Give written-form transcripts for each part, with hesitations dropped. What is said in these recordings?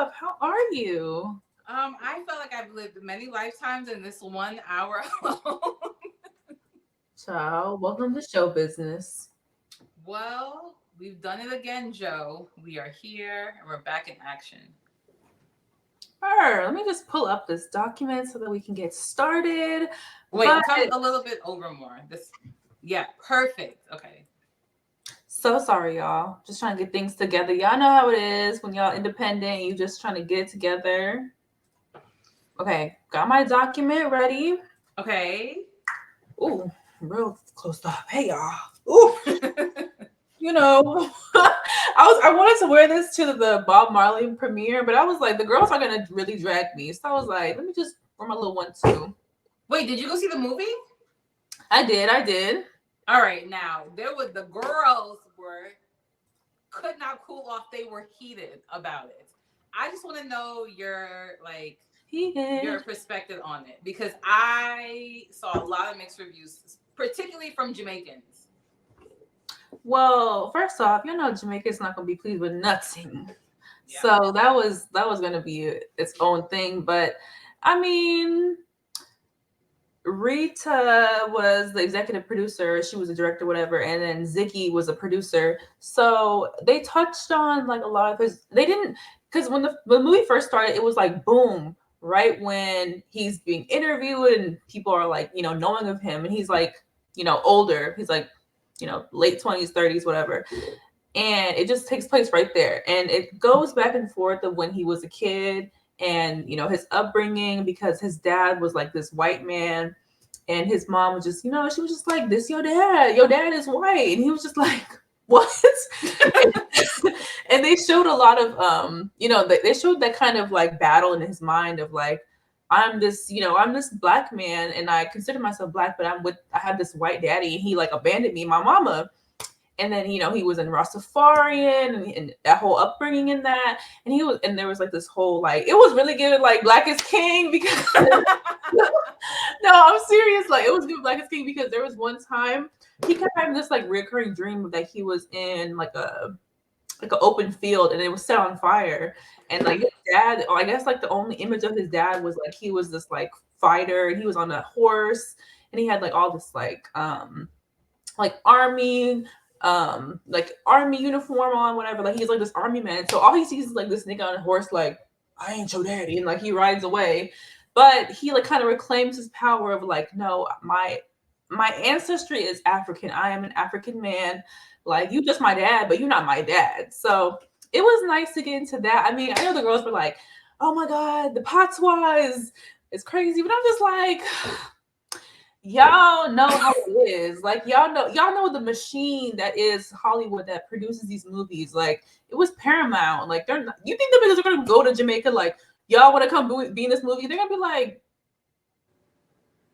up? How are you? I felt like I've lived many lifetimes in this 1 hour alone. Ciao. Welcome to show business. Well, we've done it again, Joe. We are here and we're back in action. Let me just pull up this document so that we can get started. Wait, But come a little bit over more. Yeah, perfect. Okay. so sorry, y'all. Just trying to get things together. Y'all know how it is when y'all independent. You just trying to get it together. Okay, got my document ready. Okay. Ooh, real close up. Hey, y'all. Ooh, you know, I wanted to wear this to the Bob Marley premiere, but I was like, the girls are gonna really drag me. So I was like, let me just wear my little one too. Wait, did you go see the movie? I did. All right, now there was the girls were could not cool off. They were heated about it. I just want to know He your did. perspective on it because I saw a lot of mixed reviews, particularly from Jamaicans. Well, first off, you know Jamaica's not gonna be pleased with nothing. Yeah. So that was gonna be its own thing. But I mean, Rita was the executive producer, she was a director, whatever, and then Ziggy was a producer. So they touched on like a lot of his they didn't because when the movie first started, it was like boom, right when he's being interviewed and people are like, knowing of him and he's like, older. He's like, late 20s, 30s, whatever. And it just takes place right there. And it goes back and forth of when he was a kid and his upbringing because his dad was like this white man and his mom was just, she was just like, this your dad is white. And he was just like, what? And they showed a lot of they showed that kind of like battle in his mind of like, I'm this black man and I consider myself black, but I have this white daddy and he like abandoned me, my mama. And then he was in Rastafarian and that whole upbringing in that, and there was like this whole like it was really giving like Black is King because no, I'm serious. Like it was good Black is King because there was one time he kept having this like recurring dream that he was in like an open field and it was set on fire. And like his dad, I guess like the only image of his dad was like he was this like fighter and he was on a horse and he had like all this like army uniform on, whatever. Like he's like this army man. So all he sees is like this nigga on a horse, like, I ain't your daddy, and like he rides away. But he like kind of reclaims his power of like, no, my ancestry is African. I am an African man. Like you just my dad, but you're not my dad. So it was nice to get into that. I mean, I know the girls were like, oh my god, the patois is crazy, but I'm just like y'all know how it is. Like y'all know the machine that is Hollywood that produces these movies. Like it was Paramount. Like they're not, you think the business are gonna go to Jamaica like y'all want to come be in this movie? They're gonna be like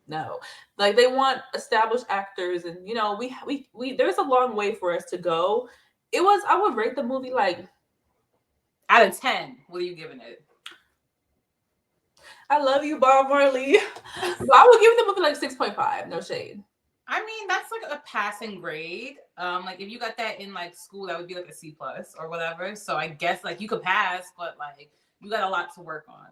no. Like they want established actors, and we there's a long way for us to go. It was I would rate the movie like Out of 10, what are you giving it? I love you, Bob Marley. But I would give the movie like 6.5. No shade. I mean, that's like a passing grade. Like if you got that in like school, that would be like a C plus or whatever. So I guess like you could pass, but like you got a lot to work on,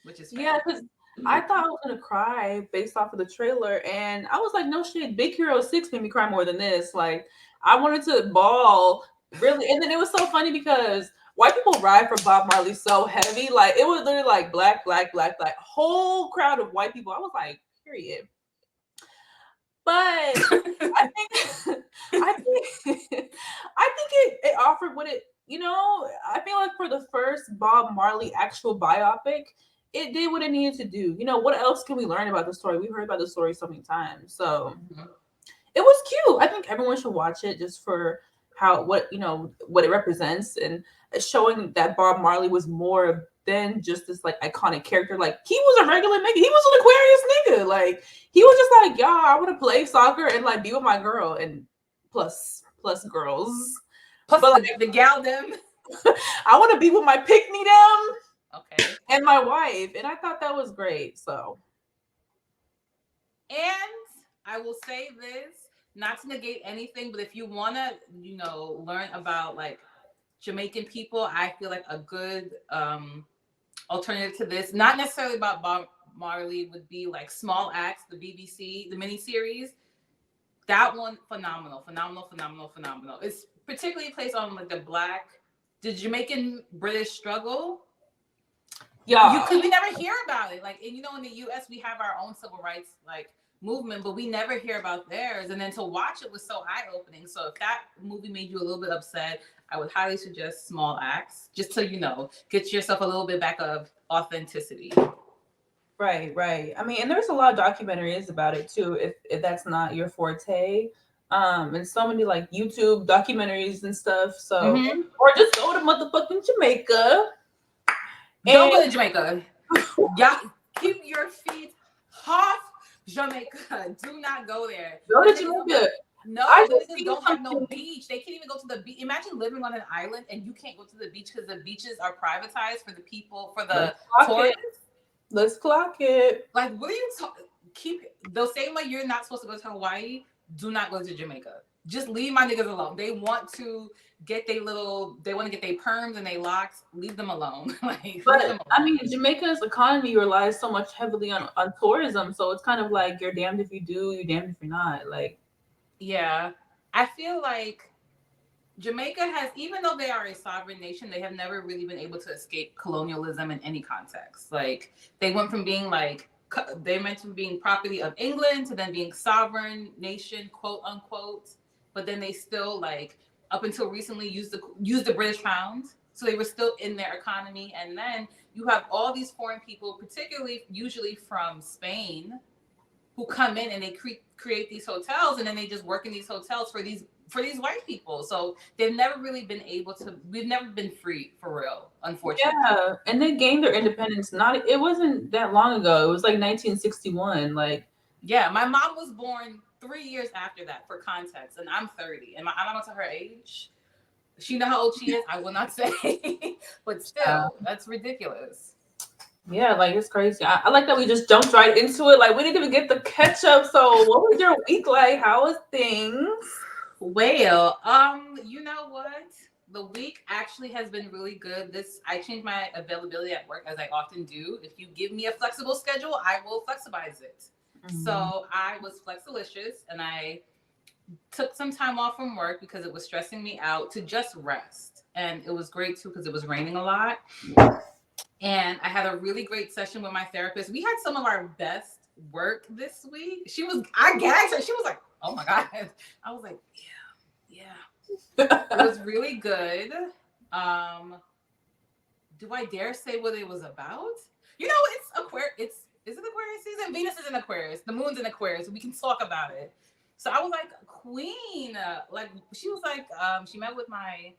which is Yeah, fair. because I thought I was gonna cry based off of the trailer, and I was like, no shit, Big Hero 6 made me cry more than this. Like, I wanted to bawl really, and then it was so funny because white people ride for Bob Marley so heavy, like it was literally like black, black, black, black, whole crowd of white people. I was like, period. But I think, I think, I think it offered what it. I feel like for the first Bob Marley actual biopic, it did what it needed to do. What else can we learn about the story? We've heard about the story so many times. So Mhm. it was cute. I think everyone should watch it just for what it represents and showing that Bob Marley was more than just this like iconic character. Like he was a regular nigga. He was an Aquarius nigga. Like he was just like, y'all, I want to play soccer and like be with my girl and plus girls. Plus But the gal them. like I want to be with my pick me down Okay. and my wife. And I thought that was great. So And I will say this, not to negate anything, but if you want to, learn about like Jamaican people, I feel like a good alternative to this, not necessarily about Bob Marley, would be like Small Acts, the BBC, the miniseries. That one, phenomenal, phenomenal, phenomenal, phenomenal. It's particularly placed on like the Jamaican British struggle. Yeah, Because we never hear about it. Like, and you know, in the U.S. we have our own civil rights like movement, but we never hear about theirs. And then to watch it was so eye opening. So if that movie made you a little bit upset, I would highly suggest Small Acts, just so you know, get yourself a little bit back of authenticity. right. I mean, and there's a lot of documentaries about it too, if that's not your forte. And so many like YouTube documentaries and stuff. So, Mm-hmm. or just go to motherfucking Jamaica. Don't And go to Jamaica. Yeah, keep your feet off Jamaica. Do not go there. go to Them niggas don't Jamaica. have, no, I the just niggas seen don't have no something. beach. They can't even go to the beach. Imagine living on an island and you can't go to the beach because the beaches are privatized for the people, for the Let's clock it. tourists. Let's clock it. Like, what are you keep the same way you're not supposed to go to Hawaii? Do not go to Jamaica. Just leave my niggas alone. They want to get they want to get their perms and they locks. Leave them alone. Like, leave them But alone. I mean, Jamaica's economy relies so much heavily on tourism, so it's kind of like you're damned if you do, you're damned if you're not. Like, Yeah, I feel like Jamaica has, even though they are a sovereign nation, they have never really been able to escape colonialism in any context. Like, they went from being like, they went from being property of England to then being sovereign nation, quote unquote. But then they still, like, up until recently used the British pound. So they were still in their economy. And then you have all these foreign people, particularly usually from Spain, who come in and they create these hotels, and then they just work in these hotels for these white people. So they've never really been able to. We've never been free for real, unfortunately. yeah, and they gained their independence. Not it wasn't that long ago. It was like 1961. Like, Yeah, my mom was born 3 years after that, for context, and I'm 30. And I'm not to her age. She know how old she is. I will not say, but still, that's ridiculous. yeah, like it's crazy. I like that we just jumped right into it. Like we didn't even get the catch up. So, what was your week like? How was things? Well, you know what? The week actually has been really good. I changed my availability at work, as I often do. If you give me a flexible schedule, I will flexibilize it. Mm-hmm. So I was flexilicious, and I took some time off from work because it was stressing me out to just rest. And it was great too because it was raining a lot. And I had a really great session with my therapist. We had some of our best work this week. I gagged her. She was like, oh my God. I was like, yeah. It was really good. Do I dare say what it was about? You know, it's Aquarius. Is it Aquarius season? Venus is in Aquarius. The moon's in Aquarius. We can talk about it. So I was like, Queen. Like, she was like, she met with my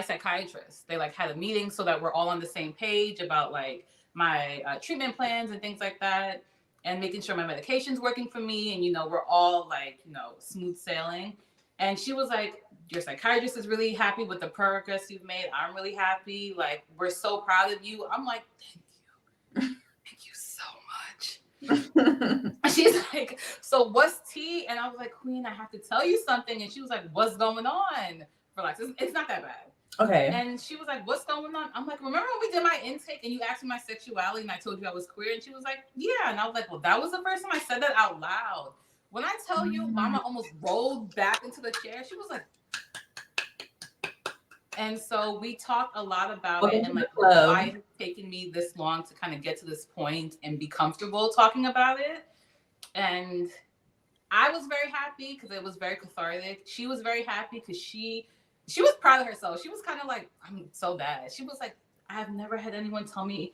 psychiatrist. They like had a meeting so that we're all on the same page about like my treatment plans and things like that, and making sure my medication's working for me, and we're all like smooth sailing. And she was like, your psychiatrist is really happy with the progress you've made. I'm really happy. Like, we're so proud of you. I'm like, thank you so much. She's like, so what's tea? And I was like, Queen, I have to tell you something. And she was like, what's going on? Relax, it's not that bad. Okay. And she was like, what's going on? I'm like, remember when we did my intake and you asked me my sexuality and I told you I was queer? And she was like, yeah. And I was like, well, that was the first time I said that out loud. When I tell you, Mama almost rolled back into the chair. She was like, and so we talked a lot about it, and like why it's taken me this long to kind of get to this point and be comfortable talking about it. And I was very happy because it was very cathartic. She was very happy because she was proud of herself. She was kind of like, I'm so bad. She was like, I've never had anyone tell me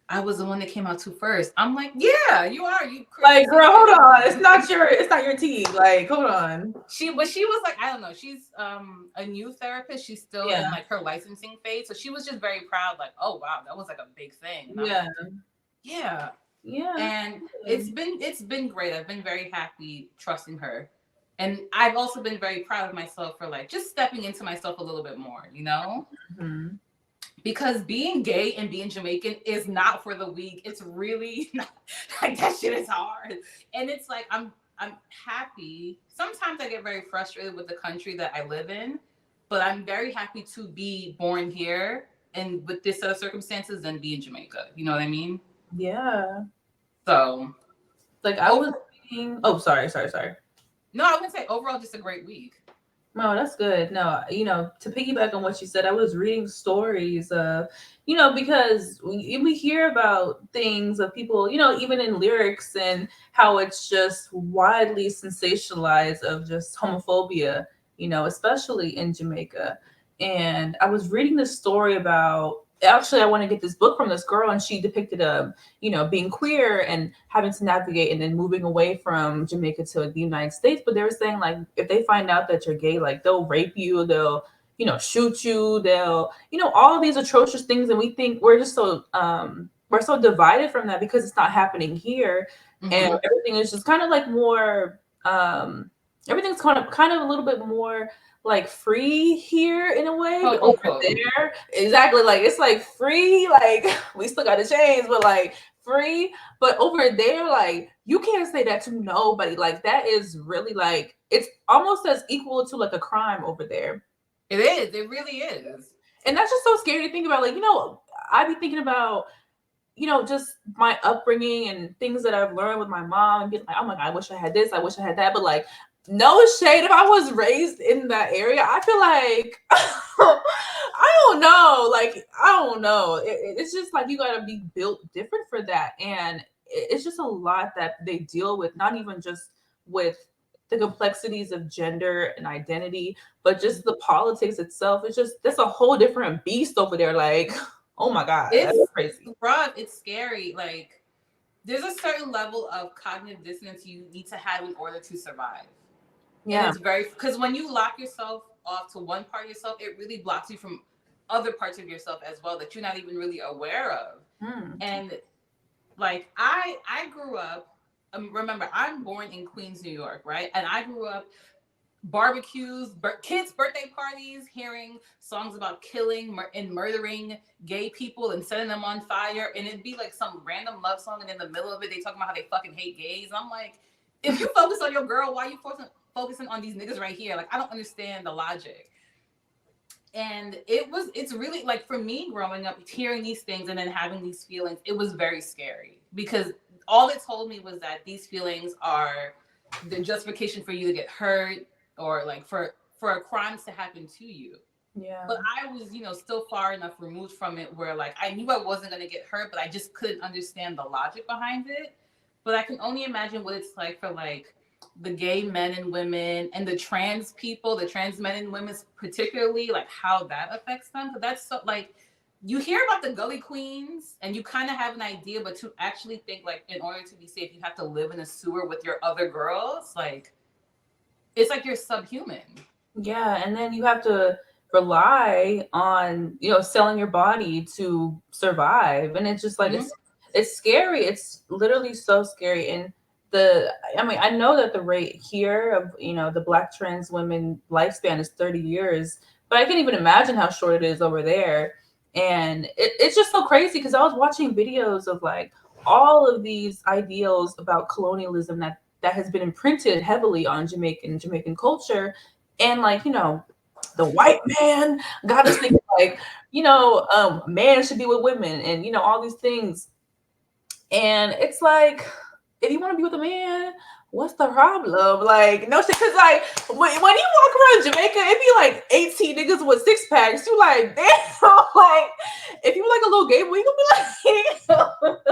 I was the one that came out to first. I'm like, yeah, you are. You like, girl, hold on. It's not your tea. Like, hold on. She was like, I don't know. She's a new therapist. She's still in like her licensing phase. So she was just very proud, like, oh wow, that was like a big thing. And yeah. Like, yeah. And it's been great. I've been very happy trusting her. And I've also been very proud of myself for like just stepping into myself a little bit more, Mm-hmm. Because being gay and being Jamaican is not for the weak. It's really not, like, that shit is hard. And it's like, I'm happy. Sometimes I get very frustrated with the country that I live in, but I'm very happy to be born here and with this set of circumstances than be in Jamaica. You know what I mean? Yeah. So Like I was over, reading, oh, sorry. no, I wouldn't say overall just a great week. No, that's good. No, to piggyback on what you said, I was reading stories of, because we hear about things of people, even in lyrics and how it's just widely sensationalized of just homophobia, especially in Jamaica. And I was reading this story about, actually, I want to get this book from this girl, and she depicted being queer and having to navigate and then moving away from Jamaica to the United States. But they were saying like if they find out that you're gay, like they'll rape you, they'll shoot you, they'll all of these atrocious things, and we think we're so divided from that because it's not happening here, and Mm-hmm. everything is just kind of like more everything's kind of a little bit more like free here in a way, but Quote over unquote. there, exactly, like it's like free, like we still got the chains, but like free. But over there, like you can't say that to nobody. Like that is really like it's almost as equal to like a crime over there. It is. It really is. And that's just so scary to think about. Like, I be thinking about, just my upbringing and things that I've learned with my mom and being like, oh my God, I wish I had this, I wish I had that. But like, no shade. If I was raised in that area, I feel like I don't know. Like, I don't know. It's just like you got to be built different for that. And it's just a lot that they deal with, not even just with the complexities of gender and identity, but just the politics itself. It's just, that's a whole different beast over there. Like, oh my God, that's It's crazy. rough. It's scary. Like there's a certain level of cognitive dissonance you need to have in order to survive. And Yeah. it's very because when you lock yourself off to one part of yourself, it really blocks you from other parts of yourself as well that you're not even really aware of. Mm. And like I grew up. Remember, I'm born in Queens, New York, right? And I grew up barbecues, kids' birthday parties, hearing songs about killing and murdering gay people and setting them on fire, and it'd be like some random love song, and in the middle of it, they talking about how they fucking hate gays. And I'm like, if you focus on your girl, why are you focusing on these niggas right here? Like, I don't understand the logic. And it's really like for me growing up, hearing these things and then having these feelings, it was very scary because all it told me was that these feelings are the justification for you to get hurt or like for crimes to happen to you. Yeah. But I was, still far enough removed from it where like I knew I wasn't going to get hurt, but I just couldn't understand the logic behind it. But I can only imagine what it's like for like the gay men and women and the trans people, the trans men and women particularly, like how that affects them. But that's so like you hear about the gully queens and you kind of have an idea, but to actually think like in order to be safe, you have to live in a sewer with your other girls, like it's like you're subhuman. Yeah, and then you have to rely on, selling your body to survive. And it's just like Mm-hmm. it's scary. It's literally so scary. And I mean, I know that the rate here of, the black trans women lifespan is 30 years, but I can't even imagine how short it is over there. And it's just so crazy because I was watching videos of like all of these ideals about colonialism that has been imprinted heavily on Jamaican culture, and like the white man got us thinking like man should be with women, and all these things. And it's like, if you want to be with a man, what's the problem? Like, no shit, because like when you walk around Jamaica, it be like 18 niggas with six packs. You like, damn, like if you like a little gay boy, you gonna be like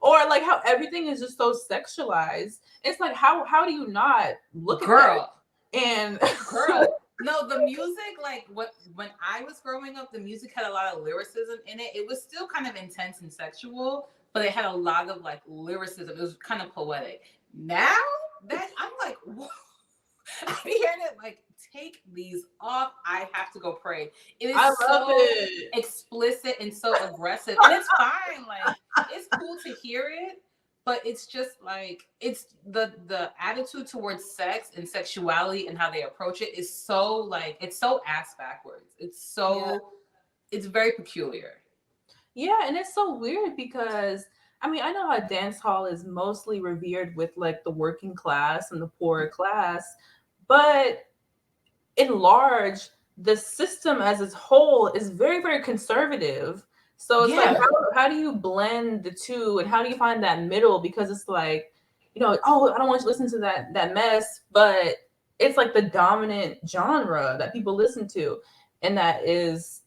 or like how everything is just so sexualized. It's like how do you not look at that? Girl, And girl. No, the music, like when I was growing up, the music had a lot of lyricism in it. It was still kind of intense and sexual, but it had a lot of like lyricism. It was kind of poetic. Now that I'm like, whoa, I be hearing it like, take these off. I have to go pray. It I is love so it. explicit and so aggressive, and it's fine. Like it's cool to hear it, but it's just like it's the attitude towards sex and sexuality and how they approach it is so like it's so ass backwards. It's Yeah. so it's very peculiar. Yeah, and it's so weird because I mean, I know how dance hall is mostly revered with like the working class and the poorer class, but in large, the system as a whole is very, very conservative. So it's like, Yeah. how do you blend the two, and how do you find that middle? Because it's like, oh, I don't want you to listen to that mess, but it's like the dominant genre that people listen to, and that is,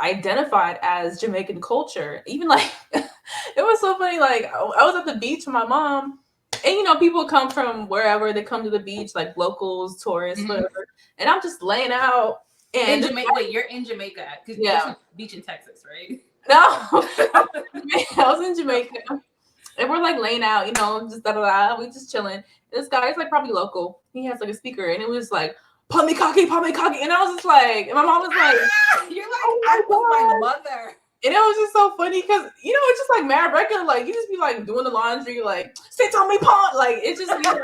identified as Jamaican culture. Even like, it was so funny. Like, I was at the beach with my mom, and people come from wherever, they come to the beach, like locals, tourists, Hmm. whatever. And I'm just laying out, In and Jamaica, wait, you're in Jamaica because there's yeah, a beach in Texas, right? no, I was in Jamaica, and we're like laying out, just da da da. We just chilling. This guy is like probably local. He has like a speaker, and it was like pummy cocky, and I was just like, and my mom was like, You're like, oh my I'm with my god. mother. And it was just so funny because it's just like mad regular. Like you just be like doing the laundry, like sit on me, pump. Like it just be like,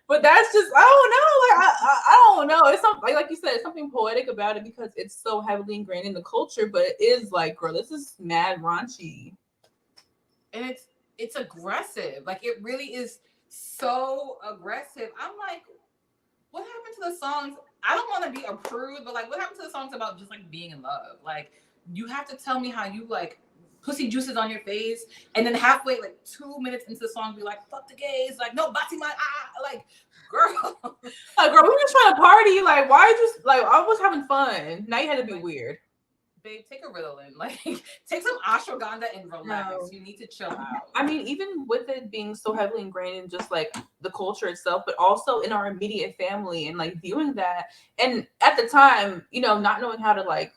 but that's just I don't know. Like I don't know. It's something like you said, it's something poetic about it because it's so heavily ingrained in the culture. But it is like, girl, this is mad raunchy. And it's aggressive. Like it really is so aggressive. I'm like, what happened to the songs? I don't want to be a prude, but like, what happened to the songs about just like being in love? Like, you have to tell me how you like pussy juices on your face, and then halfway, like 2 minutes into the song, be like, fuck the gays, like no, bati my like, girl, Like, girl, we were just trying to party. Like, why just like I was having fun? Now you had to be like, weird. babe, take a Ritalin, like take some ashwagandha and relax. No. You need to chill out. I mean, even with it being so heavily ingrained in just like the culture itself, but also in our immediate family and like viewing that. And at the time, not knowing how to like,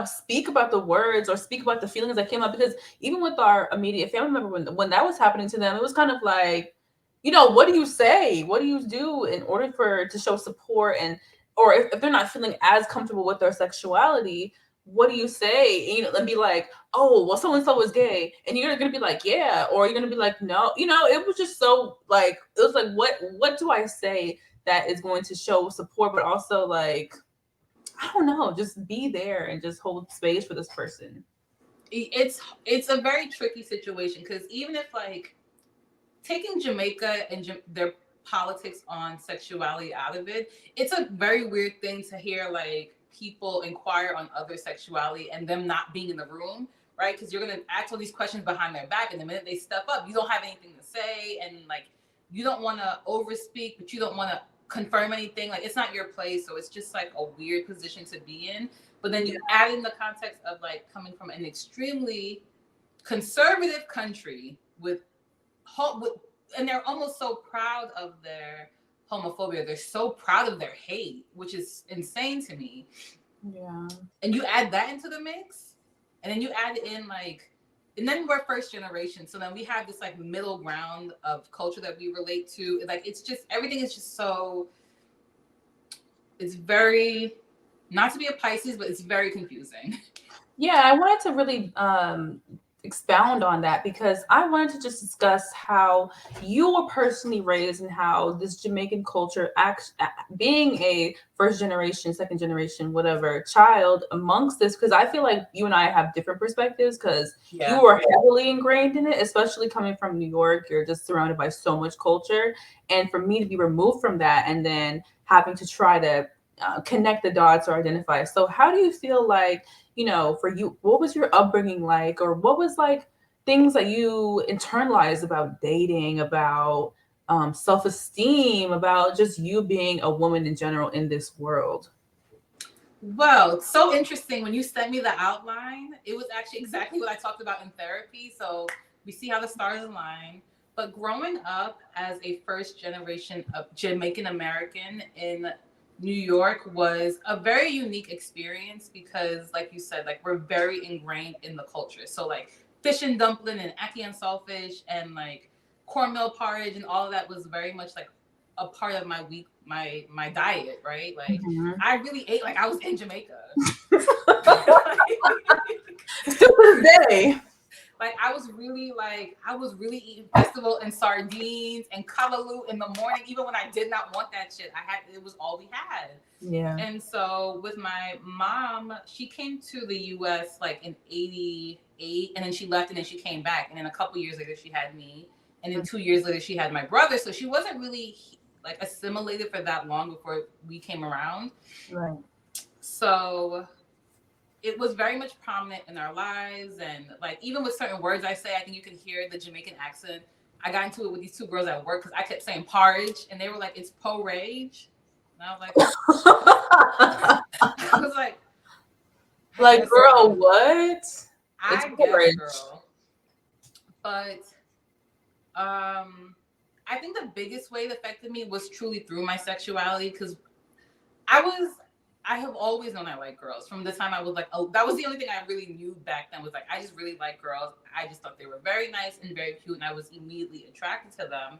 speak about the words or speak about the feelings that came up, because even with our immediate family member, when that was happening to them, it was kind of like, what do you say? What do you do in order to show support? And or if they're not feeling as comfortable with their sexuality, what do you say? And be like, oh, well, so and so is gay, and you're gonna be like, yeah, or you're gonna be like, no. It was just so like, it was like, what do I say that is going to show support, but also like, I don't know, just be there and just hold space for this person. It's a very tricky situation because even if like taking Jamaica and their politics on sexuality out of it, it's a very weird thing to hear like people inquire on other sexuality and them not being in the room, right? Because you're gonna ask all these questions behind their back, and the minute they step up, you don't have anything to say, and like you don't want to overspeak, but you don't want to confirm anything. Like it's not your place, so it's just like a weird position to be in. But then you add in the context of like coming from an extremely conservative country with and they're almost so proud of their homophobia. They're so proud of their hate, which is insane to me. Yeah. And you add that into the mix, and then you add in like, and then we're first generation, so then we have this like middle ground of culture that we relate to. Like it's just everything is just so. It's very, not to be a Pisces, but it's very confusing. Yeah, I wanted to really expound on that because I wanted to just discuss how you were personally raised and how this Jamaican culture, being a first generation, second generation, whatever child amongst this, because I feel like you and I have different perspectives because you were heavily ingrained in it, especially coming from New York. You're just surrounded by so much culture. And for me to be removed from that and then having to try to connect the dots or identify. So how do you feel like, for you, what was your upbringing like, or what was like things that you internalized about dating, about self-esteem, about just you being a woman in general in this world? Well, it's so interesting. When you sent me the outline, it was actually exactly what I talked about in therapy. So we see how the stars align. But growing up as a first generation of Jamaican American in New York was a very unique experience because, like you said, like we're very ingrained in the culture. So like fish and dumpling and ackee and saltfish and like cornmeal porridge and all of that was very much like a part of my week, my diet, right? Like I really ate like I was in Jamaica. Still to this day. Like I was really eating festival and sardines and kalaloo in the morning, even when I did not want that shit. It was all we had. Yeah. And so with my mom, she came to the US like in 88, and then she left and then she came back. And then a couple years later she had me. And then 2 years later she had my brother. So she wasn't really like assimilated for that long before we came around. Right. So it was very much prominent in our lives, and like even with certain words I say, I think you can hear the Jamaican accent. I got into it with these two girls at work because I kept saying porridge, and they were like, "It's porridge," and I was like, I was like, like, guess, girl, what? It's I guess, porridge. girl. But I think the biggest way it affected me was truly through my sexuality, because I have always known I like girls from the time I was like, oh, that was the only thing I really knew back then was like, I just really like girls. I just thought they were very nice and very cute, and I was immediately attracted to them.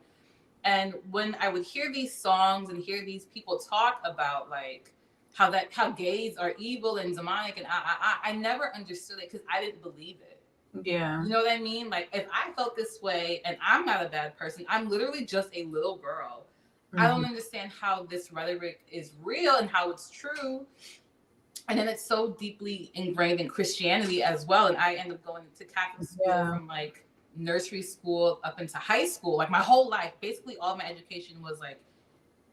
And when I would hear these songs and hear these people talk about like how gays are evil and demonic, and I never understood it because I didn't believe it. Yeah. You know what I mean? Like if I felt this way and I'm not a bad person, I'm literally just a little girl. I don't understand how this rhetoric is real and how it's true. And then it's so deeply ingrained in Christianity as well. And I end up going to Catholic school from like nursery school up into high school. Like my whole life, basically all my education was like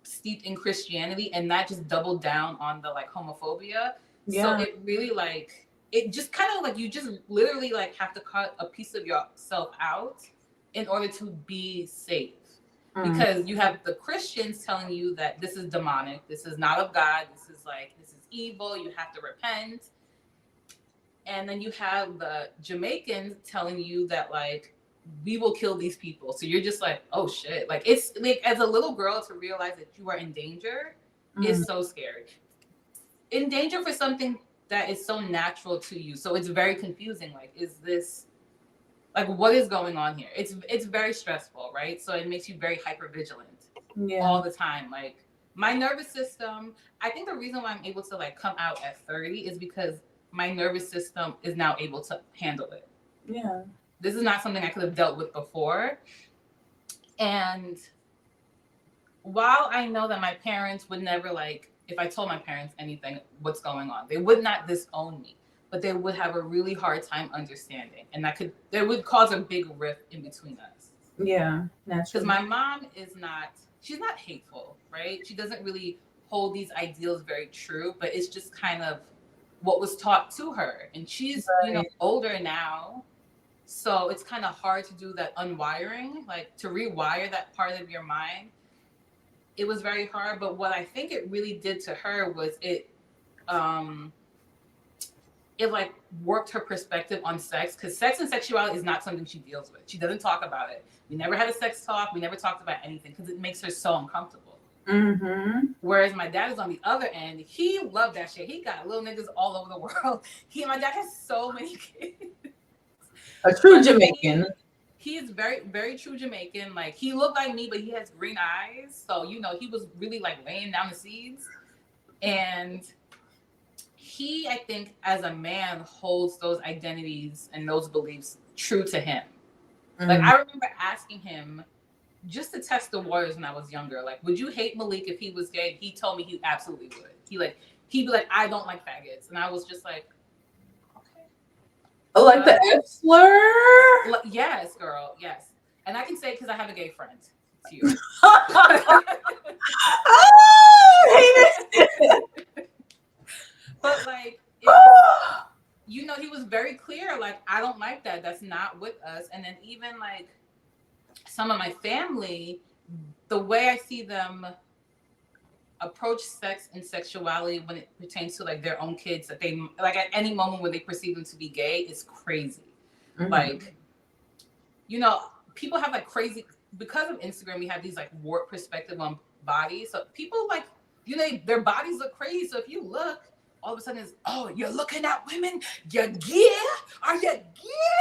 steeped in Christianity, and that just doubled down on the like homophobia. So it really like, it just kind of like, you just literally like have to cut a piece of yourself out in order to be safe. Because you have the Christians telling you that this is demonic, this is not of God, this is evil, you have to repent. And then you have the Jamaicans telling you that like, we will kill these people. So you're just like, oh shit. Like it's like, as a little girl, to realize that you are in danger is so scary. In danger for something that is so natural to you. So it's very confusing. Like, is this, like, what is going on here? It's very stressful, right? So it makes you very hyper vigilant all the time. Like my nervous system, I think the reason why I'm able to like come out at 30 is because my nervous system is now able to handle it. Yeah. This is not something I could have dealt with before. And while I know that my parents would never like, if I told my parents anything, what's going on, they would not disown me, but they would have a really hard time understanding. And that would cause a big rift in between us. Yeah, naturally. Because my mom she's not hateful, right? She doesn't really hold these ideals very true, but it's just kind of what was taught to her. And she's, older now. So it's kind of hard to do that unwiring, like to rewire that part of your mind. It was very hard, but what I think it really did to her was it like worked her perspective on sex, because sex and sexuality is not something she deals with. She doesn't talk about it. We never had a sex talk. We never talked about anything because it makes her so uncomfortable. Whereas my dad is on the other end. He loved that shit. He got little niggas all over the world. My dad has so many kids. A true Jamaican. He is very, very true Jamaican. Like he looked like me, but he has green eyes. So, he was really like laying down the seeds. And he, I think, as a man, holds those identities and those beliefs true to him. Like I remember asking him just to test the waters when I was younger. Like, would you hate Malik if he was gay? He told me he absolutely would. He'd be like, I don't like faggots. And I was just like, oh, like the F slur? Yes, girl. Yes. And I can say it because I have a gay friend. It's you. But like, he was very clear. Like, I don't like that. That's not with us. And then even like some of my family, the way I see them approach sex and sexuality when it pertains to like their own kids, that they like at any moment when they perceive them to be gay is crazy. Like, people have like crazy, because of Instagram, we have these like warped perspective on bodies. So people like, their bodies look crazy. So if you look, all of a sudden it's, oh, you're looking at women, you're gay? Are you gay?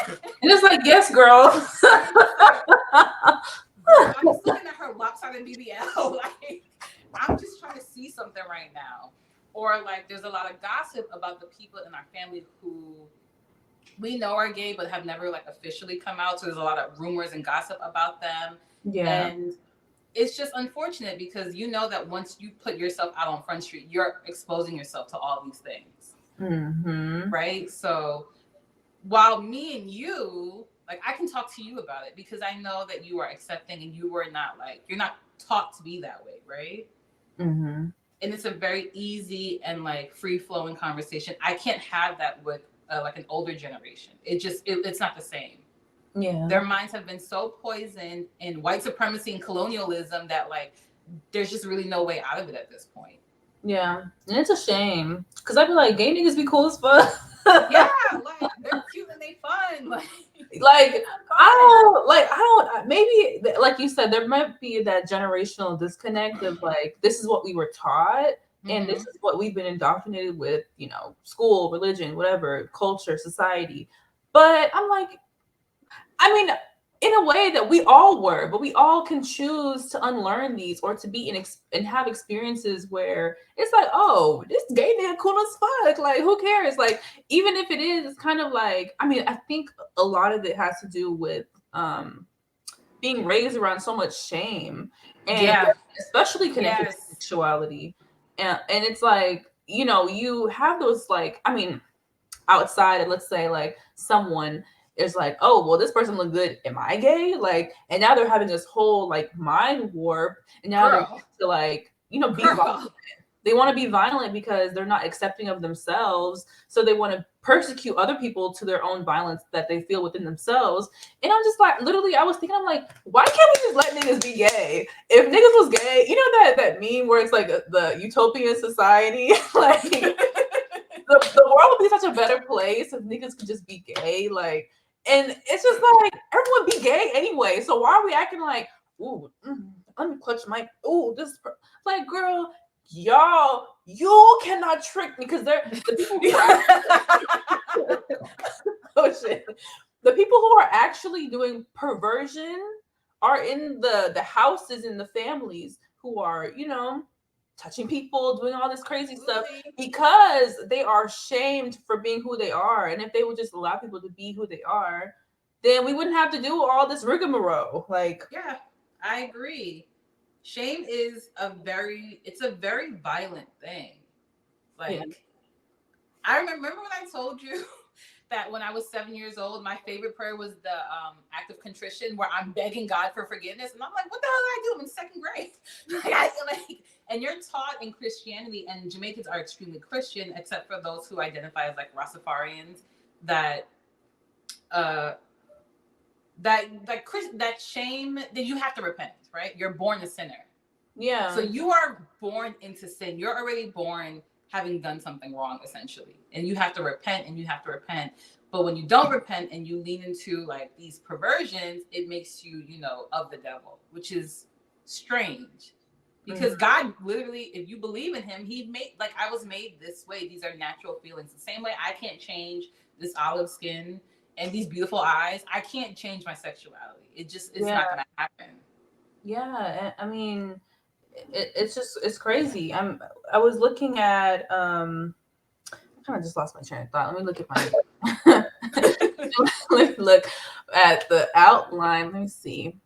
And it's like, yes, girl. I'm just looking at her lopsided BBL. Like, I'm just trying to see something right now. Or like, there's a lot of gossip about the people in our family who we know are gay but have never like officially come out. So there's a lot of rumors and gossip about them. Yeah. And it's just unfortunate because that once you put yourself out on Front Street, you're exposing yourself to all these things. Right? So while me and you, like, I can talk to you about it because I know that you are accepting and you were not like, you're not taught to be that way, right? Mm-hmm. And it's a very easy and like free flowing conversation. I can't have that with like an older generation. It's not the same. Yeah. Their minds have been so poisoned in white supremacy and colonialism that like there's just really no way out of it at this point. Yeah, and it's a shame because I'd be like, gay niggas be cool as fuck. Yeah, like they're cute and they fun. Like I don't maybe like you said there might be that generational disconnect of like this is what we were taught and this is what we've been indoctrinated with, you know, school, religion, whatever, culture, society. But I'm like, I mean, in a way that we all were, but we all can choose to unlearn these or to be in and have experiences where it's like, oh, this gay nigga cool as fuck. Like, who cares? Like, even if it is, it's kind of like, I mean, I think a lot of it has to do with being raised around so much shame and Yeah. especially connected to sexuality. And it's like, you know, you have those like, I mean, outside and let's say like someone is like, oh well, this person look good, am I gay? Like, and now they're having this whole like mind warp and now they're to like, you know, be violent. They want to be violent because they're not accepting of themselves, so they want to persecute other people to their own violence that they feel within themselves. And I'm just like, literally I was thinking, I'm like, why can't we just let niggas be gay? If niggas was gay, you know, that meme where it's like the utopian society, like the world would be such a better place if niggas could just be gay. Like, and it's just like everyone be gay anyway. So why are we acting like, ooh, let me clutch my like, girl, y'all, you cannot trick me because they're the people who are oh shit. The people who are actually doing perversion are in the houses in the families who are, you know, touching people, doing all this crazy stuff because they are shamed for being who they are. And if they would just allow people to be who they are, then we wouldn't have to do all this rigmarole. Like, yeah, I agree. Shame is it's a very violent thing. Like, yeah. I remember when I told you that when I was 7 years old, my favorite prayer was the act of contrition, where I'm begging God for forgiveness, and I'm like, what the hell did I do? I'm in second grade. And you're taught in Christianity, and Jamaicans are extremely Christian, except for those who identify as like Rastafarians, that shame, that you have to repent, right? You're born a sinner. Yeah. So you are born into sin. You're already born having done something wrong, essentially. And you have to repent and you have to repent. But when you don't repent and you lean into like these perversions, it makes you, you know, of the devil, which is strange. Because God literally, if you believe in him, he made, like, I was made this way. These are natural feelings. The same way I can't change this olive skin and these beautiful eyes. I can't change my sexuality. It's not going to happen. Yeah. I mean, it's crazy. I was looking at I kind of just lost my train of thought. Let me look at my look at the outline. Let me see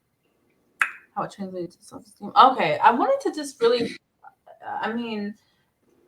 how it translates to self-esteem. Okay, I wanted to just really, I mean,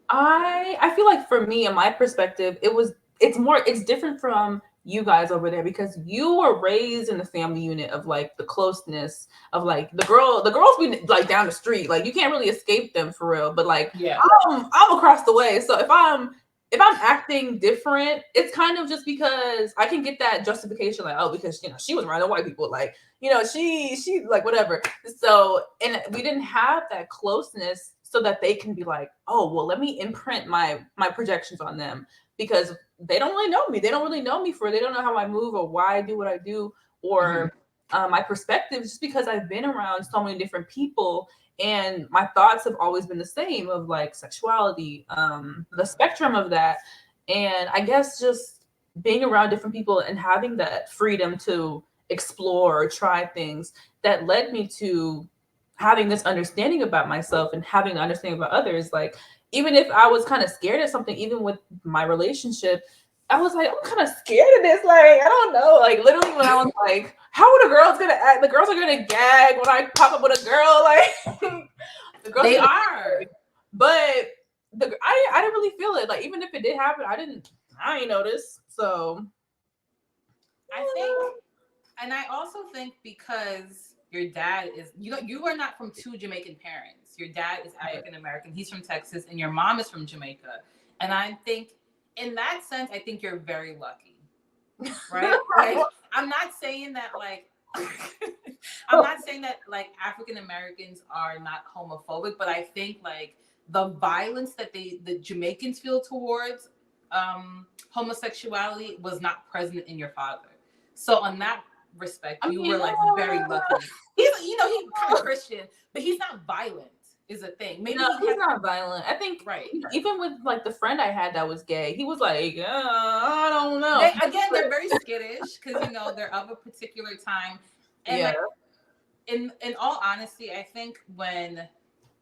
I feel like for me, in my perspective, it's different from you guys over there because you were raised in the family unit of like the closeness of like the girls be like down the street, like you can't really escape them for real. But like, yeah, I'm across the way, so if I'm acting different, it's kind of just because I can get that justification, like, oh, because, you know, she was around the white people, like, you know, she like whatever. So, and we didn't have that closeness so that they can be like, oh, well, let me imprint my projections on them because they don't really know me. They don't really know me they don't know how I move or why I do what I do or my perspective, just because I've been around so many different people and my thoughts have always been the same of like sexuality, the spectrum of that. And I guess just being around different people and having that freedom to explore or try things that led me to having this understanding about myself and having an understanding about others. Like, even if I was kind of scared of something, even with my relationship, I was like, I'm kind of scared of this. Like, I don't know. Like, literally when I was like, how are the girls gonna act? The girls are gonna gag when I pop up with a girl. Like, the girls they are. But I didn't really feel it. Like, even if it did happen, I didn't notice. So I think, and I also think because your dad is, you are not from two Jamaican parents. Your dad is African American. He's from Texas, and your mom is from Jamaica. And I think, in that sense, I think you're very lucky, right? Like, I'm not saying that like. I'm not saying that like African Americans are not homophobic, but I think like the violence that the Jamaicans feel towards homosexuality was not present in your father. So on that respect, you were like very lucky. He's he's kind of Christian, but he's not violent. Is a thing. Maybe he's not violent. I think right. Even with like the friend I had that was gay, he was like, I don't know. They're very skittish because they're of a particular time, and like in all honesty, I think when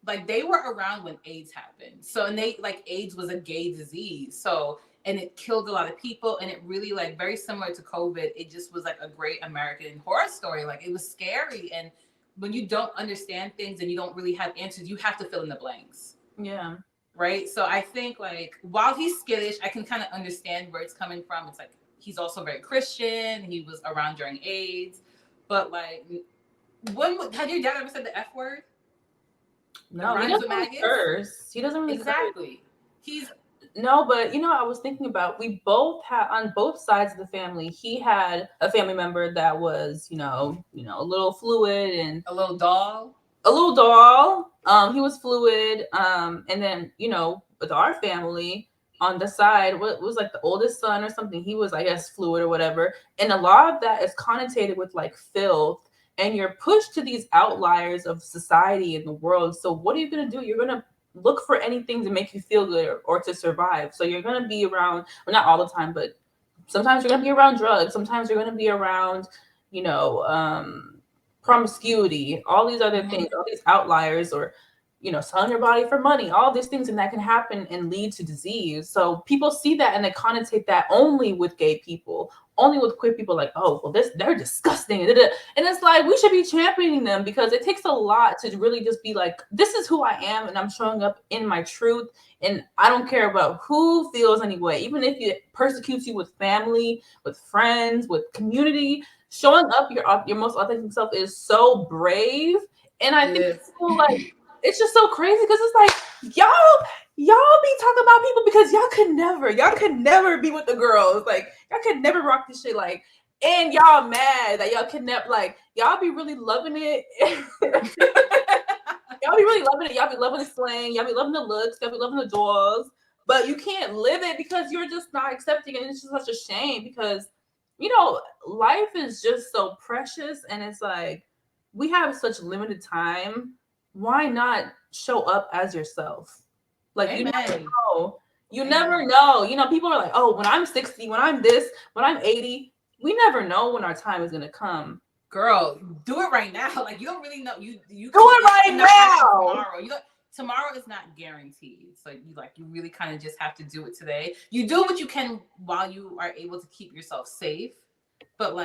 like they were around when AIDS happened, so and they like AIDS was a gay disease, so and it killed a lot of people, and it really like very similar to COVID. It just was like a great American horror story. Like it was scary, and when you don't understand things and you don't really have answers, you have to fill in the blanks. Yeah. Right. So I think like while he's skittish, I can kind of understand where it's coming from. It's like he's also very Christian. He was around during AIDS, but like, had your dad ever said the F word? No, he doesn't really curse. He doesn't really exactly. Curse. No, but I was thinking about, we both had, on both sides of the family, he had a family member that was, a little fluid and a little doll. He was fluid. And then, with our family on the side, what was like the oldest son or something, he was, I guess, fluid or whatever. And a lot of that is connotated with like filth, and you're pushed to these outliers of society in the world. So what are you going to do? You're going to look for anything to make you feel good or to survive. So you're going to be around, well, not all the time, but sometimes you're going to be around drugs. Sometimes you're going to be around, promiscuity, all these other things, all these outliers, or, selling your body for money, all these things, and that can happen and lead to disease. So people see that and they connotate that only with gay people, only with queer people, like, oh, well, they're disgusting. And it's like, we should be championing them, because it takes a lot to really just be like, this is who I am, and I'm showing up in my truth. And I don't care about who feels any way, even if it persecutes you with family, with friends, with community. Showing up your most authentic self is so brave. And I think it's so like, it's just so crazy, because it's like, y'all be talking about people because y'all could never be with the girls. Like, y'all could never rock this shit. Like, and y'all mad that y'all could never, like, y'all be really loving it. Y'all be really loving it. Y'all be loving the slang. Y'all be loving the looks. Y'all be loving the dolls. But you can't live it because you're just not accepting it. And it's just such a shame, because, life is just so precious. And it's like, we have such limited time. Why not show up as yourself? Like, you never know. You never know. People are like, oh, when I'm 60, when I'm this, when I'm 80, we never know when our time is going to come. Girl, do it right now. Like, you don't really know. You do it right now. Tomorrow is not guaranteed. So you really kind of just have to do it today. You do what you can while you are able to keep yourself safe, but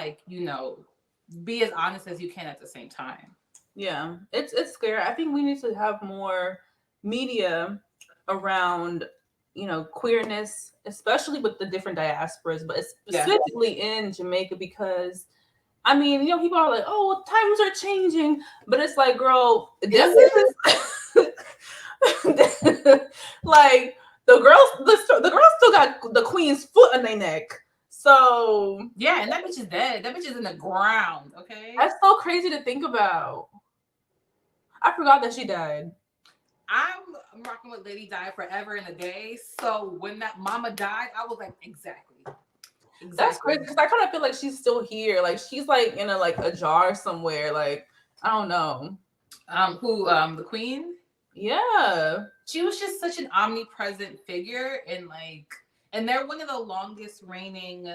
be as honest as you can at the same time. Yeah, it's scary. I think we need to have more media around, queerness, especially with the different diasporas, but specifically in Jamaica, because people are like, oh, well, times are changing, but it's like, girl, like the girls still got the queen's foot on their neck. So yeah, and that bitch is dead. That bitch is in the ground. Okay, that's so crazy to think about. I forgot that she died. I'm rocking with Lady Di forever and a day. So when that mama died, I was like, exactly. That's crazy, because I kind of feel like she's still here. Like, she's like in a jar somewhere. Like, I don't know. The queen? Yeah. She was just such an omnipresent figure, and they're one of the longest reigning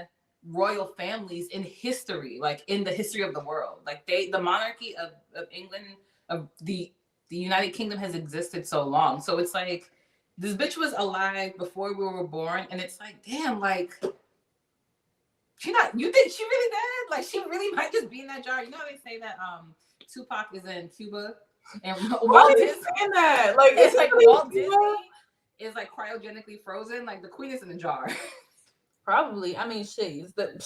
royal families in history, like in the history of the world. Like the monarchy of England, of the United Kingdom, has existed so long. So it's like, this bitch was alive before we were born, and it's like, damn, like, you think she really dead? Like, she really might just be in that jar. You know how they say that Tupac is in Cuba, and Walt Disney saying that? Like, it's like Walt Disney is like cryogenically frozen. Like, the queen is in the jar. Probably. Shit, the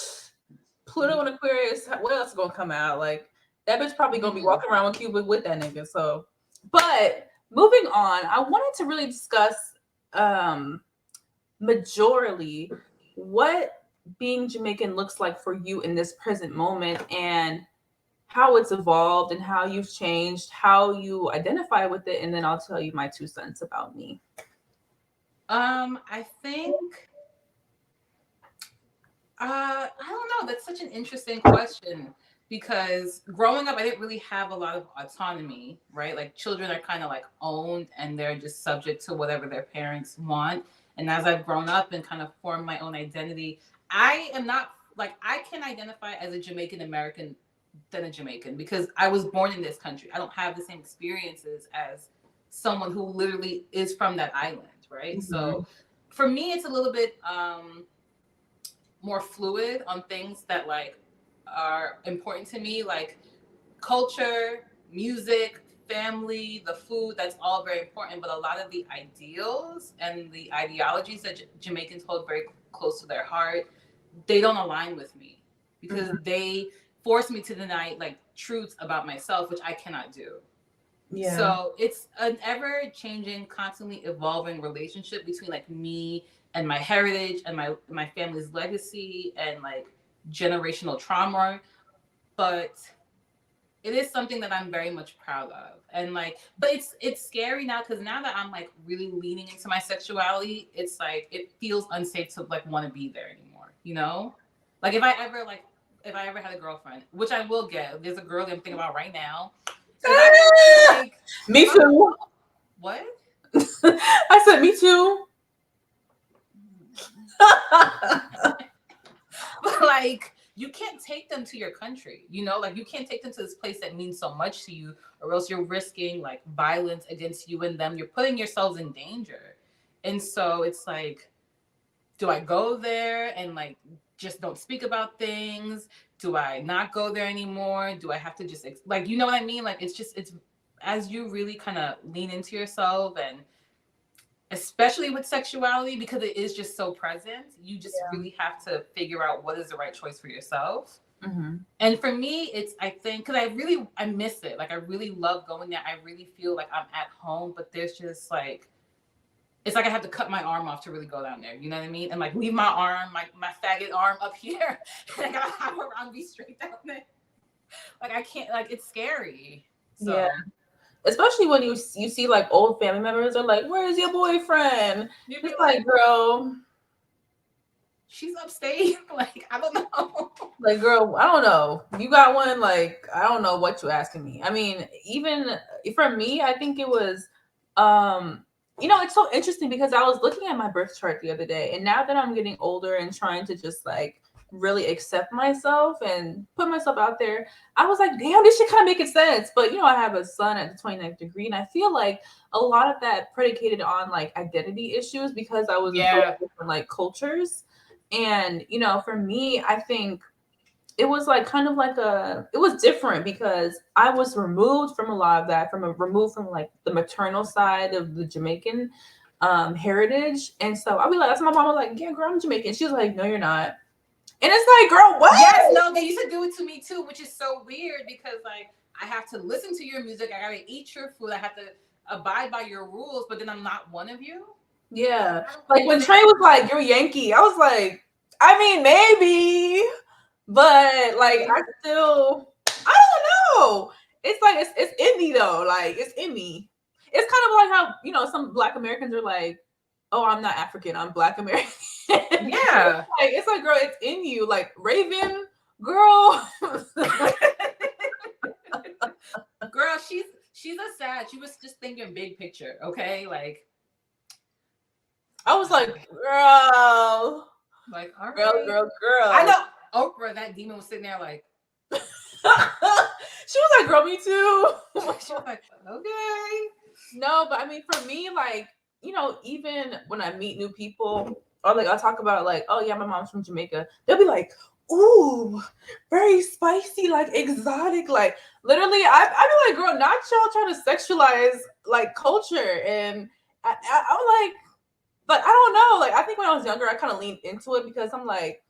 Pluto and Aquarius. What else is gonna come out? Like, That bitch probably gonna be walking around with Cuba with that nigga. So, but moving on, I wanted to really discuss majorly what being Jamaican looks like for you in this present moment and how it's evolved and how you've changed, how you identify with it, and then I'll tell you my 2 cents about me. I think I don't know. That's such an interesting question because growing up, I didn't really have a lot of autonomy, right? Like children are kind of like owned and they're just subject to whatever their parents want. And as I've grown up and kind of formed my own identity, I am not like I can identify as a Jamaican American than a Jamaican because I was born in this country. I don't have the same experiences as someone who literally is from that island, right? Mm-hmm. So for me, it's a little bit more fluid on things that like are important to me, like culture, music, family, the food. That's all very important. But a lot of the ideals and the ideologies that Jamaicans hold very close to their heart, they don't align with me because they force me to deny like truths about myself, which I cannot do. Yeah. So it's an ever changing, constantly evolving relationship between like me and my heritage and my family's legacy and like generational trauma. But it is something that I'm very much proud of. And like, but it's scary now because now that I'm like really leaning into my sexuality, it's like it feels unsafe to like want to be there anymore, you know? Like if I ever had a girlfriend, which I will get, there's a girl that I'm thinking about right now. Like, me too. What? I said me too. But like you can't take them to your country, you know, like you can't take them to this place that means so much to you, or else you're risking like violence against you and them. You're putting yourselves in danger. And so it's like, do I go there and like just don't speak about things? Do I not go there anymore? Do I have to just like, you know what I mean? Like it's as you really kind of lean into yourself, and especially with sexuality, because it is just so present, you just really have to figure out what is the right choice for yourself. And for me, it's, I think, because I miss it. Like I really love going there. I really feel like I'm at home, but there's just like, it's like I have to cut my arm off to really go down there. You know what I mean? And like leave my arm, my faggot arm up here. And I gotta hop around, be straight down there. Like I can't, like it's scary. So. Yeah. Especially when you see like old family members are like, "Where's your boyfriend?" It's like, girl, she's upstate. Like I don't know. Like, girl, I don't know. You got one? Like, I don't know what you asking me. I mean, even for me, I think it was, it's so interesting because I was looking at my birth chart the other day, and now that I'm getting older and trying to just like really accept myself and put myself out there, I was like, damn, this shit kind of making sense. But I have a son at the 29th degree, and I feel like a lot of that predicated on like identity issues because I was in so many different like cultures. And for me, I think it was like kind of like it was different because I was removed from a lot of that, removed from like the maternal side of the Jamaican heritage. And so I'll be like, that's my mom was like, yeah, girl, I'm Jamaican. She was like, no, you're not. And it's like, girl, what? Yes, no, they used to do it to me too, which is so weird because like I have to listen to your music, I gotta eat your food, I have to abide by your rules, but then I'm not one of you. Yeah. Like when Trey was like, you're Yankee, I was like, I mean, maybe, but like I don't know. It's like it's in me though. Like it's in me. It's kind of like how some Black Americans are like, oh, I'm not African, I'm Black American. Yeah. It's like, girl, it's in you. Like Raven, girl. Girl, she's a sad. She was just thinking big picture, okay? Like I was like, girl. Like, all girl, right. girl. I know Oprah, that demon was sitting there like she was like, girl, me too. She was like, okay. No, but I mean, for me, like, even when I meet new people, or like I'll talk about like, oh yeah, my mom's from Jamaica, they'll be like, ooh, very spicy, like exotic, like literally, I be like, girl, not y'all trying to sexualize like culture, and I'm like, but I don't know, like I think when I was younger, I kind of leaned into it because I'm like,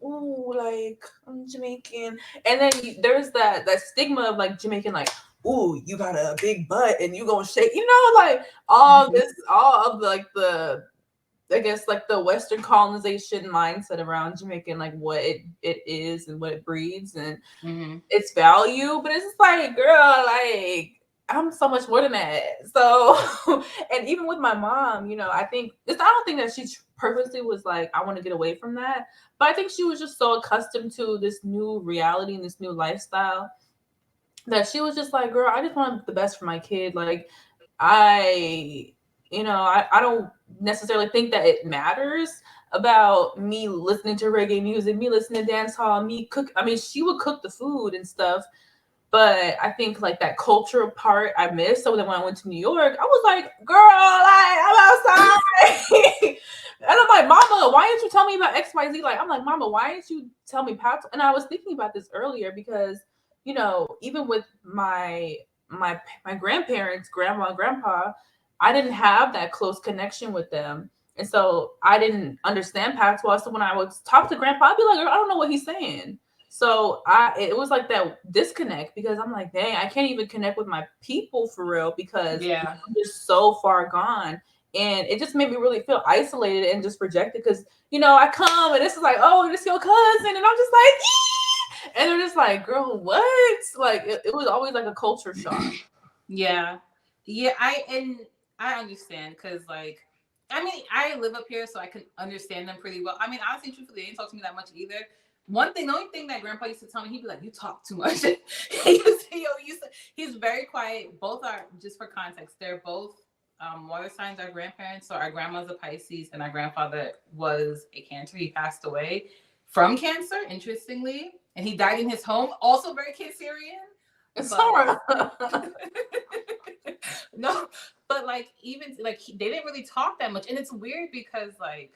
ooh, like I'm Jamaican, and then there's that stigma of like Jamaican, like, ooh, you got a big butt and you gonna shake, like all of like the I guess like the Western colonization mindset around Jamaican, like what it is and what it breeds and Mm-hmm. its value, but it's just like, girl, like I'm so much more than that. So, and even with my mom, I think I don't think that she purposely was like, I want to get away from that, but I think she was just so accustomed to this new reality and this new lifestyle that she was just like, girl, I just want the best for my kid. Like, I, I don't necessarily think that it matters about me listening to reggae music, me listening to dance hall, me cook. I mean, she would cook the food and stuff, but I think like that cultural part I missed. So then when I went to New York, I was like, girl, like I'm outside. And I'm like, Mama, why didn't you tell me about XYZ? Like, I'm like, Mama, why didn't you tell me Pat? And I was thinking about this earlier because, even with my grandparents, grandma and grandpa, I didn't have that close connection with them. And so I didn't understand patois. So when I would talk to grandpa, I'd be like, I don't know what he's saying. So it was like that disconnect because I'm like, dang, I can't even connect with my people for real because Yeah. I'm just so far gone. And it just made me really feel isolated and just rejected because, I come and this is like, oh, this your cousin. And I'm just like, yeah. And they're just like, girl, what? Like, it was always like a culture shock. Yeah. Yeah, I understand because like I mean I live up here so I can understand them pretty well. I mean honestly truthfully they didn't talk to me that much either. The only thing that grandpa used to tell me, he'd be like, you talk too much. He's very quiet. Both are, just for context, they're both water signs, our grandparents. So our grandma's a Pisces and our grandfather was a Cancer. He passed away from cancer, interestingly. And he died in his home, also very Cancerian. It's But horrible. no, but like even like they didn't really talk that much, and it's weird because like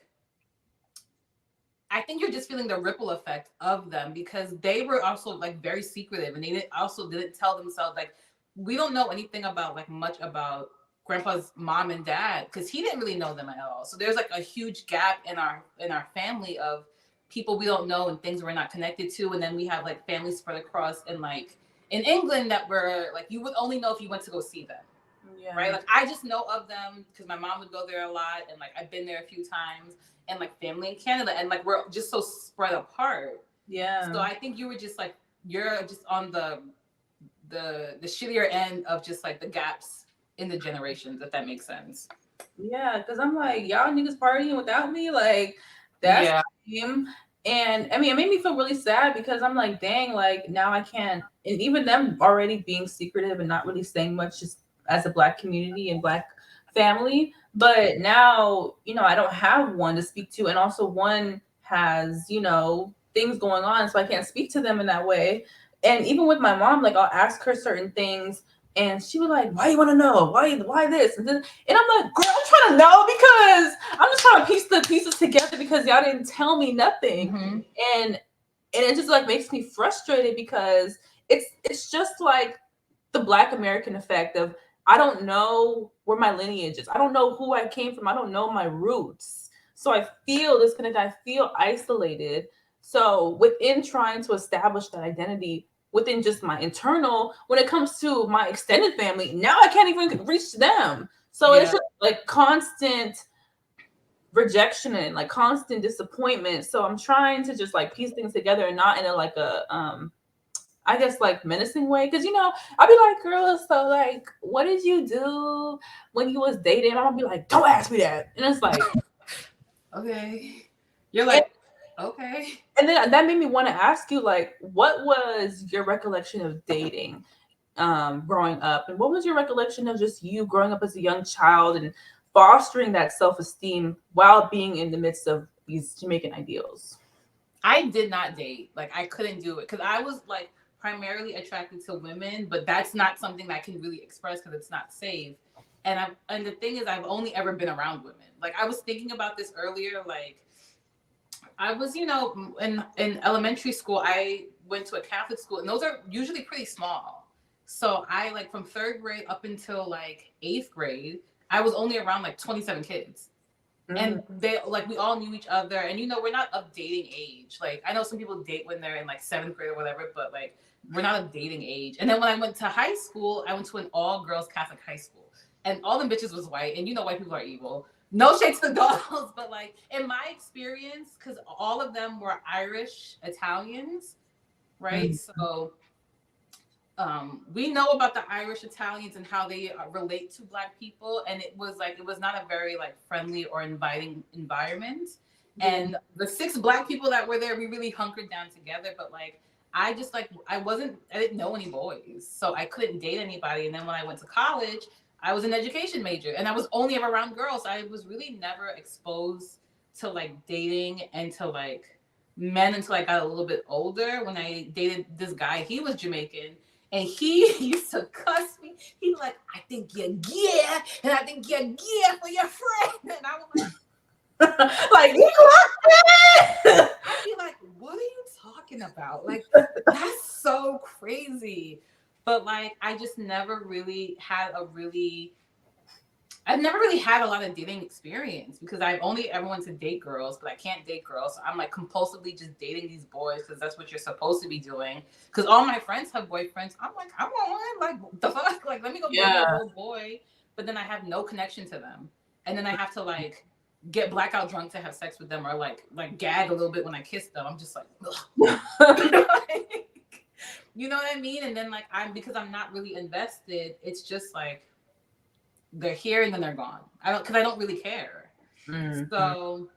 I think you're just feeling the ripple effect of them because they were also like very secretive, and they didn't tell themselves like we don't know anything about like much about grandpa's mom and dad because he didn't really know them at all. So there's like a huge gap in our family of people we don't know and things we're not connected to, and then we have like families spread across and like in England that were like you would only know if you went to go see them. Yeah. Right? Like I just know of them because my mom would go there a lot, and like I've been there a few times, and like family in Canada, and like we're just so spread apart. Yeah. So I think you were just like you're just on the shittier end of just like the gaps in the generations, if that makes sense. Yeah, because I'm like, y'all niggas partying without me, like that's Yeah. lame. And I mean, it made me feel really sad because I'm like, dang, like now I can't. And even them already being secretive and not really saying much, just as a black community and black family. But now, I don't have one to speak to, and also one has, things going on, so I can't speak to them in that way. And even with my mom, like I'll ask her certain things, and she was like, "Why you want to know? Why this?" And I'm like, "Girl, I'm trying to know because I'm just trying to piece the pieces together because y'all didn't tell me nothing." Mm-hmm. And it just like makes me frustrated because it's just like the Black American effect of I don't know where my lineage is. I don't know who I came from. I don't know my roots. So I feel disconnected. I feel isolated. So within trying to establish that identity within just my internal, when it comes to my extended family, now I can't even reach them. So it's Yeah. just like constant rejection and like constant disappointment. So I'm trying to just like piece things together and not in a like a I guess like menacing way. Cause I'll be like, girl, so like what did you do when you was dating? I'm gonna be like, don't ask me that. And it's like Okay. You're and, like, okay. and then that made me want to ask you, like, what was your recollection of dating growing up? And what was your recollection of just you growing up as a young child and fostering that self-esteem while being in the midst of these Jamaican ideals? I did not date. Like I couldn't do it because I was like primarily attracted to women, but that's not something that I can really express because it's not safe. And the thing is, I've only ever been around women. Like I was thinking about this earlier. Like I was, in elementary school, I went to a Catholic school, and those are usually pretty small. So I like from third grade up until like eighth grade, I was only around like 27 kids. And they like we all knew each other, and we're not of dating age. Like I know some people date when they're in like 7th grade or whatever, but like we're not of dating age. And then when I went to high school, I went to an all girls Catholic high school, and all the bitches was white, and white people are evil. No shade to the dolls, but like in my experience, because all of them were Irish Italians, right? So we know about the Irish Italians and how they relate to Black people, and it was not a very like friendly or inviting environment. And the 6 Black people that were there, we really hunkered down together. But like, I just like I didn't know any boys, so I couldn't date anybody. And then when I went to college, I was an education major, and I was only ever around girls. So I was really never exposed to like dating and to like men until I got a little bit older. When I dated this guy, he was Jamaican. And he used to cuss me. He was like, I think you're gay, and I think you're gay for your friend. And I was like, like, you I'd be like, what are you talking about? Like, that's so crazy. But like, I just never really had I've never really had a lot of dating experience because I've only ever went to date girls, but I can't date girls. So I'm like compulsively just dating these boys because that's what you're supposed to be doing. Because all my friends have boyfriends. I'm like, I want one. Like, the fuck? Like, let me go date a little boy. But then I have no connection to them. And then I have to like get blackout drunk to have sex with them or like gag a little bit when I kiss them. I'm just like, you know what I mean? And then like because I'm not really invested, it's just like they're here and then they're gone. I don't really care. So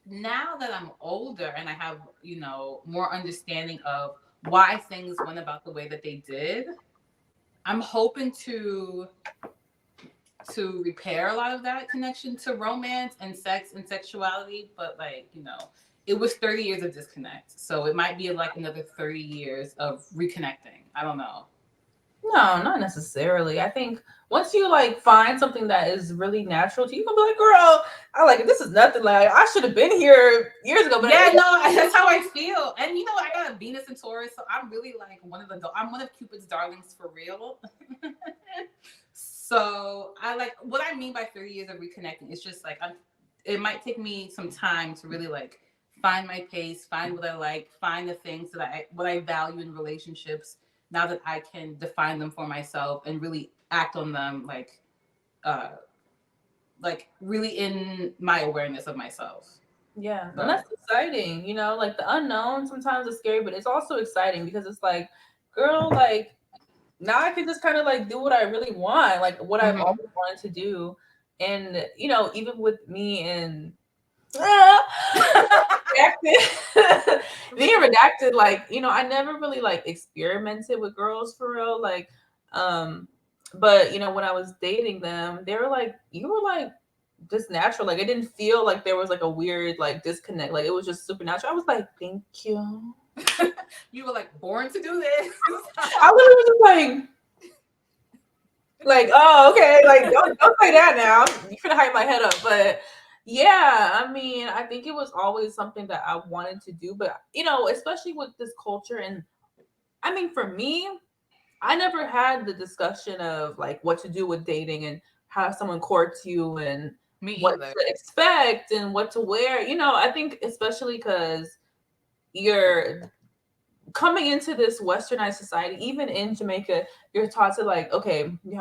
now that I'm older and I have, more understanding of why things went about the way that they did, I'm hoping to repair a lot of that connection to romance and sex and sexuality. But like, it was 30 years of disconnect. So it might be like another 30 years of reconnecting. I don't know. No, not necessarily. I think once you like find something that is really natural to you, you're gonna be like, girl, I like it. This is nothing. Like I should have been here years ago. But yeah, no, that's how I feel. And I got a Venus in Taurus, so I'm really like I'm one of Cupid's darlings for real. So I like what I mean by 30 years of reconnecting. It's just like it might take me some time to really like find my pace, find what I like, find the things that what I value in relationships. Now that I can define them for myself and really act on them, like really in my awareness of myself. Yeah, and that's exciting. Like the unknown sometimes is scary, but it's also exciting because it's like, girl, like now I can just kind of like do what I really want, like what I've always wanted to do. And even with me and being redacted, like I never really like experimented with girls for real, like but when I was dating them, they were like, you were like just natural, like it didn't feel like there was like a weird like disconnect, like it was just supernatural. I was like, thank you. You were like born to do this. I literally was just like, oh, okay, like don't say that now. You're gonna hype my head up. But yeah, I mean, I think it was always something that I wanted to do, but especially with this culture, and I mean, for me, I never had the discussion of like what to do with dating and how someone courts you and what to expect and what to wear. I think especially because you're coming into this westernized society, even in Jamaica, you're taught to like, okay, you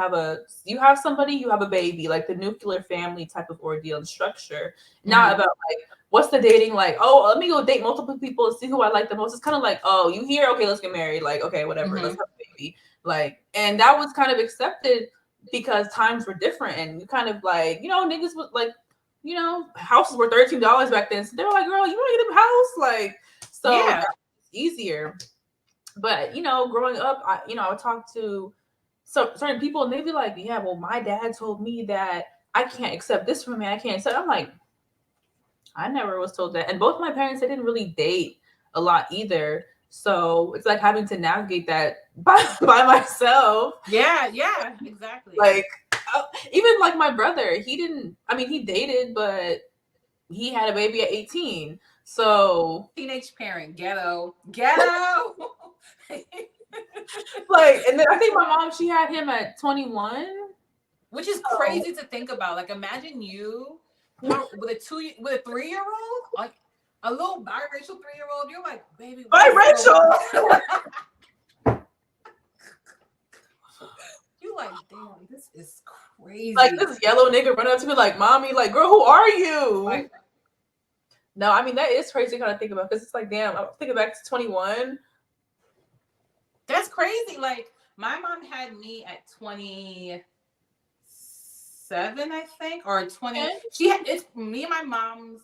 have somebody, you have a baby, like the nuclear family type of ordeal and structure. Not about like, what's the dating like? Oh, let me go date multiple people and see who I like the most. It's kind of like, oh, you here? Okay, let's get married. Like, okay, whatever, let's have a baby. Like, and that was kind of accepted because times were different, and you kind of like, niggas was like, houses were $13 back then. So they were like, girl, you want to get a house? Like, so yeah. Easier. But growing up, I would talk to certain people and they'd be like, yeah, well, my dad told me that I can't accept this from me, I can't accept. I'm like, I never was told that. And both my parents, they didn't really date a lot either, so it's like having to navigate that by myself. Yeah, exactly. Like even like my brother, he dated, but he had a baby at 18. So teenage parent, ghetto. Like, and then I think my mom, she had him at 21, which is crazy to think about. Like, imagine you How with a 3-year-old, like a little biracial 3-year-old, you're like, baby, Biracial. You like, damn, this is crazy. Like this yellow nigga running up to me like, mommy, like, girl, who are you? Like, no, I mean that is crazy to kind of think about because it's like, damn, I'm thinking back to 21. That's crazy. Like my mom had me at 27, I think, or 20. Okay. It's me and my mom's.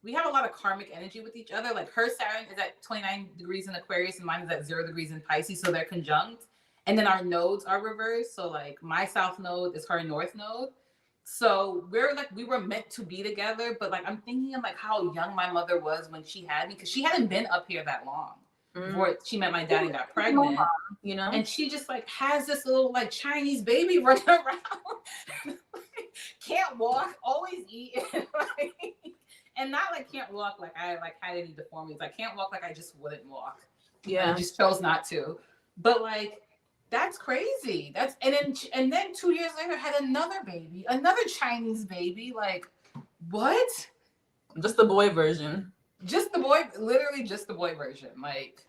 We have a lot of karmic energy with each other. Like her Saturn is at 29 degrees in Aquarius, and mine is at 0 degrees in Pisces, so they're conjunct. And then our nodes are reversed. So like my South node is her North node. So we were meant to be together. But like I'm thinking of like how young my mother was when she had me, because she hadn't been up here that long before she met my dad and got pregnant. You know, and she just like has this little like Chinese baby running around. Can't walk, always eating. And not like can't walk like I like had any deformities. I can't walk like I just wouldn't walk. yeah, I just chose not to. But like that's crazy. And then 2 years later had another baby, another Chinese baby. Like what? just the boy version. Just the boy, literally just the boy version. Like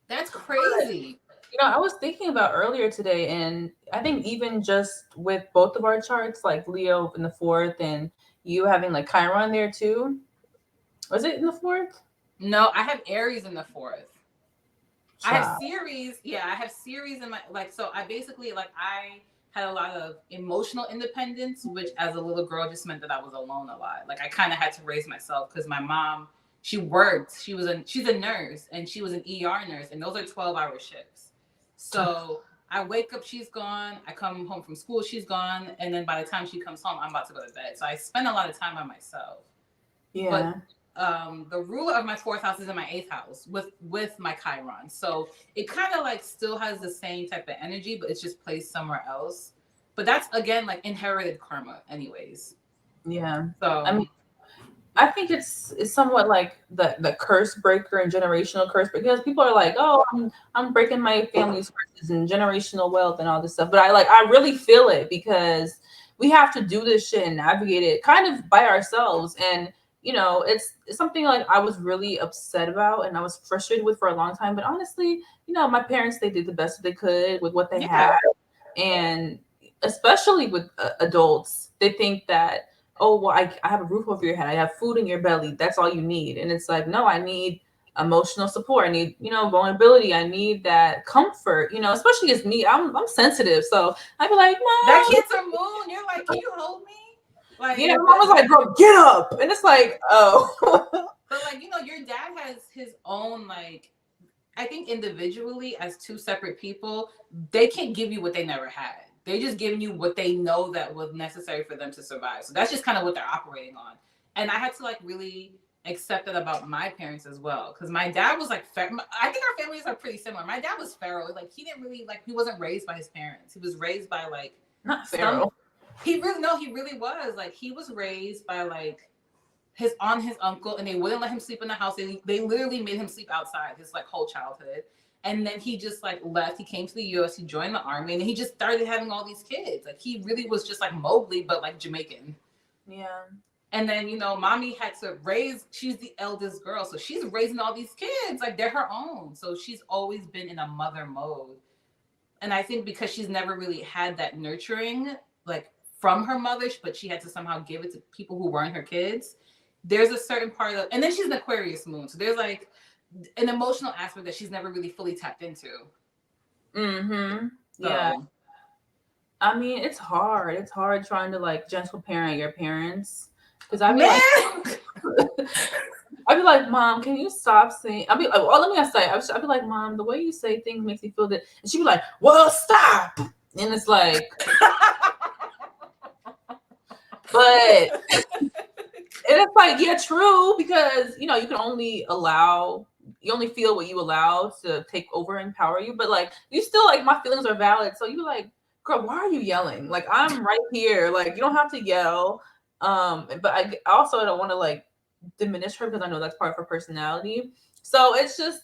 that's crazy. You know, I was thinking about earlier today, and I think even just with both of our charts, like Leo in the 4th and you having like Chiron there too. Was it in the 4th? No, I have Aries in the 4th. Child. I have Ceres. Yeah, I have Ceres in my like. So I basically like I had a lot of emotional independence, which as a little girl just meant that I was alone a lot. Like I kind of had to raise myself because my mom, she worked. She's a nurse, and she was an ER nurse, and those are 12-hour shifts. So I wake up, she's gone. I come home from school, she's gone, and then by the time she comes home, I'm about to go to bed. So I spend a lot of time by myself. Yeah. But the ruler of my 4th house is in my 8th house with my Chiron. So it kind of like still has the same type of energy, but it's just placed somewhere else. But that's again like inherited karma, anyways. Yeah. So I mean, I think it's somewhat like the curse breaker and generational curse, because people are like, oh, I'm breaking my family's curses and generational wealth and all this stuff. But I really feel it, because we have to do this shit and navigate it kind of by ourselves. And you know, it's something like I was really upset about and I was frustrated with for a long time. But honestly, you know, my parents, they did the best that they could with what they had. And especially with adults, they think that, oh, well, I have a roof over your head, I have food in your belly, that's all you need. And it's like, no, I need emotional support, I need, you know, vulnerability, I need that comfort, you know, especially as me, I'm sensitive. So I'd be like, Mom, that Cancer moon, you're like, can you hold me? Like, yeah, Mom was like, girl, get up. And it's like, oh. But like, you know, your dad has his own, like, I think individually as two separate people, they can't give you what they never had. They're just giving you what they know that was necessary for them to survive. So that's just kind of what they're operating on. And I had to like really accept that about my parents as well. Because my dad was like, I think our families are pretty similar. My dad was Pharaoh. Like he didn't really he wasn't raised by his parents. He was raised by like not Pharaoh. He really was. Like he was raised by like his uncle, and they wouldn't let him sleep in the house. They literally made him sleep outside his like whole childhood. And then he just like left. He came to the US, he joined the army, and he just started having all these kids. Like he really was just like Mowgli, but like Jamaican. Yeah. And then, you know, mommy had to raise, she's the eldest girl. So she's raising all these kids, like they're her own. So she's always been in a mother mode. And I think because she's never really had that nurturing, like from her mother, but she had to somehow give it to people who weren't her kids. There's a certain part of, and then she's an Aquarius moon. So there's like an emotional aspect that she's never really fully tapped into. Mm-hmm. So, yeah. I mean, it's hard. It's hard trying to like gentle parent your parents. Because I'd be I'd be like, Mom, can you stop saying? I'd be like, well, let me say, I'd be like, Mom, the way you say things makes me feel that. And she'd be like, well, stop. And it's like, but and it's like, yeah, true, because you know, you only feel what you allow to take over and empower you. But like, you still like, my feelings are valid. So you're like, girl, why are you yelling? Like, I'm right here. Like, you don't have to yell. But I also don't want to like diminish her, because I know that's part of her personality. So it's just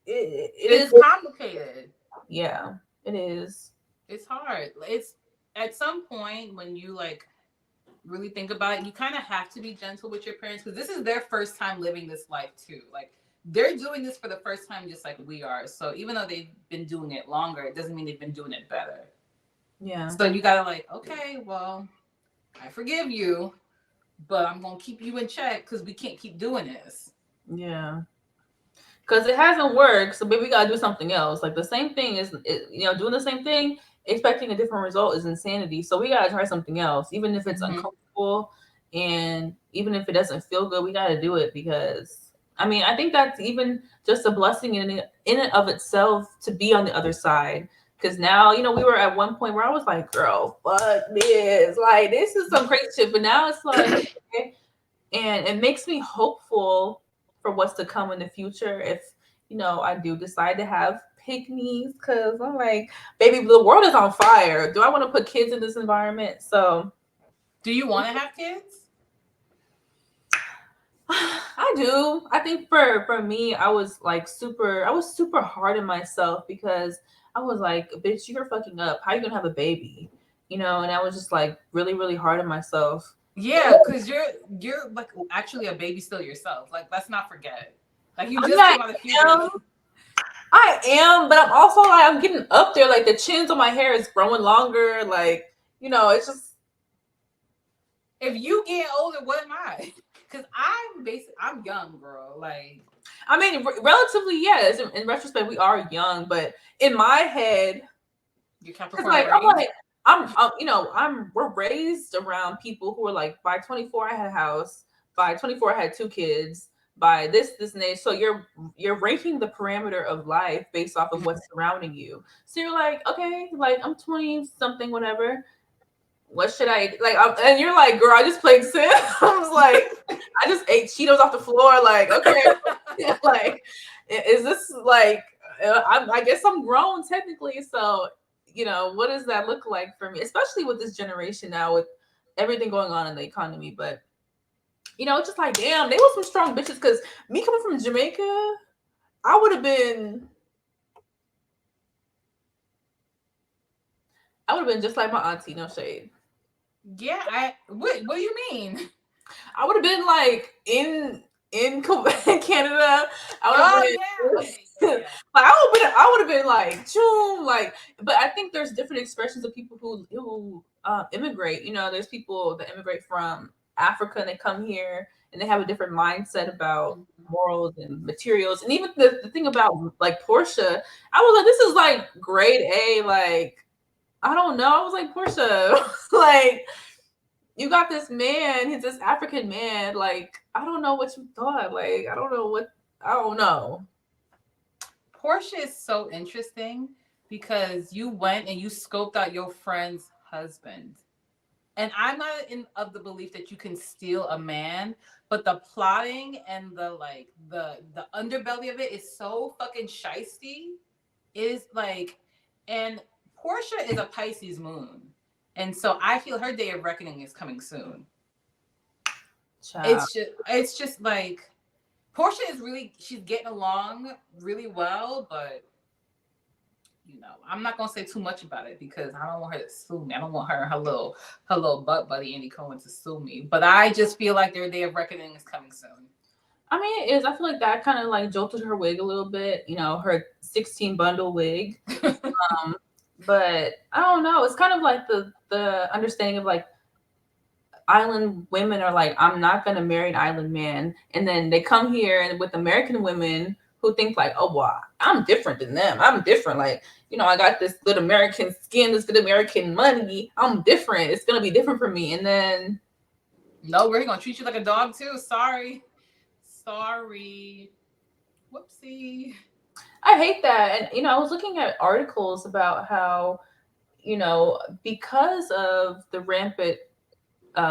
it is complicated. Yeah, it is. It's hard. It's at some point when you like really think about it, you kind of have to be gentle with your parents because this is their first time living this life too. Like they're doing this for the first time, just like we are. So even though they've been doing it longer, it doesn't mean they've been doing it better. Yeah. So you gotta like, okay, well, I forgive you, but I'm gonna keep you in check because we can't keep doing this. Yeah. Because it hasn't worked, so maybe we gotta do something else. Like the same thing is, doing the same thing, expecting a different result is insanity. So we gotta try something else, even if it's Mm-hmm. uncomfortable, and even if it doesn't feel good, we gotta do it because I mean, I think that's even just a blessing in and of itself to be on the other side. Because now, we were at one point where I was like, "Girl, fuck this! Like, this is some crazy shit." But now it's like, okay, and it makes me hopeful for what's to come in the future if I do decide to have picnics because I'm like, baby, the world is on fire. Do I want to put kids in this environment? So Do you want to have kids? I do. I think for me, I was super hard on myself because I was like, bitch, you're fucking up. How you gonna have a baby? And I was just like really, really hard on myself. Yeah, because you're like actually a baby still yourself. Like let's not forget. Like you I'm just not came out of puberty. I am, but I'm also like I'm getting up there. Like the chins on my hair is growing longer. Like it's just. If you get older, what am I? Because I'm young, girl. Like I mean, relatively, yes. In retrospect, we are young, but in my head, you it's Capricorn like I'm brave. like we're raised around people who are like by 24 I had a house, by 24 I had two kids, by this and age. So you're ranking the parameter of life based off of what's surrounding you. So you're like, okay, like I'm 20 something, whatever. What should I like? And you're like, girl, I just played Sims. I was like, I just ate Cheetos off the floor. Like, okay, like, is this like? I guess I'm grown technically. So, what does that look like for me? Especially with this generation now, with everything going on in the economy. But it's just like, damn, they were some strong bitches. Because me coming from Jamaica, I would have been, just like my auntie. No shade. Yeah, what do you mean? I would have been like in Canada. I would have Oh been yeah, yeah, like I would have been like choom like. But I think there's different expressions of people who immigrate. There's people that immigrate from Africa and they come here and they have a different mindset about yeah. morals and materials. And even the thing about like Portia, I was like, this is like grade A. Like I don't know. I was like, Portia, like you got this man, he's this African man. Like, I don't know what you thought. Like, I don't know. Portia is so interesting because you went and you scoped out your friend's husband. And I'm not in of the belief that you can steal a man, but the plotting and the like the underbelly of it is so fucking shisty. Is like, and Portia is a Pisces moon, and so I feel her day of reckoning is coming soon. Child. It's just like Portia is really she's getting along really well, but I'm not gonna say too much about it because I don't want her to sue me. I don't want her little butt buddy Andy Cohen to sue me. But I just feel like their day of reckoning is coming soon. I mean, it is. I feel like that kind of like jolted her wig a little bit, her 16 bundle wig. Um, but I don't know. It's kind of like the understanding of like island women are like, I'm not gonna marry an island man, and then they come here and with American women who think like, oh well, I'm different than them. I'm different. Like, I got this good American skin, this good American money. I'm different. It's gonna be different for me. And then No, we're gonna treat you like a dog too. Sorry. Whoopsie. I hate that. And I was looking at articles about how, because of the rampant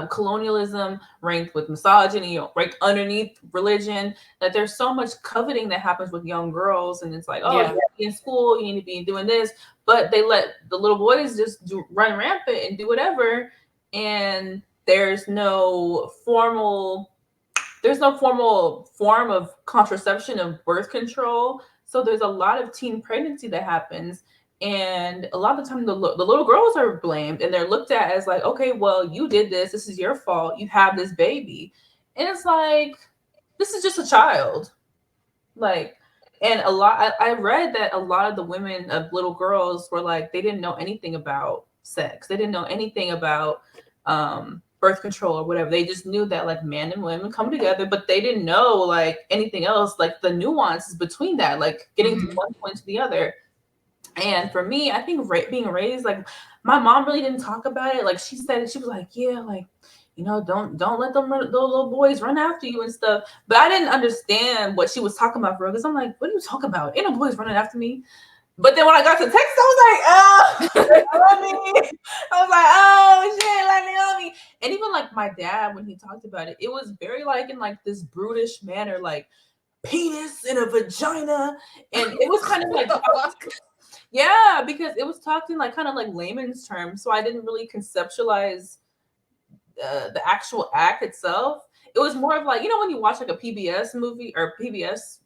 colonialism ranked with misogyny, ranked underneath religion, that there's so much coveting that happens with young girls. And it's like, oh, you Yeah. need to be in school, you need to be doing this. But they let the little boys just run rampant and do whatever. And there's no formal form of contraception of birth control. So there's a lot of teen pregnancy that happens. And a lot of the time, the little girls are blamed, and they're looked at as like, okay, well, you did this. This is your fault. You have this baby, and it's like, this is just a child. Like, and I read that a lot of the women of little girls were like, they didn't know anything about sex. They didn't know anything about birth control or whatever. They just knew that like men and women come together, but they didn't know like anything else, like the nuances between that, like getting from one point to the other. And for me, I think being raised, like my mom really didn't talk about it. Like she said, she was like, yeah, like, don't let those little boys run after you and stuff. But I didn't understand what she was talking about for real, because I'm like, what are you talking about? Ain't no boys running after me. But then when I got to text, I was like, oh, let me. I was like, oh shit, let me. And even like my dad, when he talked about it, it was very like in like this brutish manner, like penis in a vagina, and it was kind of like yeah, because it was talked in like kind of like layman's terms, so I didn't really conceptualize the actual act itself. It was more of like, when you watch like a PBS movie or PBS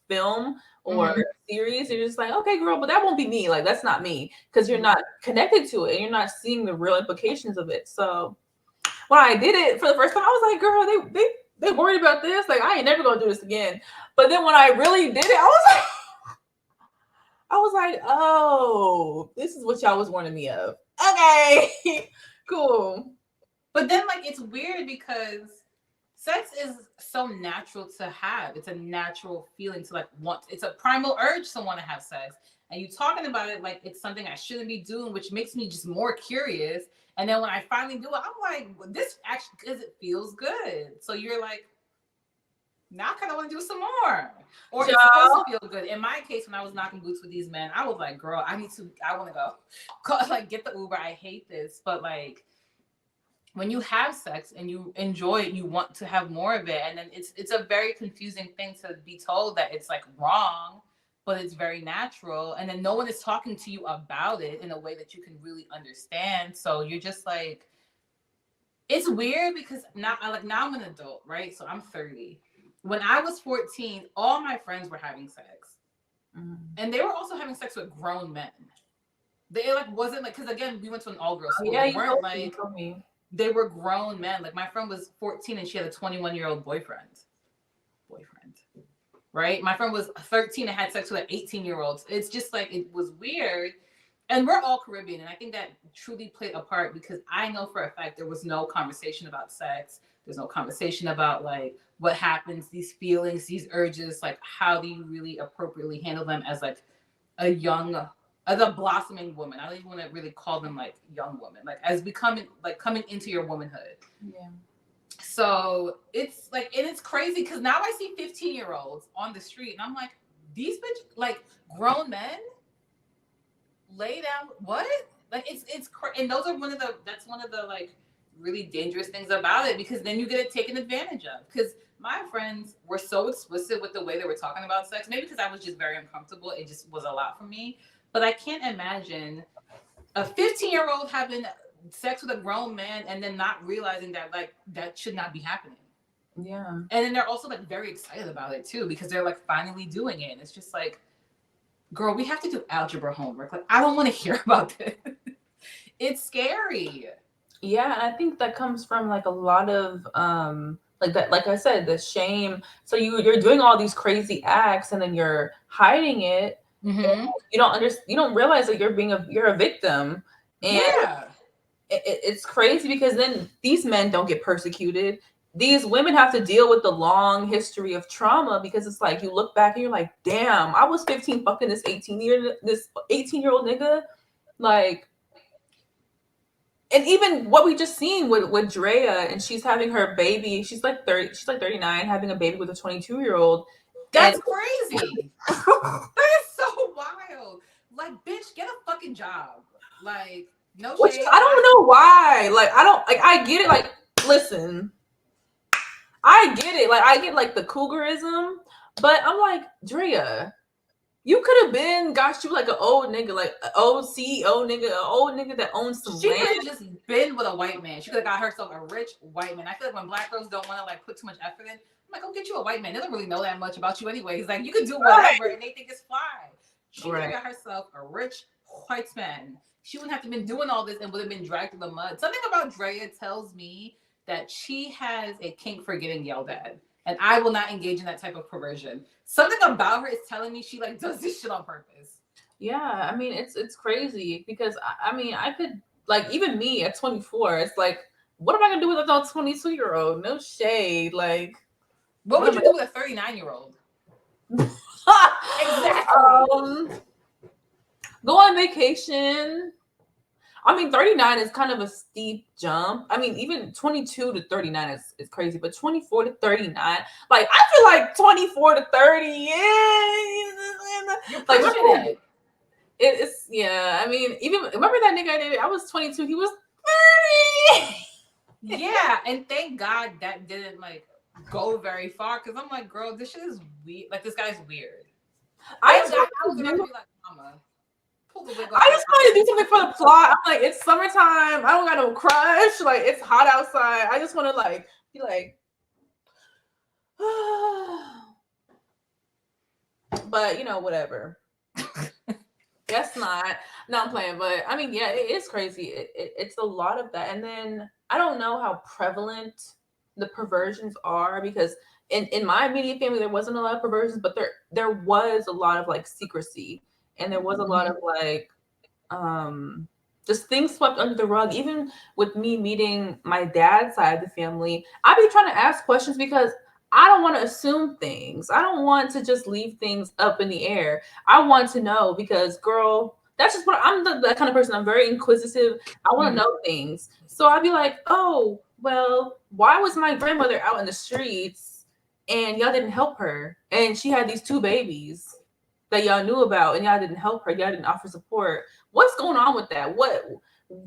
film or series, you're just like, okay, girl, but that won't be me. Like that's not me, because you're not connected to it and you're not seeing the real implications of it. So when I did it for the first time, I was like, girl, they worried about this. Like I ain't never gonna do this again. But then when I really did it, I was like, oh, this is what y'all was warning me of. Okay, cool. But then, like, it's weird because sex is so natural to have. It's a natural feeling to like want. It's a primal urge to want to have sex. And you talking about it like it's something I shouldn't be doing, which makes me just more curious. And then when I finally do it, I'm like, well, this actually, because it feels good. So you're like, now I kind of want to do some more. Or it's supposed to feel good. In my case, when I was knocking boots with these men, I was like, girl, I want to go. Like, get the Uber. I hate this. But like, when you have sex and you enjoy it, you want to have more of it. And then it's a very confusing thing to be told that it's like wrong, but it's very natural. And then no one is talking to you about it in a way that you can really understand. So you're just like, it's weird because now I'm an adult, right? So I'm 30. When I was 14, all my friends were having sex. And they were also having sex with grown men. They like wasn't like, because again, we went to an all-girls school. Yeah, they weren't like they were grown men. Like my friend was 14 and she had a 21-year-old boyfriend. Right? My friend was 13 and had sex with an 18-year-old. It's just like, it was weird. And we're all Caribbean. And I think that truly played a part because I know for a fact there was no conversation about sex. There's no conversation about like what happens, these feelings, these urges, like how do you really appropriately handle them as like as a blossoming woman. I don't even want to really call them like young women, like as becoming like coming into your womanhood. Yeah. So it's like, and it's crazy because now I see 15-year-olds on the street and I'm like, these bitch, like grown men lay down what? Like it's and those are that's one of the like really dangerous things about it, because then you get it taken advantage of. Because my friends were so explicit with the way they were talking about sex, maybe because I was just very uncomfortable. It just was a lot for me. But I can't imagine a 15-year-old having sex with a grown man and then not realizing that like that should not be happening. Yeah. And then they're also like very excited about it too, because they're like finally doing it. And it's just like, girl, we have to do algebra homework. Like, I don't want to hear about this. It's scary. Yeah, I think that comes from like a lot of like that, like I said, the shame. So you're doing all these crazy acts and then you're hiding it. Mm-hmm. You don't realize that you're a victim. And yeah. It's crazy because then these men don't get persecuted. These women have to deal with the long history of trauma, because it's like you look back and you're like, damn, I was 15 fucking this 18-year-old nigga. Like, and even what we just seen with Drea, and she's having her baby. She's like 30, she's like 39, having a baby with a 22-year-old. That's crazy. That is so wild. Like, bitch, get a fucking job. Like, no shade. I don't know why. Like, I get it. Like, listen, I get it. Like, I get like the cougarism, but I'm like, Drea, you could have got you like an old nigga, like an old CEO nigga, an old nigga that owns some land. She could have just been with a white man. She could have got herself a rich white man. I feel like when black girls don't want to like put too much effort in, I'm like, go get you a white man. They don't really know that much about you anyways. Like, you could do whatever and they think it's fly. She could have got herself a rich white man, she wouldn't have to been doing all this and would have been dragged through the mud. Something about Drea tells me that she has a kink for getting yelled at. And I will not engage in that type of perversion. Something about her is telling me she like does this shit on purpose. Yeah, I mean it's crazy because I mean I could like even me at 24, it's like what am I gonna do with a 22-year-old? No shade, like What what would am you do with a 39-year-old? I? Exactly. Go on vacation. I mean, 39 is kind of a steep jump. I mean, even 22 to 39 is crazy, but 24 to 39, like I feel like 24 to 30, yeah. You're Like pushing it. it's yeah. I mean, even remember that nigga I dated? I was 22, he was 30. Yeah, and thank God that didn't like go very far because I'm like, girl, this shit is weird. Like this guy's weird. Thank God I was about to be like, mama, pull the wig off I your just wanted to do something for eyes. the plot. I'm like, it's summertime. I don't got no crush. Like, it's hot outside. I just want to like be like, but you know, whatever. Guess not. No, I'm playing, but I mean, yeah, it is crazy. It's a lot of that, and then I don't know how prevalent the perversions are because in my immediate family there wasn't a lot of perversions, but there was a lot of like secrecy, and there was a lot of like um just things swept under the rug. Even with me meeting my dad's side of the family, I'd be trying to ask questions because I don't want to assume things. I don't want to just leave things up in the air. I want to know because girl, that's just what I'm that kind of person. I'm very inquisitive. I want to know things. So I'd be like, oh, well, why was my grandmother out in the streets and y'all didn't help her? And she had these two babies that y'all knew about and y'all didn't help her, y'all didn't offer support. What's going on with that?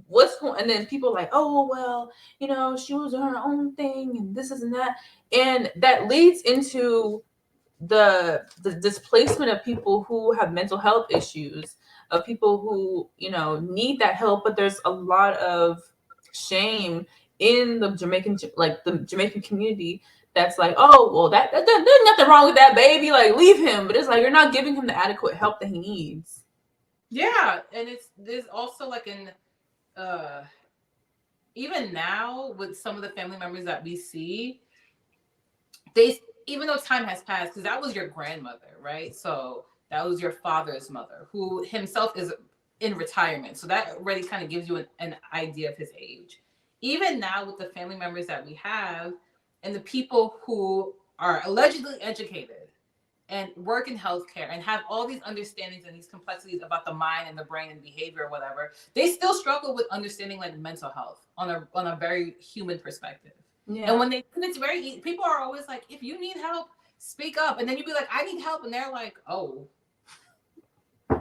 What's going, and then people are like, oh well, you know, she was doing her own thing and this is and that. And that leads into the displacement of people who have mental health issues, of people who, you know, need that help, but there's a lot of shame in the Jamaican, like the Jamaican community, that's like, oh well, there's nothing wrong with that baby, like leave him. But it's like you're not giving him the adequate help that he needs. Yeah, and there's also like an uh even now with some of the family members that we see, they even though time has passed, because that was your grandmother, right? So that was your father's mother, who himself is in retirement. So that already kind of gives you an idea of his age. Even now with the family members that we have and the people who are allegedly educated and work in healthcare and have all these understandings and these complexities about the mind and the brain and behavior or whatever, they still struggle with understanding like mental health on a very human perspective. Yeah. And when it's very easy, people are always like, if you need help, speak up. And then you'd be like, I need help. And they're like, oh,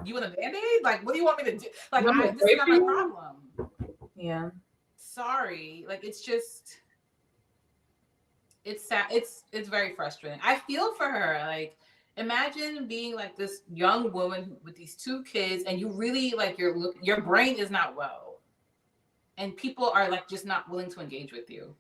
you want a Band-Aid? Like, what do you want me to do? Like, this is not my problem. Yeah. Sorry. Like, it's just, it's sad. It's very frustrating. I feel for her. Like, imagine being like this young woman with these two kids and you really like your brain is not well. And people are like just not willing to engage with you.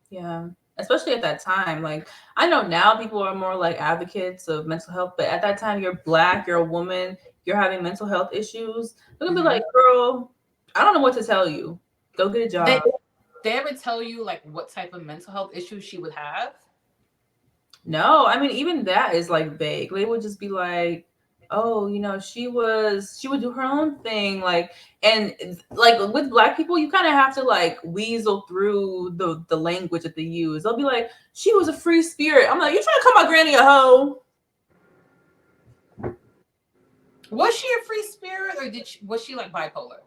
Yeah, especially at that time. Like I know now people are more like advocates of mental health, but at that time you're black, you're a woman, you're having mental health issues. They're gonna be like, girl, I don't know what to tell you. Go get a job. They ever tell you like what type of mental health issues she would have? No, I mean even that is like vague. They would just be like, oh, you know, she would do her own thing, like, and like with black people you kind of have to like weasel through the language that they use. They'll be like, she was a free spirit. I'm like, you trying to call my granny a hoe? Was she a free spirit or was she like bipolar?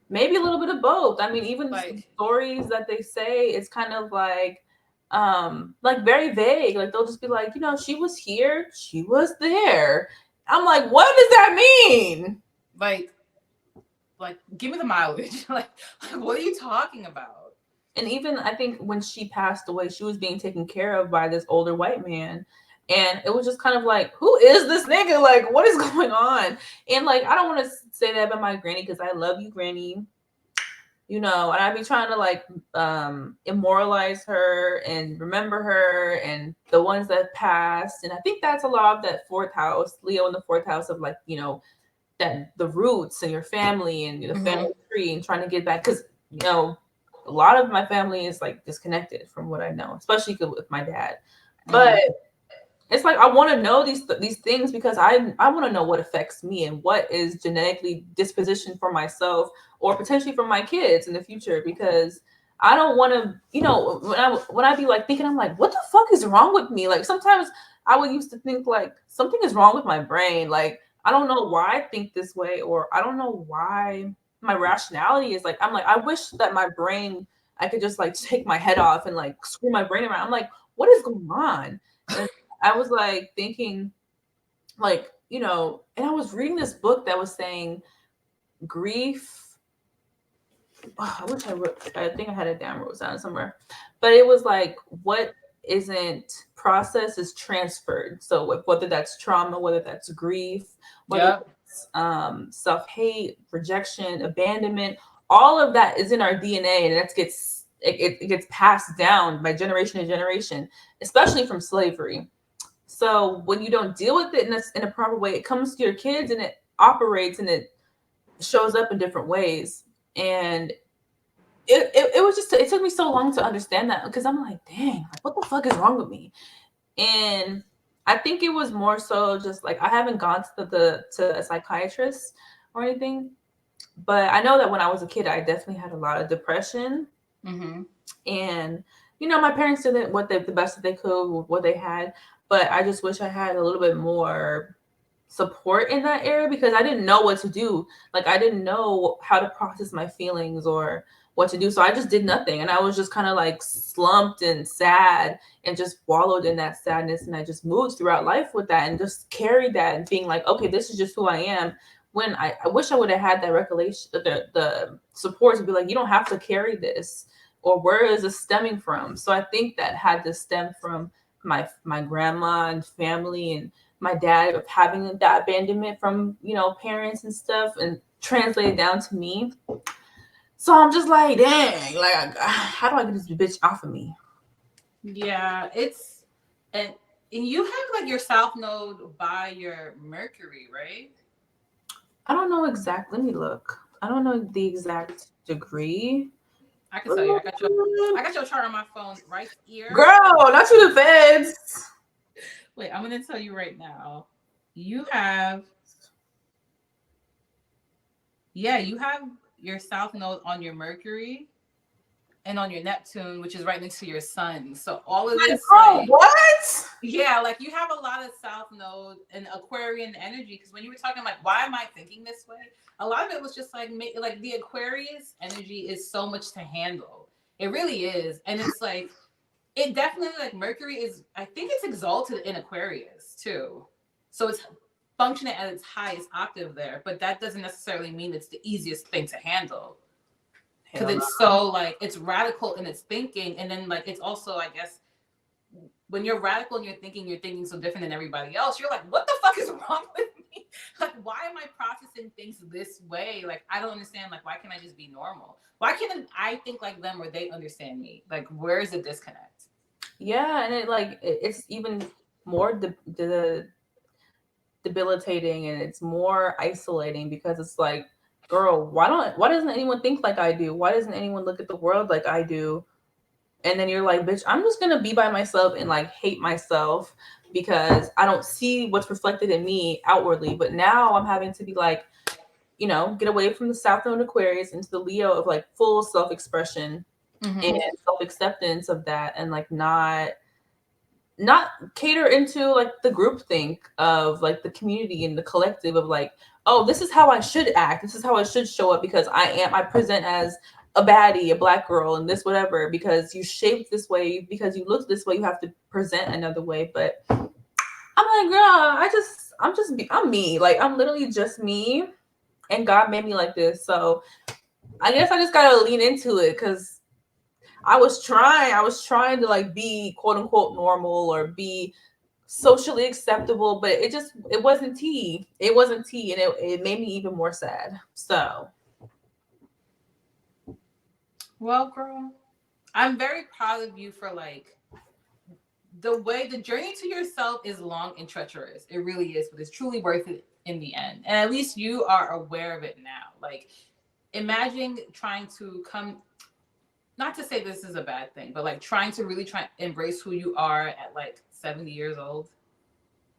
Maybe a little bit of both. I mean, even like, the stories that they say, it's kind of like very vague. Like they'll just be like, you know, she was here, she was there. I'm like, what does that mean? Like give me the mileage. like what are you talking about? And even I think when she passed away, she was being taken care of by this older white man. And it was just kind of like, who is this nigga? Like, what is going on? And like, I don't want to say that about my granny because I love you, granny. You know, and I'd be trying to like immortalize her and remember her and the ones that passed. And I think that's a lot of that fourth house, Leo in the fourth house of like, you know, that the roots and your family and the Mm-hmm. family tree and trying to get back, because you know a lot of my family is like disconnected from what I know, especially with my dad. But Mm-hmm. it's like I want to know these things because I want to know what affects me and what is genetically dispositioned for myself or potentially for my kids in the future, because I don't want to, when I be like thinking, I'm like, what the fuck is wrong with me? Like sometimes I would used to think like something is wrong with my brain. Like I don't know why I think this way, or I don't know why my rationality is like, I'm like, I wish that my brain, I could just like take my head off and like screw my brain around. I'm like, what is going on? And I was like thinking, like, and I was reading this book that was saying grief. I wish I wrote, I think I had it down, wrote down somewhere. But it was like, what isn't processed is transferred. So whether that's trauma, whether that's grief, whether Yep. it's self-hate, rejection, abandonment, all of that is in our DNA, and it gets passed down by generation to generation, especially from slavery. So when you don't deal with it in a proper way, it comes to your kids and it operates and it shows up in different ways. And it was just, it took me so long to understand that, because I'm like, dang, like what the fuck is wrong with me? And I think it was more so just like I haven't gone to to a psychiatrist or anything, but I know that when I was a kid, I definitely had a lot of depression. Mm-hmm. And my parents did the best that they could with what they had, but I just wish I had a little bit more support in that area, because I didn't know what to do. Like I didn't know how to process my feelings or what to do. So I just did nothing, and I was just kind of like slumped and sad and just wallowed in that sadness, and I just moved throughout life with that and just carried that and being like, okay, this is just who I am. When I wish I would have had that recollection, the support to be like, you don't have to carry this, or where is this stemming from? So I think that had to stem from my grandma and family, and my dad, of having that abandonment from parents and stuff, and translated down to me. So I'm just like, dang, like how do I get this bitch off of me? Yeah, it's and you have like your south node by your Mercury, right? I don't know exactly. Let me look. I don't know the exact degree. I can tell you. I got your chart on my phone right here. Girl, not to the feds. Wait, I'm gonna tell you right now. You have you have your south node on your Mercury and on your Neptune, which is right next to your sun. So all of this, Girl, like, what? yeah, like you have a lot of south node and Aquarian energy. Because when you were talking, like, why am I thinking this way? A lot of it was just like the Aquarius energy is so much to handle. It really is, and it's like it definitely, like, Mercury is. I think it's exalted in Aquarius too, so it's functioning at its highest octave there. But that doesn't necessarily mean it's the easiest thing to handle, because Hell no. it's so, like, it's radical in its thinking, and then, like, it's also, I guess, when you're radical and you're thinking so different than everybody else, you're like, what the fuck is wrong with me? Like, why am I processing things this way? Like, I don't understand. Like, why can't I just be normal? Why can't I think like them or they understand me? Like, where is the disconnect? Yeah, and it's even more the debilitating, and it's more isolating, because it's like, girl, why doesn't anyone think like I do? Why doesn't anyone look at the world like I do? And then you're like, bitch, I'm just gonna be by myself and like hate myself because I don't see what's reflected in me outwardly. But now I'm having to be like, get away from the South Node Aquarius into the Leo of like full self-expression and Mm-hmm. self-acceptance of that, and like not cater into like the group think of like the community and the collective of like, oh, this is how I should act, this is how I should show up, because I present as a baddie, a black girl, and this whatever, because you shaped this way, because you look this way, you have to present another way. But I'm like, girl, I'm me, like I'm literally just me, and God made me like this. So I guess I just gotta lean into it, because I was trying to like be quote unquote normal or be socially acceptable, but it wasn't tea. It wasn't tea, and it made me even more sad. So Well, girl, I'm very proud of you for, like, the journey to yourself is long and treacherous. It really is, but it's truly worth it in the end. And at least you are aware of it now. Like, imagine trying to come, not to say this is a bad thing, but like trying to really try embrace who you are at like 70 years old,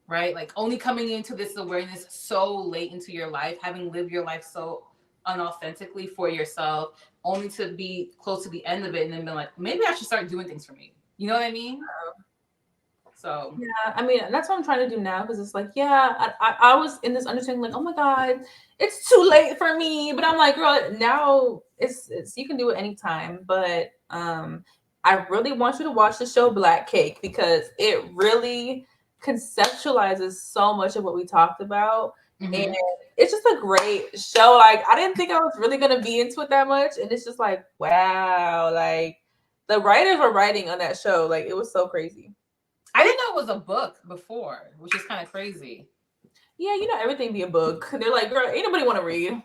right? Like only coming into this awareness so late into your life, having lived your life so unauthentically for yourself, only to be close to the end of it and then be like, maybe I should start doing things for me. You know what I mean? So yeah, I mean, that's what I'm trying to do now because it's like, yeah, I was in this understanding, like, oh my God, it's too late for me. But I'm like, girl, now it's you can do it anytime. But I really want you to watch the show Black Cake because it really conceptualizes so much of what we talked about. And mm-hmm. it's just a great show. Like, I didn't think I was really gonna be into it that much. And it's just like, wow, like the writers were writing on that show. Like, it was so crazy. I didn't know it was a book before, which is kind of crazy. Yeah, you know everything be a book. They're like, girl, ain't nobody want to read.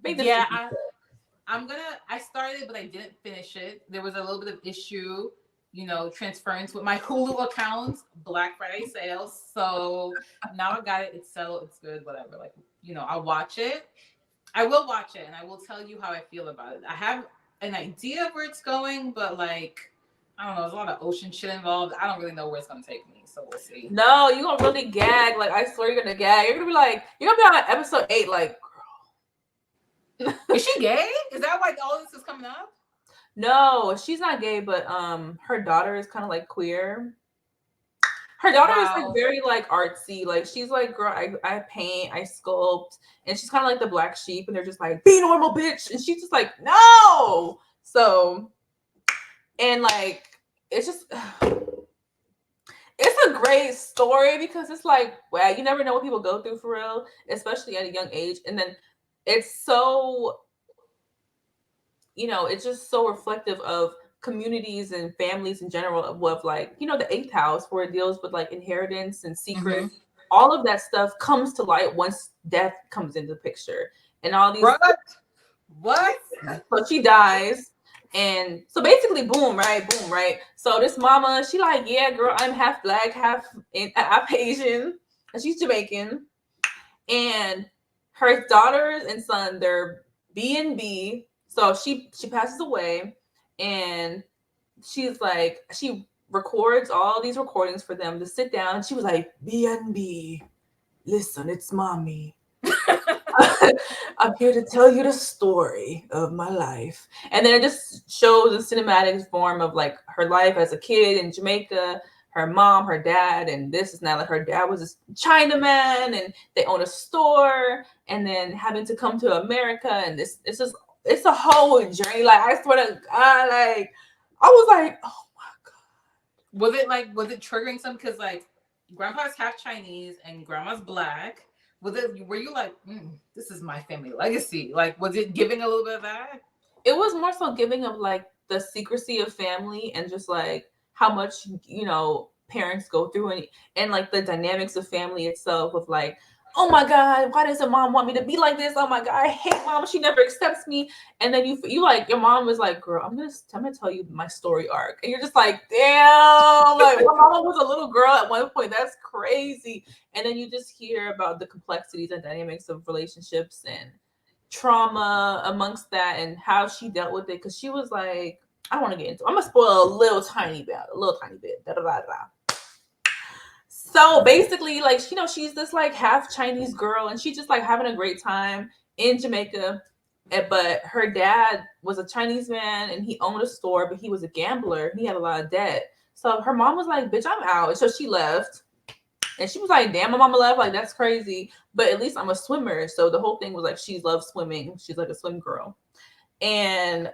Make this Yeah, TV. I started, but I didn't finish it. There was a little bit of issue, transference with my Hulu account, Black Friday sales. So now I got it. It's settled. It's good. Whatever. Like, I'll watch it. I will watch it, and I will tell you how I feel about it. I have an idea of where it's going, but like, I don't know. There's a lot of ocean shit involved. I don't really know where it's gonna take me. So we'll see. No, you gonna really gag. Like, I swear you're gonna gag. You're gonna be like, you're gonna be on episode 8. Like, Is she gay? Is that why all this is coming up? no, she's not gay, but her daughter is kind of like queer. Her daughter is like Wow. very like artsy. Like, she's like, girl, I paint, I sculpt, and she's kind of like the black sheep, and they're just like, be normal, bitch, and she's just like, no. So, and like, it's just. It's a great story because it's like, wow, you never know what people go through for real, especially at a young age. And then it's so, it's just so reflective of communities and families in general of like, the eighth house where it deals with like inheritance and Mm-hmm. secrets. All of that stuff comes to light once death comes into the picture. And all these What? so she dies. And so basically, boom, right. So this mama, she like, yeah, girl, I'm half black, half Asian, and she's Jamaican. And her daughters and son, they're B and B. So she passes away, and she's like, she records all these recordings for them to sit down. And she was like, B and B, listen, it's mommy. I'm here to tell you the story of my life. And then it just shows a cinematic form of like her life as a kid in Jamaica, her mom, her dad, and this is now like her dad was a Chinaman and they own a store, and then having to come to America, and it's just it's a whole journey. Like, I swear to God, like I was like, oh my Was it triggering some? Because like grandpa's half Chinese and grandma's black. Were you like, this is my family legacy? Like, was it giving a little bit of that? it was more so giving of like the secrecy of family and just like how much parents go through, and like the dynamics of family itself of like, oh my God, why doesn't mom want me to be like this? Oh my God, I hate mom, she never accepts me. And then you like, your mom was like, girl, I'm gonna tell you my story arc, and you're just like, damn, like my mama was a little girl at one point. That's crazy. And then you just hear about the complexities and dynamics of relationships and trauma amongst that and how she dealt with it, because she was like, I don't want to get into, I'm gonna spoil a little tiny bit da, da, da, da. So basically, like, she's this like half Chinese girl, and she's just like having a great time in Jamaica. But her dad was a Chinese man, and he owned a store, but he was a gambler. He had a lot of debt. So her mom was like, bitch, I'm out. So she left. And she was like, damn, my mama left. Like, that's crazy. But at least I'm a swimmer. So the whole thing was like, she loves swimming. She's like a swim girl. And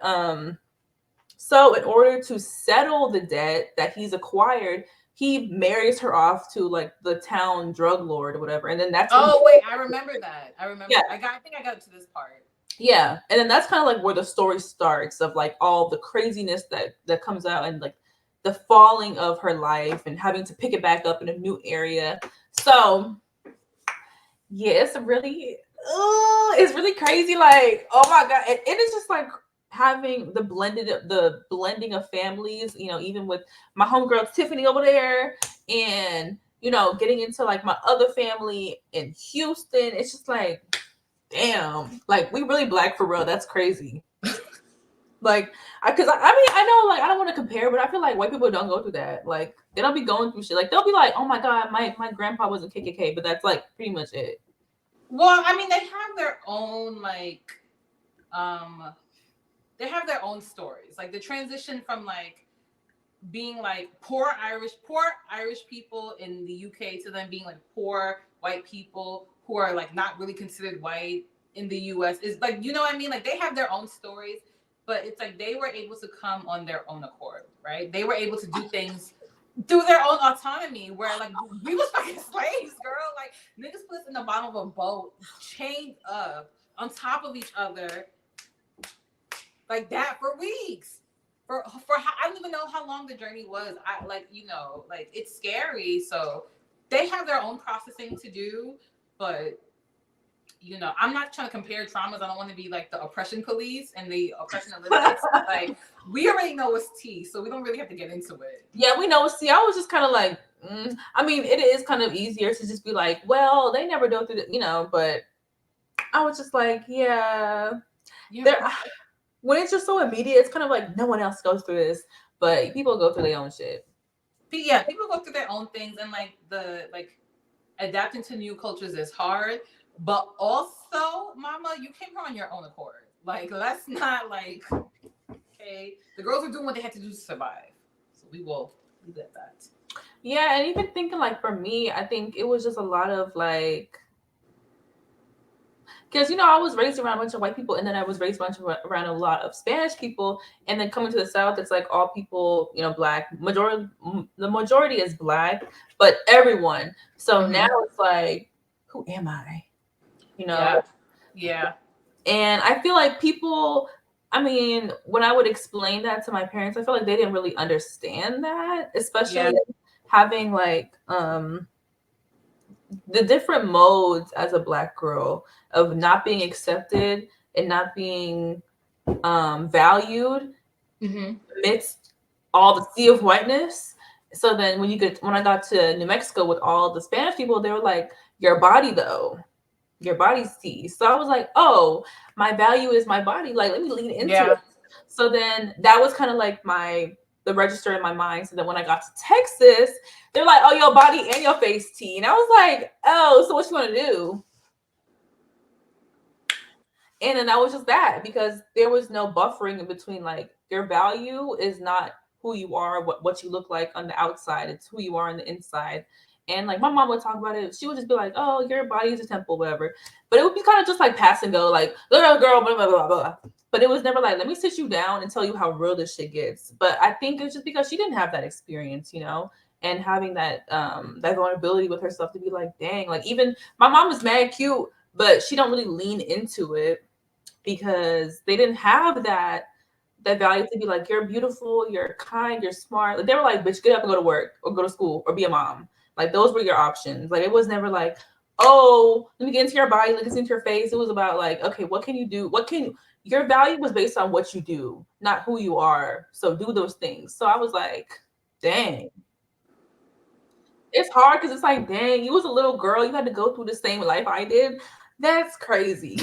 so in order to settle the debt that he's acquired, he marries her off to like the town drug lord or whatever. And then that's when Oh wait, I remember that. I remember. yeah, I think I got to this part. yeah. And then that's kind of like where the story starts of like all the craziness that comes out, and like the falling of her life and having to pick it back up in a new area. So yeah, it's really crazy. Like, oh my God. And it's just like having the blending of families, even with my homegirl Tiffany over there, and getting into like my other family in Houston. It's just like, damn, like we really black for real. That's crazy. Like, because I mean, I know, like, I don't want to compare, but I feel like white people don't go through that. Like, they don't be going through shit. Like, they'll be like, oh my god, my grandpa was in KKK, but that's like pretty much it. Well, I mean, they have their own um they have their own stories. Like the transition from like being like poor Irish people in the UK to them being like poor white people who are like not really considered white in the US is like, you know what I mean? Like they have their own stories, but it's like they were able to come on their own accord, right? They were able to do things through their own autonomy where like we was fucking slaves, girl. Like niggas put us in the bottom of a boat, chained up on top of each other like that for weeks. For how, I don't even know how long the journey was. I like, like it's scary. So they have their own processing to do, but I'm not trying to compare traumas. I don't want to be like the oppression police and the oppression Olympics. But like we already know what's tea, so we don't really have to get into it. Yeah, we know. See, I was just kind of like, I mean, it is kind of easier to just be like, well, they never go through but I was just like, yeah, there. When it's just so immediate, it's kind of like no one else goes through this, but people go through their own shit. But yeah, people go through their own things, and like adapting to new cultures is hard. But also, Mama, you came here on your own accord. Like, let's not like, okay, the girls are doing what they had to do to survive, so we will leave it at that. Yeah, and even thinking like for me, I think it was just a lot of like, because I was raised around a bunch of white people, and then I was raised around a lot of Spanish people, and then coming to the South, it's like all people, black. The majority is black, but everyone. So now it's like, who am I? Yeah. And I feel like people. I mean, when I would explain that to my parents, I feel like they didn't really understand that, especially having like the different modes as a black girl of not being accepted and not being valued amidst all the sea of whiteness. So then when I got to New Mexico with all the Spanish people, they were like, your body though, your body's tea. So I was like, oh, my value is my body. Like, let me lean into it. So then that was kind of like the register in my mind. So then when I got to Texas, they're like, oh, your body and your face tea. And I was like, oh, so what you want to do? And then that was just that, because there was no buffering in between. Like, your value is not who you are, what you look like on the outside. It's who you are on the inside. And like my mom would talk about it. She would just be like, oh, your body is a temple, whatever. But it would be kind of just like pass and go, like, girl, blah, blah, blah, blah. But it was never like, let me sit you down and tell you how real this shit gets. But I think it's just because she didn't have that experience, and having that vulnerability with herself to be like, dang, like even my mom is mad cute, but she don't really lean into it because they didn't have that value to be like, you're beautiful, you're kind, you're smart. Like, they were like, bitch, get up and go to work or go to school or be a mom. Like, those were your options. Like, it was never like, oh, let me get into your body, let me get into your face. It was about like, okay, what can you do? Your value was based on what you do, not who you are. So do those things. So I was like, dang. It's hard because it's like, dang, you was a little girl, you had to go through the same life I did. That's crazy.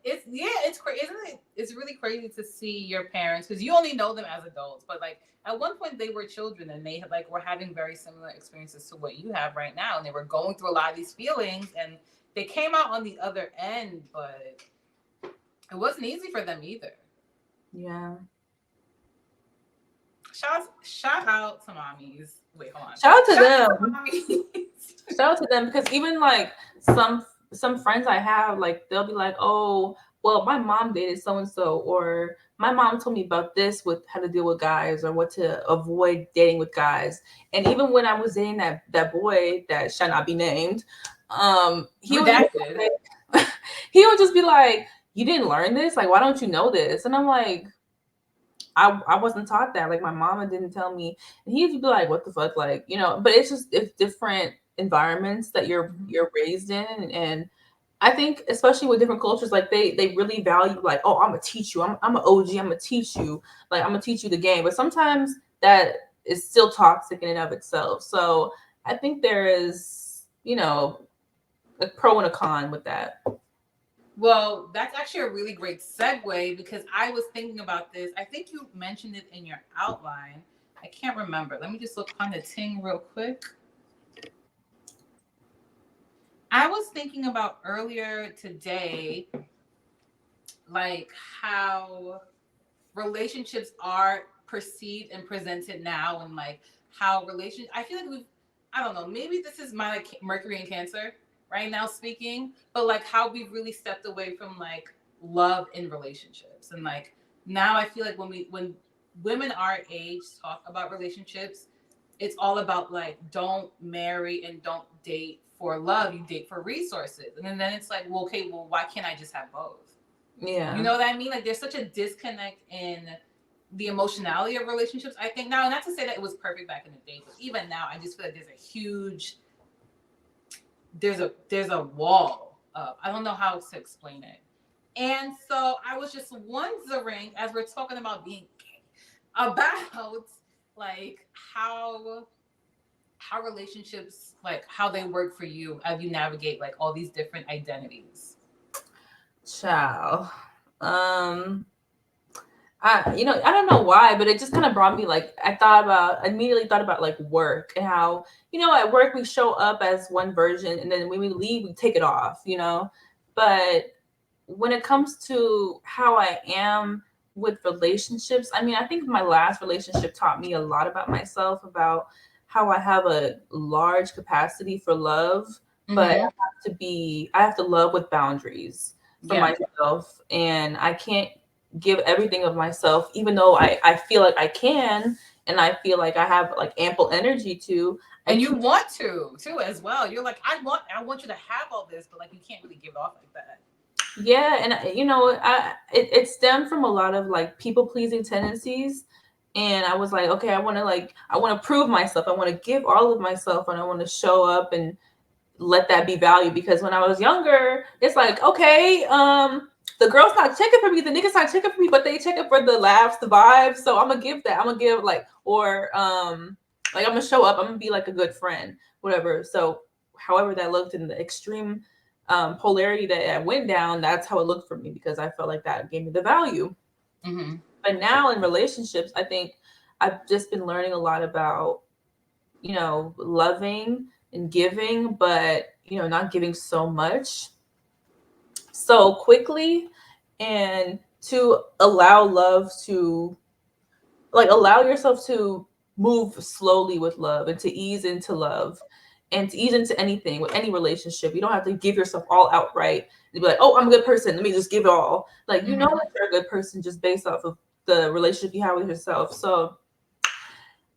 It's crazy, isn't it? It's really crazy to see your parents, because you only know them as adults, but like at one point they were children and they like were having very similar experiences to what you have right now, and they were going through a lot of these feelings, and they came out on the other end, but it wasn't easy for them either. Yeah. Shout out to mommies. Wait, hold on. Shout out to them. Shout out to them, because even like some friends I have, like they'll be like, oh, well, my mom dated so and so, or my mom told me about this with how to deal with guys or what to avoid dating with guys. And even when I was dating that boy that shall not be named, he would he would just be like, you didn't learn this? Like, why don't you know this? And I'm like, I wasn't taught that. Like, my mama didn't tell me. And he'd be like, what the fuck? Like, but it's different environments that you're raised in. And I think especially with different cultures, like they really value like, oh, I'm gonna teach you. I'm an OG. I'm gonna teach you. Like I'm gonna teach you the game. But sometimes that is still toxic in and of itself. So I think there is, a pro and a con with that. Well, that's actually a really great segue because I was thinking about this. I think you mentioned it in your outline. I can't remember. Let me just look on the ting real quick. I was thinking about earlier today, like how relationships are perceived and presented now, and like how relations. I feel like we've. I don't know. Maybe this is my like Mercury and Cancer right now speaking, but like how we've really stepped away from like love in relationships, and like now I feel like when women our age talk about relationships, it's all about like don't marry and don't date for love, you date for resources. And then it's like, well, okay, well, why can't I just have both? You Yeah. know what I mean? Like there's such a disconnect in the emotionality of relationships. I think now, not to say that it was perfect back in the day, but even now I just feel like there's a wall up. I don't know how to explain it. And so I was just wondering, as we're talking about being gay, about like how relationships, like how they work for you as you navigate like all these different identities. Ciao. Um, I don't know why, but it just kind of brought me like I immediately thought about like work and how, at work we show up as one version and then when we leave we take it off. But when it comes to how I am with relationships, I mean, I think my last relationship taught me a lot about myself, about how I have a large capacity for love, but Mm-hmm. I have to love with boundaries for Yeah. myself, and I can't give everything of myself, even though I feel like I can, and I feel like I have like ample energy to. I And you can't. want to too as well. You're like, I want you to have all this, but like you can't really give it off like that. Yeah, and it stemmed from a lot of like people pleasing tendencies, and I was like, okay, I want to prove myself. I want to give all of myself, and I want to show up and let that be valued. Because when I was younger, it's like, okay, the girl's not checking for me, the niggas not checking for me, but they checking for the laughs, the vibes. So I'm gonna give that. I'm gonna give like, or like I'm gonna show up. I'm gonna be like a good friend, whatever. So however that looked in the extreme polarity that I went down, that's how it looked for me because I felt like that gave me the value. Mm-hmm. But now in relationships, I think I've just been learning a lot about, loving and giving, but, not giving so much so quickly, and to allow love to, like, allow yourself to move slowly with love and to ease into love and to ease into anything with any relationship. You don't have to give yourself all outright and be like, oh, I'm a good person, let me just give it all. Like, Mm-hmm. that you're a good person just based off of the relationship you have with yourself. So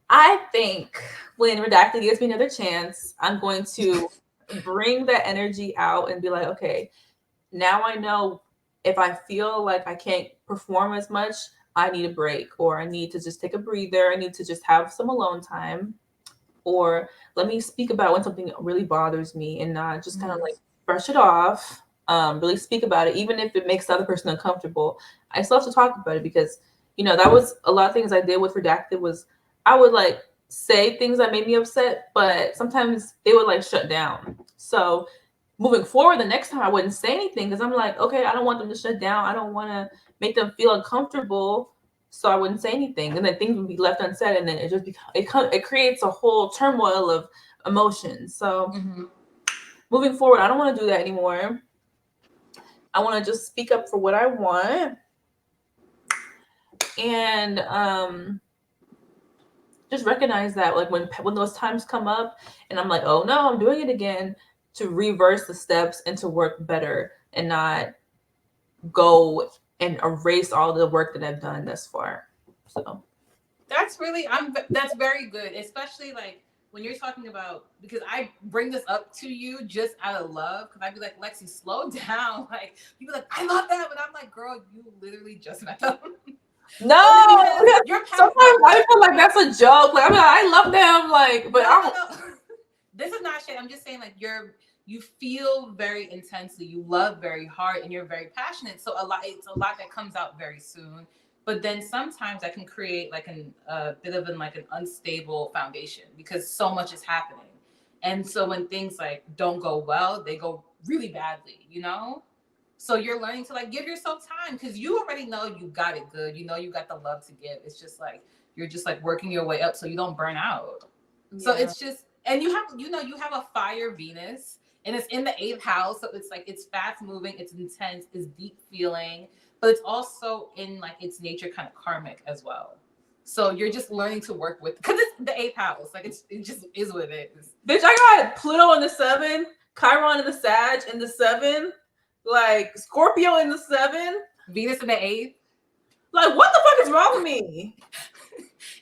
I think when Redacted gives me another chance, I'm going to bring that energy out and be like, okay, now I know if I feel like I can't perform as much, I need a break, or I need to just take a breather. I need to just have some alone time, or let me speak about when something really bothers me and not just kind of Mm-hmm. like brush it off. Really speak about it, even if it makes the other person uncomfortable. I still have to talk about it because, that was a lot of things I did with Redacted was I would like say things that made me upset, but sometimes they would like shut down. So moving forward, the next time I wouldn't say anything because I'm like, okay, I don't want them to shut down. I don't want to make them feel uncomfortable, so I wouldn't say anything, and then things would be left unsaid, and then it creates a whole turmoil of emotions. So Mm-hmm. moving forward, I don't want to do that anymore. I want to just speak up for what I want, and just recognize that like when those times come up, and I'm like, oh no, I'm doing it again, to reverse the steps and to work better and not go and erase all the work that I've done thus far. So That's very good, especially like when you're talking about, because I bring this up to you just out of love, because I'd be like, Lexi, slow down. Like you be like, I love that, but I'm like, girl, you literally just met them. Only no, because because you're past sometimes that I feel level. like that's a joke. Like I mean, I love them, like, but No, I no, don't. no. This is not shit. I'm just saying, like, you feel very intensely, you love very hard, and you're very passionate. So it's a lot that comes out very soon. But then sometimes that can create like a bit of like an unstable foundation because so much is happening. And so when things like don't go well, they go really badly, you know? So you're learning to like give yourself time because you already know you got it good. You know you got the love to give. It's just like you're just like working your way up so you don't burn out. Yeah. So it's just, and you have a fire Venus and it's in the 8th house. So it's like it's fast moving, it's intense, it's deep feeling, but it's also in like its nature kind of karmic as well. So you're just learning to work with because it's the 8th house. Like it just is what it is. Bitch, I got Pluto in the 7, Chiron in the Sag in the 7, like Scorpio in the 7, Venus in the 8th. Like, what the fuck is wrong with me?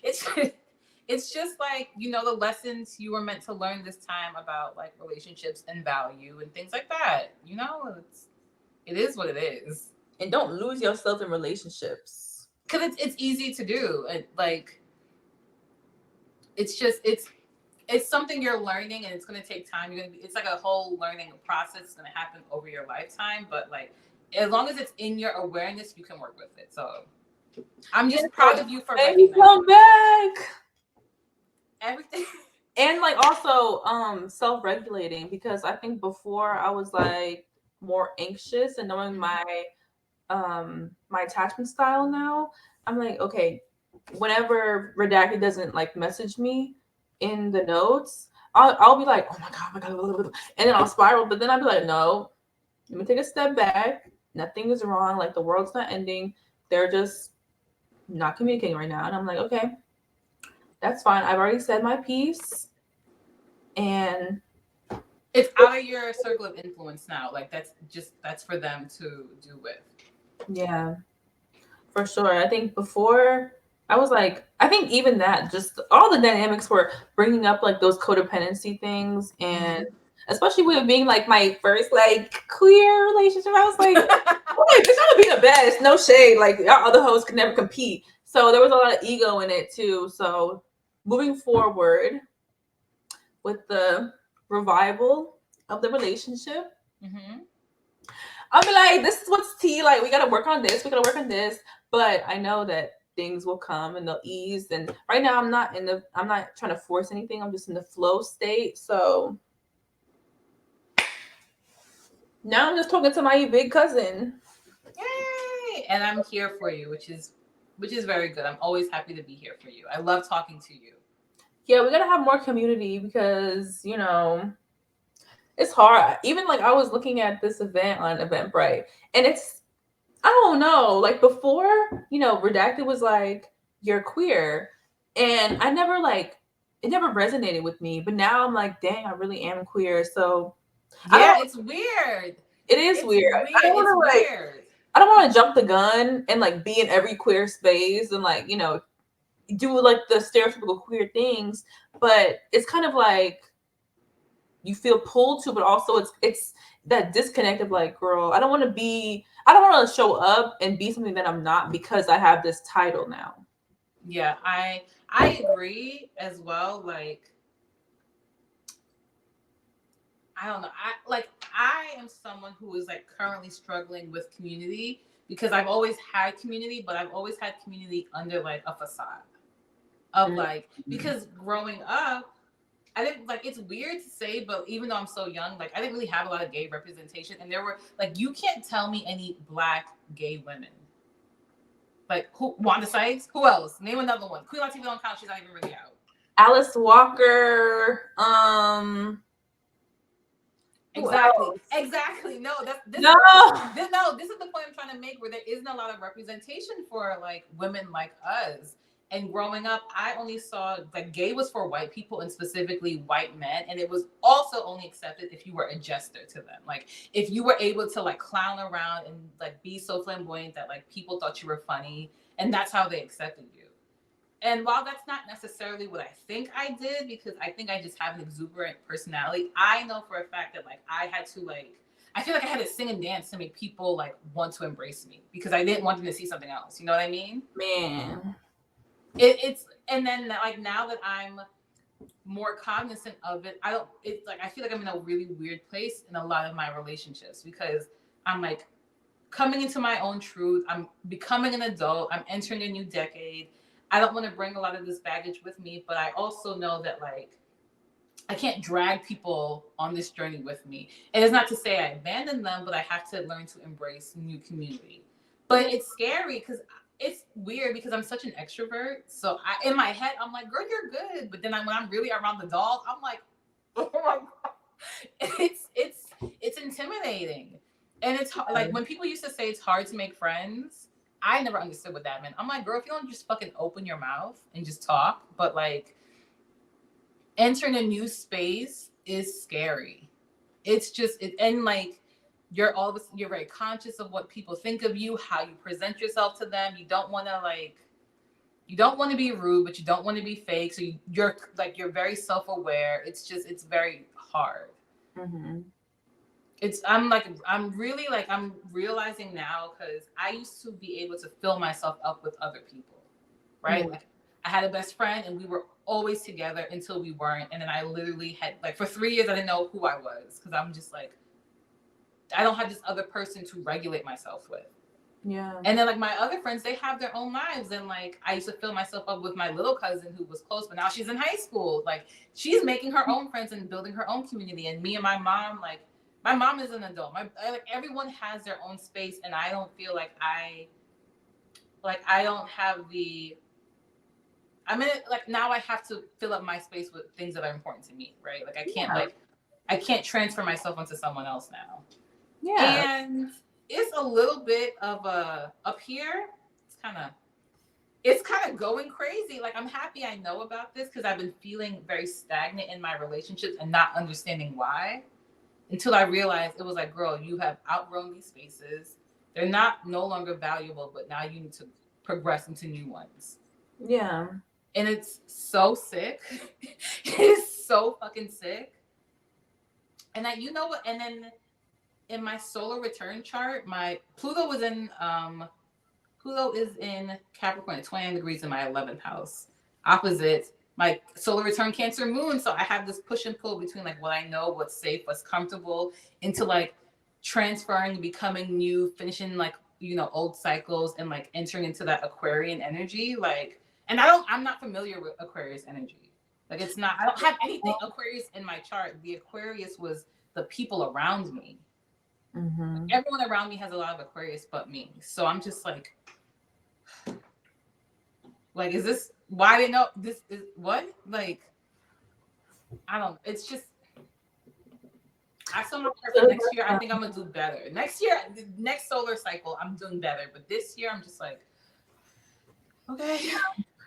It's just like, you know, the lessons you were meant to learn this time about like relationships and value and things like that. You know, it is what it is. And don't lose yourself in relationships. Because it's easy to do. Like, it's something you're learning and it's going to take time. It's like a whole learning process. It's going to happen over your lifetime. But like, as long as it's in your awareness, you can work with it. So I'm just proud of you for recognizing. Come back. Everything. And like also self-regulating, because I think before I was like more anxious, and knowing my attachment style now, I'm like, okay, whenever Redacted doesn't like message me in the notes, I'll be like, oh my god, and then I'll spiral. But then I'll be like, no, let me take a step back. Nothing is wrong. Like, the world's not ending. They're just not communicating right now. And I'm like, okay, that's fine. I've already said my piece. And it's out of your circle of influence now. Like, that's for them to do with. Yeah, for sure. I think before I was like, I think even that, just all the dynamics were bringing up like those codependency things. And especially with it being like my first like queer relationship, I was like, oh, like, this ought to be the best. No shade. Like, our other hosts could never compete. So there was a lot of ego in it too. So moving forward with the revival of the relationship, I'll be like, this is what's tea. Like, we got to work on this. We got to work on this. But I know that things will come and they'll ease. And right now I'm not trying to force anything. I'm just in the flow state. So now I'm just talking to my big cousin. Yay! And I'm here for you, which is very good. I'm always happy to be here for you. I love talking to you. Yeah, we got to have more community because, you know, it's hard. Even like I was looking at this event on Eventbrite, and it's, I don't know, like before, you know, Redacted was like, you're queer. And I never like, it never resonated with me. But now I'm like, dang, I really am queer. So yeah, it's weird. It is weird. I don't want to like, I don't want to jump the gun and like be in every queer space and like, you know, do like the stereotypical queer things. But it's kind of like, you feel pulled to, but also it's that disconnect of like, girl, I don't want to show up and be something that I'm not because I have this title now. Yeah, I agree as well. Like, I don't know. I am someone who is like currently struggling with community because I've always had community, but I've always had community under like a facade of like, because growing up, I didn't like, it's weird to say, but even though I'm so young, like I didn't really have a lot of gay representation. And there were like, you can't tell me any Black gay women. Like, who? Wanda Sykes? Who else? Name another one. Queen Latifah don't count. She's not even really out. Alice Walker. Exactly. No, this is the point I'm trying to make, where there isn't a lot of representation for like women like us. And growing up, I only saw like gay was for white people and specifically white men. And it was also only accepted if you were a jester to them. Like if you were able to like clown around and like be so flamboyant that like people thought you were funny, and that's how they accepted you. And while that's not necessarily what I think I did, because I think I just have an exuberant personality, I know for a fact that like I had to like, I feel like I had to sing and dance to make people like want to embrace me because I didn't want them to see something else. You know what I mean? Man. It's and then like now that I'm more cognizant of it. I don't. It's like I feel like I'm in a really weird place in a lot of my relationships because I'm like coming into my own truth. I'm becoming an adult. I'm entering a new decade. I don't want to bring a lot of this baggage with me, but I also know that like I can't drag people on this journey with me. And it's not to say I abandon them, but I have to learn to embrace new community. But it's scary because it's weird because I'm such an extrovert. So in my head, I'm like, girl, you're good. But then when I'm really around the dog, I'm like, oh my God. It's intimidating. And it's like when people used to say it's hard to make friends, I never understood what that meant. I'm like, girl, if you don't just fucking open your mouth and just talk, but like entering a new space is scary. It's just and like you're very conscious of what people think of you, how you present yourself to them. You don't want to be rude, but you don't want to be fake. So you're very self-aware. It's very hard. Mm-hmm. I'm realizing now because I used to be able to fill myself up with other people, right? Mm-hmm. Like I had a best friend and we were always together until we weren't. And then I literally had like for 3 years I didn't know who I was because I'm just like I don't have this other person to regulate myself with. Yeah. And then like my other friends, they have their own lives. And like I used to fill myself up with my little cousin who was close, but now she's in high school. Like she's making her own friends and building her own community. And me and my mom, like my mom is an adult. Like everyone has their own space, and I don't feel like I don't have the. I mean, like now I have to fill up my space with things that are important to me, right? Like I can't transfer myself onto someone else now. Yeah. And it's a little bit of a up here. It's kind of going crazy. Like I'm happy I know about this because I've been feeling very stagnant in my relationships and not understanding why. Until I realized it was like, girl, you have outgrown these spaces. They're no longer valuable, but now you need to progress into new ones. Yeah. And it's so sick. It is so fucking sick. And you know what? And then in my solar return chart, my Pluto is in Capricorn at 29 degrees in my 11th house. Opposite my solar return Cancer moon. So I have this push and pull between like what I know, what's safe, what's comfortable, into like transferring, becoming new, finishing like, old cycles and like entering into that Aquarian energy. Like, and I'm not familiar with Aquarius energy. Like I don't have anything Aquarius in my chart. The Aquarius was the people around me. Mm-hmm. Like, everyone around me has a lot of Aquarius but me. So I'm just like, is this why they know this is what? Like, I don't, it's just, I saw my perfect next year. I think I'm gonna do better. Next year, the next solar cycle, I'm doing better. But this year, I'm just like, okay.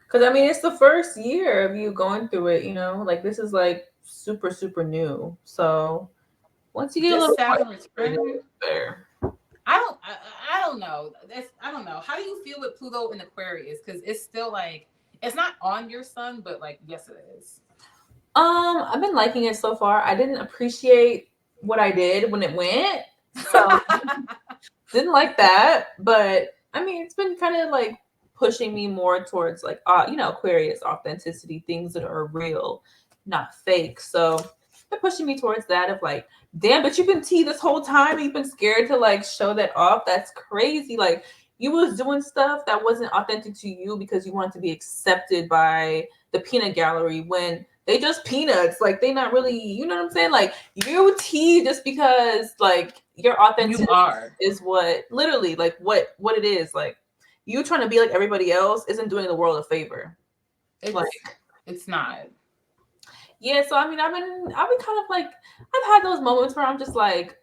Because I mean, it's the first year of you going through it. Like this is like super, super new. So once you get a little there. I don't know. I don't know. How do you feel with Pluto in Aquarius? Because it's still like it's not on your sun, but like yes, it is. I've been liking it so far. I didn't appreciate what I did when it went, so didn't like that. But I mean, it's been kind of like pushing me more towards like Aquarius authenticity, things that are real, not fake. So they're pushing me towards that of like, damn, but you've been tea this whole time. You've been scared to like show that off. That's crazy. Like you was doing stuff that wasn't authentic to you because you wanted to be accepted by the peanut gallery when they just peanuts. Like they not really, you know what I'm saying? Like you tea just because like your authenticity is what literally like what it is. Like you trying to be like everybody else isn't doing the world a favor. It's not. Yeah, so I mean, I've been kind of like, I've had those moments where I'm just like,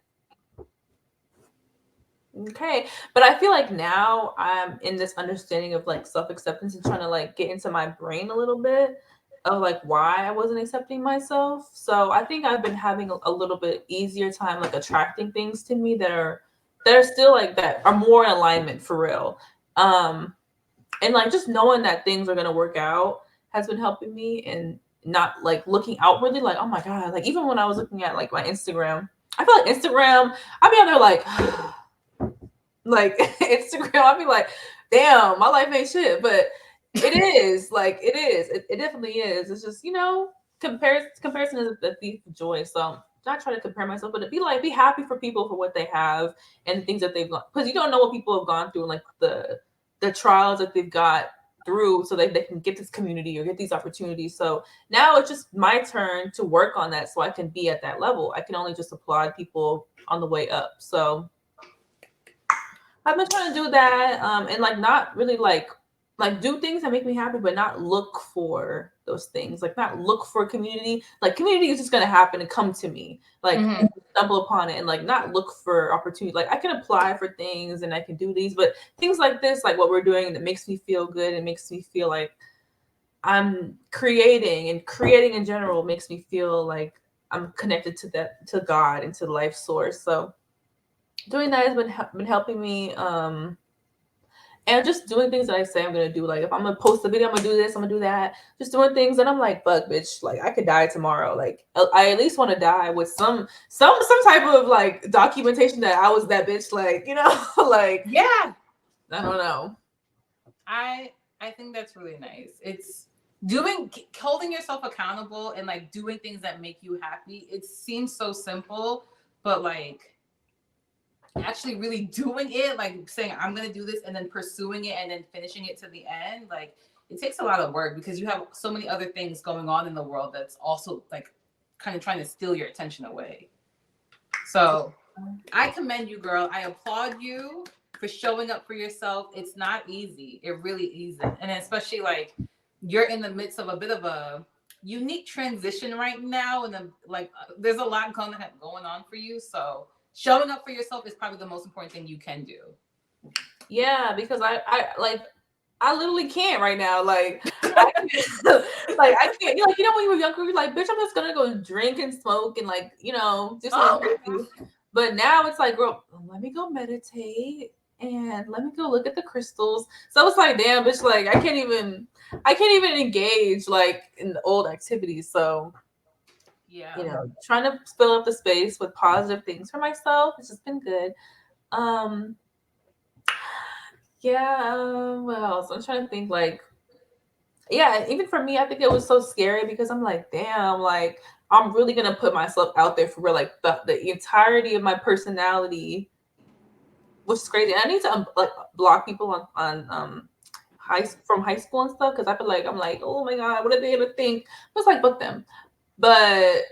okay, but I feel like now I'm in this understanding of like self-acceptance and trying to like get into my brain a little bit of like why I wasn't accepting myself. So I think I've been having a little bit easier time like attracting things to me that are still like that are more in alignment for real. And like just knowing that things are gonna work out has been helping me and not like looking outwardly like, oh my God, like even when I was looking at like my Instagram, I feel like Instagram, I'd be out there like Instagram, I'd be like, damn, my life ain't shit. But it is, like it is. It definitely is. It's just, comparison is the thief of joy. So not try to compare myself, but be happy for people for what they have and the things that they've gone, because you don't know what people have gone through, like the trials that they've got through, so they can get this community or get these opportunities. So now it's just my turn to work on that, so I can be at that level. I can only just applaud people on the way up. So I've been trying to do that, and like not really like do things that make me happy, but not look for those things. Like not look for community. Like community is just gonna happen and come to me. Like Mm-hmm. stumble upon it, and like not look for opportunity. Like I can apply for things and I can do these, but things like this, like what we're doing, that makes me feel good and makes me feel like I'm creating, and creating in general makes me feel like I'm connected to that, to God and to the life source. So doing that has been helping me, and just doing things that I say I'm gonna do. Like if I'm gonna post a video, I'm gonna do this, I'm gonna do that. Just doing things that I'm like, fuck, bitch, like I could die tomorrow. Like I at least want to die with some type of like documentation that I was that bitch. Like like Yeah, I don't know. I think that's really nice. It's doing holding yourself accountable and like doing things that make you happy. It seems so simple, but like actually really doing it, like saying I'm gonna do this and then pursuing it and then finishing it to the end, like it takes a lot of work because you have so many other things going on in the world that's also like kind of trying to steal your attention away. So I commend you, girl. I applaud you for showing up for yourself. It's not easy. It really isn't. And especially like you're in the midst of a bit of a unique transition right now. And then like there's a lot going on for you. So showing up for yourself is probably the most important thing you can do. Yeah, because I like I literally can't right now. Like I like I can't. Like when you were younger, you're like, bitch, I'm just gonna go drink and smoke and like do something Oh my crazy. But now it's like, girl, let me go meditate and let me go look at the crystals. So it's like, damn, bitch, like I can't even engage like in the old activities. So yeah. trying to fill up the space with positive things for myself. It's just been good. Um, yeah. What else? I'm trying to think. Like, yeah, even for me, I think it was so scary because I'm like, damn, like I'm really gonna put myself out there for real. Like the entirety of my personality, which is crazy. And I need to like block people on from high school and stuff, because I feel like I'm like, oh my god, what are they gonna think? But it's like, fuck them. But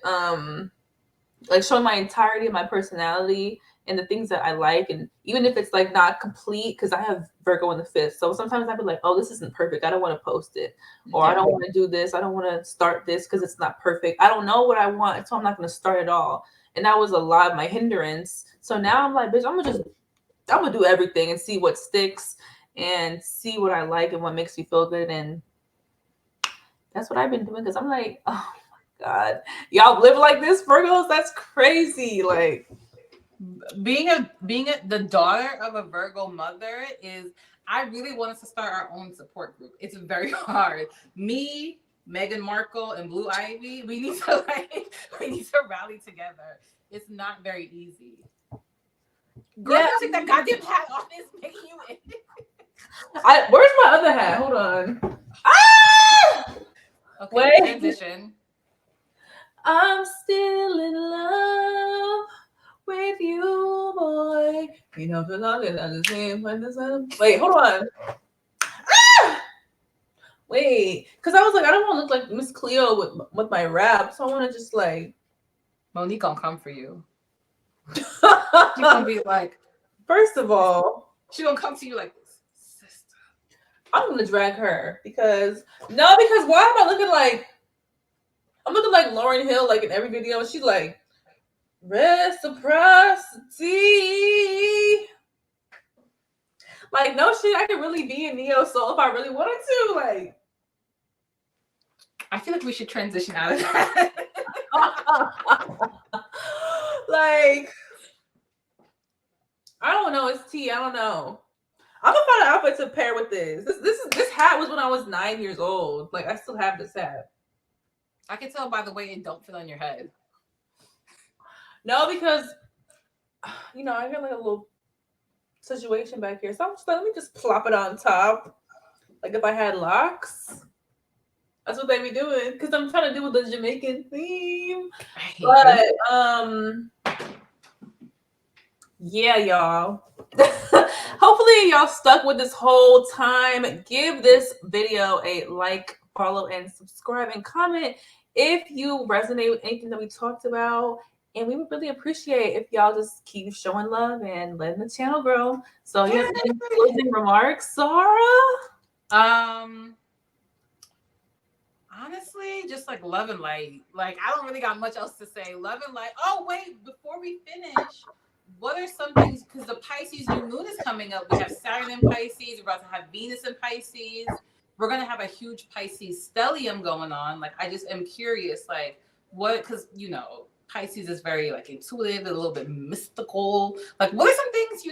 like showing my entirety of my personality and the things that I like, and even if it's like not complete, because I have Virgo in the fifth, so sometimes I'd be like, oh, this isn't perfect, I don't want to post it, or I Yeah. don't want to do this, I don't want to start this because it's not perfect, I don't know what I want, so I'm not going to start at all. And that was a lot of my hindrance. So now I'm like, bitch, I'm gonna do everything and see what sticks and see what I like and what makes me feel good. And that's what I've been doing, because I'm like, oh my god, y'all live like this, Virgos? That's crazy. Like, Being the daughter of a Virgo mother is, I really want us to start our own support group. It's very hard. Me, Meghan Markle, and Blue Ivy, we need to rally together. It's not very easy. Girl, yeah. you take that goddamn hat off. It's making you in. Where's my other hat? Hold on. Ah! Okay, Wait. transition. I'm still in love with you, boy. You know, because I'm the same place. Wait, hold on. Ah! Wait, because I was like, I don't want to look like Miss Cleo with my rap, so I want to just like. Monique gonna come for you. She's gonna be like, First of all, she gonna come to you like this, sister. I'm gonna drag her because why am I looking like I'm looking like Lauryn Hill like in every video? She's like reciprocity. Like no shit, I could really be in Neo Soul if I really wanted to. Like, I feel like we should transition out of that. like I don't know. It's tea. I don't know. I'm gonna find an outfit to pair with this. This hat was when I was 9 years old. Like I still have this hat. I can tell by the way it don't fit on your head. No, because I got like a little situation back here. So I'm just like, let me just plop it on top. Like if I had locks. That's what they be doing. Because I'm trying to do with the Jamaican theme. I hate you. But yeah, y'all. Hopefully y'all stuck with this whole time. Give this video a like, follow, and subscribe, and comment if you resonate with anything that we talked about. And we would really appreciate if y'all just keep showing love and letting the channel grow. So you have any closing remarks, Zahra? Um, Honestly, just like love and light. Like I don't really got much else to say. Love and light. Oh wait, before we finish, what are some things? Because the Pisces new moon is coming up. We have Saturn in Pisces. We're about to have Venus in Pisces. We're gonna have a huge Pisces stellium going on. Like I just am curious, like what? Because Pisces is very like intuitive, a little bit mystical. Like what are some things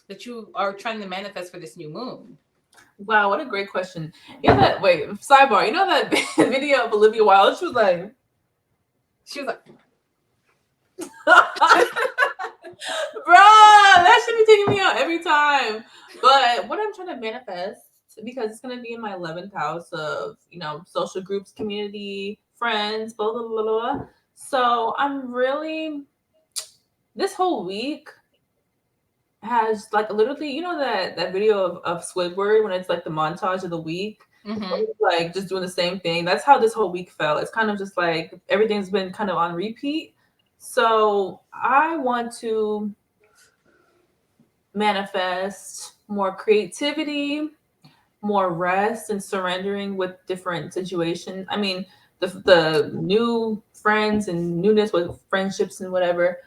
that you are trying to manifest for this new moon? Wow, what a great question. You know that, wait, sidebar, you know that video of Olivia Wilde? She was like, bruh, that should be taking me out every time. But what I'm trying to manifest, because it's going to be in my 11th house of, social groups, community, friends, blah, blah, blah, blah. So I'm really, this whole week has like literally, that video of Squidward when it's like the montage of the week, like just doing the same thing. That's how this whole week felt. It's kind of just like everything's been kind of on repeat. So I want to manifest more creativity, more rest, and surrendering with different situations. I mean, the new friends and newness with friendships and whatever.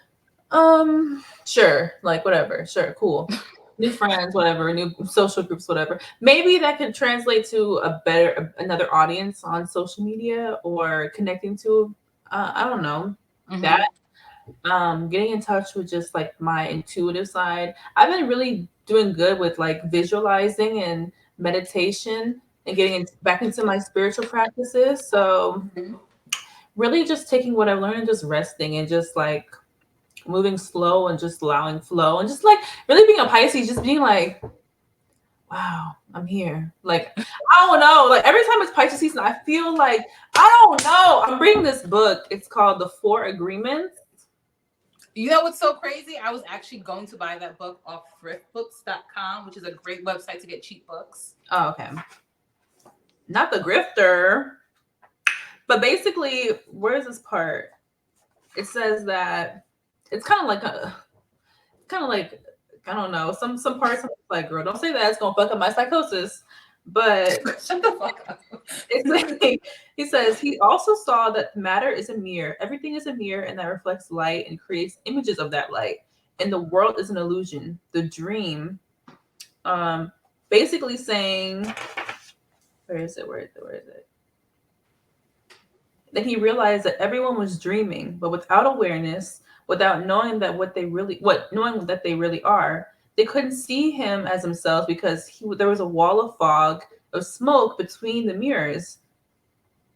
Sure, like whatever, sure, cool. New friends, whatever, new social groups, whatever. Maybe that could translate to another audience on social media or connecting to, I don't know, that. Getting in touch with just like my intuitive side. I've been really doing good with like visualizing and meditation and getting back into my spiritual practices. So really just taking what I've learned and just resting and just like moving slow and just allowing flow and just like really being a Pisces, just being like, wow, I'm here. Like, I don't know. Like every time it's Pisces season, I feel like, I don't know. I'm reading this book. It's called The Four Agreements. You know what's so crazy? I was actually going to buy that book off thriftbooks.com, which is a great website to get cheap books. Oh, okay. Not the grifter. But basically, where's this part? It says that it's kind of like I don't know. Some parts I'm like, girl, don't say that. It's gonna fuck up my psychosis. But shut the fuck up. It's like, he says he also saw that matter is a mirror. Everything is a mirror, and that reflects light and creates images of that light. And the world is an illusion, the dream. Basically saying, where is it? Then he realized that everyone was dreaming, but without awareness, without knowing knowing that they really are. They couldn't see him as themselves because there was a wall of fog, of smoke between the mirrors.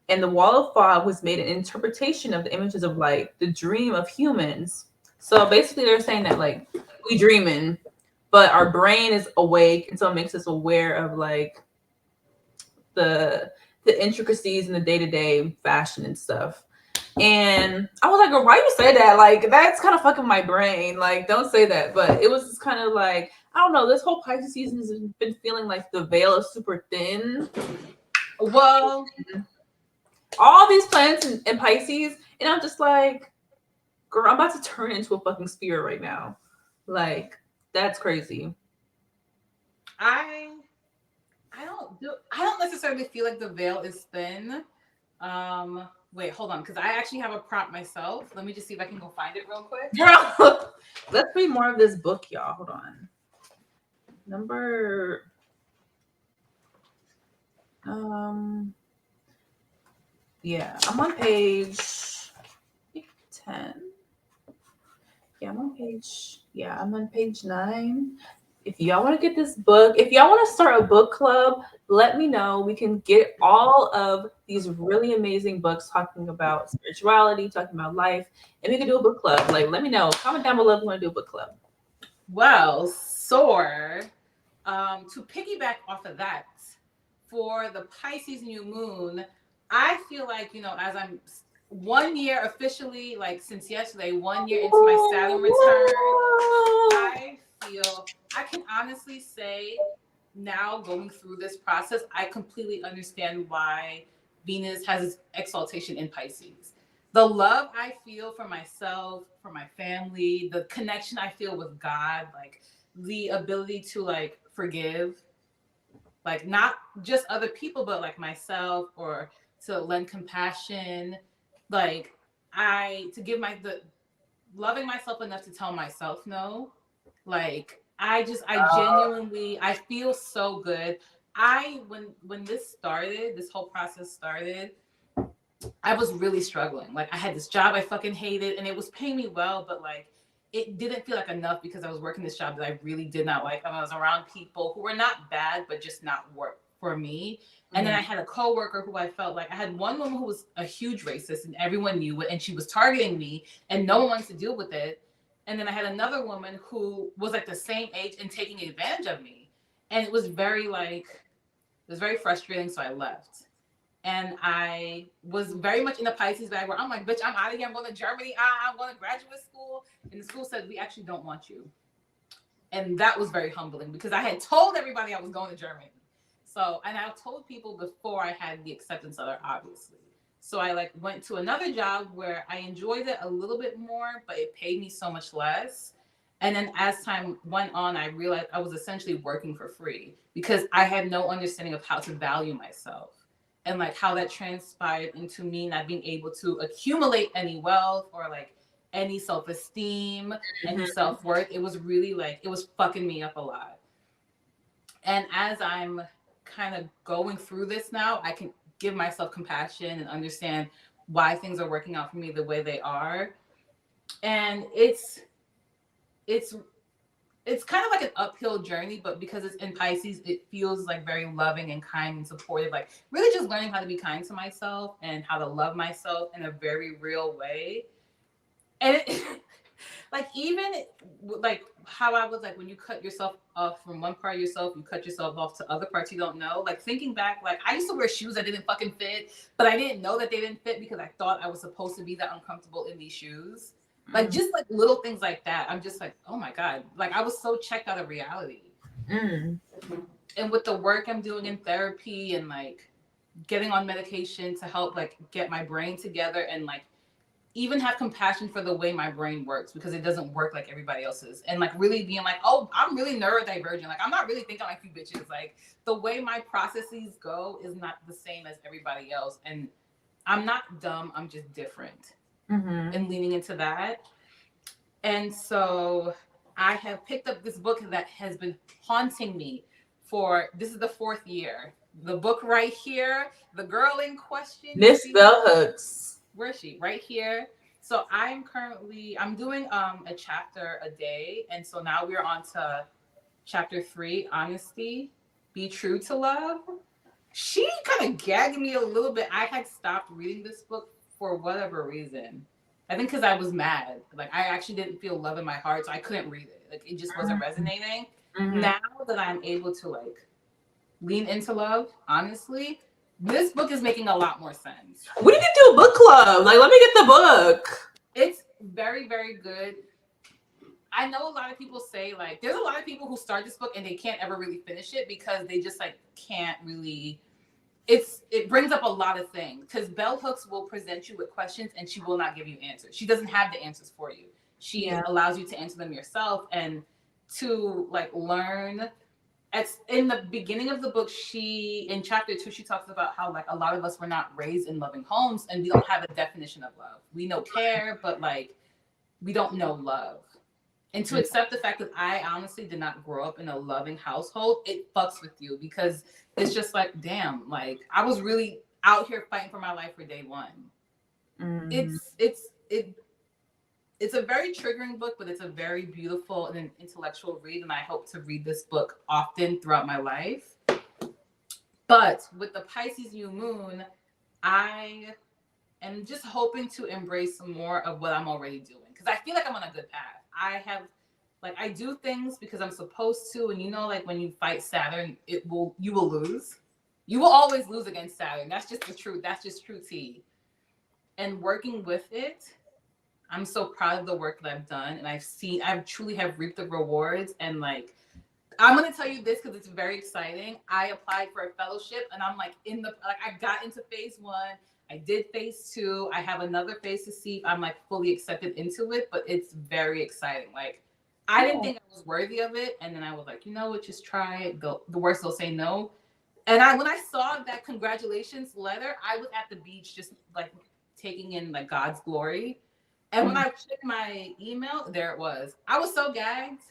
And the wall of fog was made an interpretation of the images of light, the dream of humans. So basically they're saying that like we dreaming, but our brain is awake, and so it makes us aware of like the intricacies in the day-to-day fashion and stuff. And I was like, girl, why you say that? Like, that's kind of fucking my brain. Like, don't say that. But it was just kind of like, I don't know, this whole Pisces season has been feeling like the veil is super thin. Well, all these planets in Pisces, and I'm just like, girl, I'm about to turn into a fucking spirit right now. Like, that's crazy. I don't necessarily feel like the veil is thin. Wait, hold on, because I actually have a prompt myself. Let me just see if I can go find it real quick. Girl, let's read more of this book, y'all. Hold on. Yeah, I'm on page 10. Yeah, I'm on page 9. If y'all want to get this book, if y'all want to start a book club, let me know. We can get all of these really amazing books talking about spirituality, talking about life, and we can do a book club. Like, let me know. Comment down below if you want to do a book club. Well, to piggyback off of that, for the Pisces new moon, I feel like, you know, as I'm 1 year officially, like since yesterday, 1 year into my Saturn return, I feel I can honestly say now going through this process, I completely understand why Venus has its exaltation in Pisces. The love I feel for myself, for my family, the connection I feel with God, like the ability to like forgive, like not just other people, but like myself, or to lend compassion, like to give the loving myself enough to tell myself no. Like I genuinely, I feel so good. When this whole process started, I was really struggling. Like I had this job I fucking hated and it was paying me well, but like it didn't feel like enough because I was working this job that I really did not like. I was around people who were not bad, but just not work for me. And then I had a coworker who I felt like I had one woman who was a huge racist and everyone knew it and she was targeting me and no one wanted to deal with it. And then I had another woman who was like the same age and taking advantage of me. And it was very frustrating. So I left. And I was very much in the Pisces bag where I'm like, bitch, I'm out of here. I'm going to Germany. I'm going to graduate school. And the school said, we actually don't want you. And that was very humbling because I had told everybody I was going to Germany. So, and I told people before I had the acceptance letter, obviously. So I like went to another job where I enjoyed it a little bit more, but it paid me so much less. And then as time went on, I realized I was essentially working for free because I had no understanding of how to value myself and like how that transpired into me not being able to accumulate any wealth or like any self-esteem, any self-worth. It was really like, it was fucking me up a lot. And as I'm kind of going through this now, I can give myself compassion and understand why things are working out for me the way they are. And it's it's kind of like an uphill journey, but because it's in Pisces, it feels like very loving and kind and supportive. Like really just learning how to be kind to myself and how to love myself in a very real way. And it, like even like how I was like when you cut yourself off from one part of yourself, you cut yourself off to other parts you don't know. Like thinking back, like I used to wear shoes that didn't fucking fit, but I didn't know that they didn't fit because I thought I was supposed to be that uncomfortable in these shoes. Like just like little things like that. I'm just like, oh my God. Like I was so checked out of reality. And with the work I'm doing in therapy and like getting on medication to help like get my brain together and like even have compassion for the way my brain works because it doesn't work like everybody else's. And like really being like, oh, I'm really neurodivergent. Like I'm not really thinking like you bitches. Like the way my processes go is not the same as everybody else. And I'm not dumb. I'm just different. And leaning into that. And so I have picked up this book that has been haunting me this is the 4th year. The book right here, the girl in question. Miss Bell Hooks. Where is she? Right here. So I'm doing a chapter a day. And so now we're on to chapter 3, honesty, be true to love. She kind of gagged me a little bit. I had stopped reading this book for whatever reason. I think because I was mad. Like I actually didn't feel love in my heart, so I couldn't read it. Like it just wasn't resonating. Now that I'm able to like lean into love, honestly, this book is making a lot more sense. We need to do a book club. Like, let me get the book. It's very, very good. I know a lot of people say like there's a lot of people who start this book and they can't ever really finish it because they just like can't really. It brings up a lot of things because Bell Hooks will present you with questions and she will not give you answers. She doesn't have the answers for you. She allows you to answer them yourself and to like learn. In the beginning of the book, in chapter 2, she talks about how like a lot of us were not raised in loving homes and we don't have a definition of love. We know care, but like we don't know love. And to accept the fact that I honestly did not grow up in a loving household, it fucks with you because it's just like, damn, like I was really out here fighting for my life for day one. It's a very triggering book, but it's a very beautiful and an intellectual read. And I hope to read this book often throughout my life. But with the Pisces new moon, I am just hoping to embrace more of what I'm already doing. Because I feel like I'm on a good path. I do things because I'm supposed to. And you know, like when you fight Saturn, you will lose. You will always lose against Saturn. That's just the truth. That's just true tea. And working with it, I'm so proud of the work that I've done, and I've truly have reaped the rewards. And like, I'm gonna tell you this because it's very exciting. I applied for a fellowship, and I'm like I got into phase 1. I did phase 2. I have another phase to see if I'm like fully accepted into it, but it's very exciting. Like, I didn't think I was worthy of it, and then I was like, you know what, just try it. The worst they'll say no. And when I saw that congratulations letter, I was at the beach just like taking in like God's glory. And when I checked my email, there it was. I was so gagged.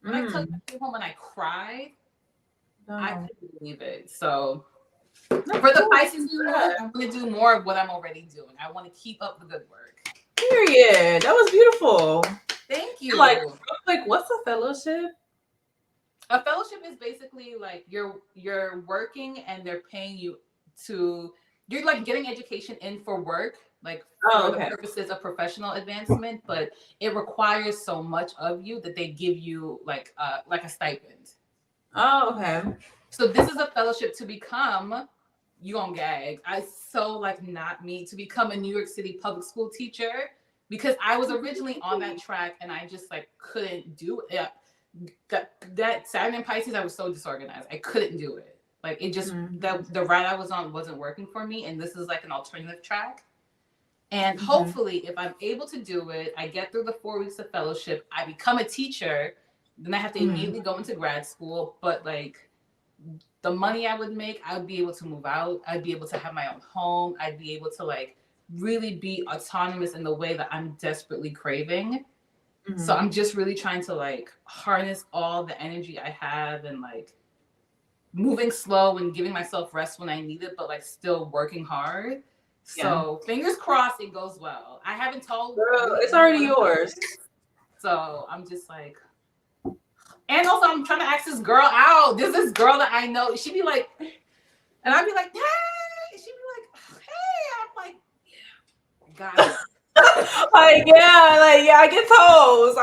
When I took I came home and I cried, I couldn't believe it. So for the Pisces new moon, I'm going to do more of what I'm already doing. I want to keep up the good work. Period. That was beautiful. Thank you. Like what's a fellowship? A fellowship is basically like you're working and they're paying you you're like getting education in for work, like for the purposes of professional advancement, but it requires so much of you that they give you like a stipend. Oh, okay. So this is a fellowship to become, you gonna gag, I so like not me, to become a New York City public school teacher, because I was originally on that track and I just like couldn't do it. That Saturn and Pisces, I was so disorganized. I couldn't do it. Like it just the ride I was on wasn't working for me, and this is like an alternative track. And hopefully, if I'm able to do it, I get through the 4 weeks of fellowship, I become a teacher, then I have to immediately go into grad school. But like the money I would make, I would be able to move out. I'd be able to have my own home. I'd be able to like really be autonomous in the way that I'm desperately craving. So I'm just really trying to like harness all the energy I have and like moving slow and giving myself rest when I need it, but like still working hard. So fingers crossed it goes well. I haven't told. Girl, it's already yours. So I'm just like, and also I'm trying to ask this girl out. There's this girl that I know. She'd be like, and I'd be like, hey. She'd be like, hey. I'm like, yeah, got it. I get hoes.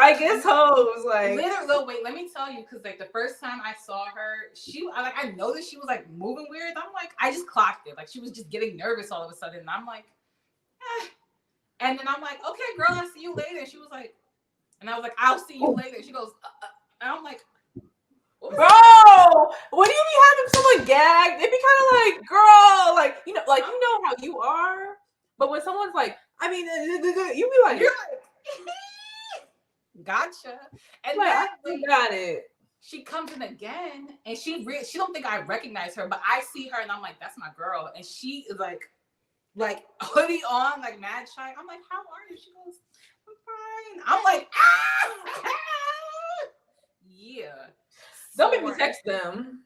Like literally, wait, let me tell you, because like the first time I saw her, I noticed she was like moving weird. I'm like, I just clocked it. Like she was just getting nervous all of a sudden. And I'm like, eh. And then I'm like, okay, girl, I'll see you later. And she was like, and I was like, I'll see you later. She goes, and I'm like, bro, when you be having someone gagged, it be kind of like, girl, like you know how you are. But when someone's like, I mean, you be like, you're like, gotcha. And like, then got it. She comes in again, and she don't think I recognize her, but I see her, and I'm like, that's my girl. And she is like hoodie on, like mad shy. I'm like, how are you? She goes, I'm fine. I'm like, yeah. Don't make me text them.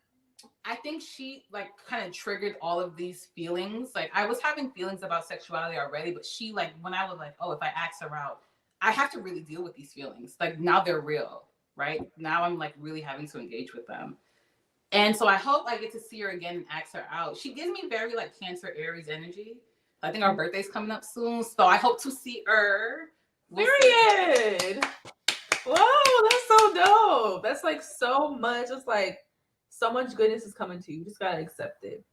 I think she like kind of triggered all of these feelings. Like I was having feelings about sexuality already, but she like, when I was like, oh, if I ask her out, I have to really deal with these feelings. Like now they're real, right? Now I'm like really having to engage with them. And so I hope I get to see her again and ask her out. She gives me very like Cancer Aries energy. I think our birthday's coming up soon. So I hope to see her. Period. Whoa, that's so dope. That's like so much. It's like so much goodness is coming to you. You just gotta accept it.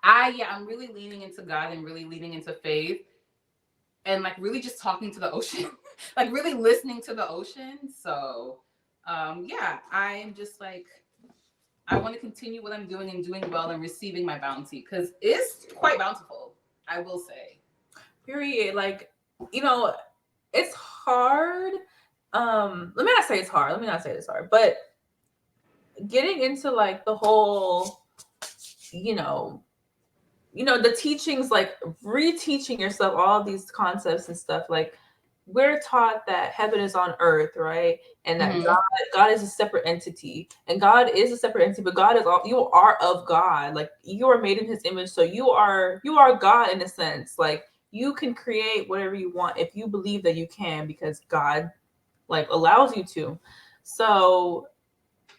I'm really leaning into God and really leaning into faith. And like really just talking to the ocean. Like really listening to the ocean. So I am just like, I want to continue what I'm doing and doing well and receiving my bounty, because it's quite bountiful, I will say. Period. Like, you know, it's hard. Let me not say it's hard, but getting into like the whole, the teachings, like reteaching yourself all these concepts and stuff. Like we're taught that heaven is on earth, right? And that God is a separate entity, and God is a separate entity, but God is all, you are of God. Like you are made in his image. So you are God in a sense. Like you can create whatever you want if you believe that you can, because God like allows you to. So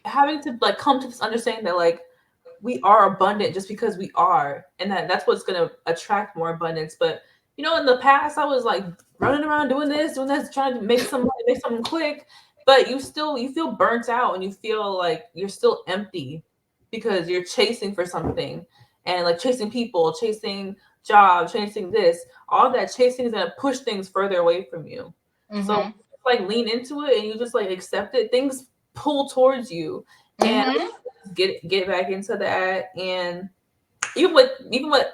having to like come to this understanding that like we are abundant just because we are, and that's what's going to attract more abundance. But in the past I was like running around doing this, trying to make some money, make something quick, but you feel burnt out and you feel like you're still empty because you're chasing for something. and like chasing people, chasing jobs, chasing this, all that chasing is gonna push things further away from you. So Mm-hmm. like lean into it and you just like accept it. Things pull towards you, and Mm-hmm. get back into that. And even with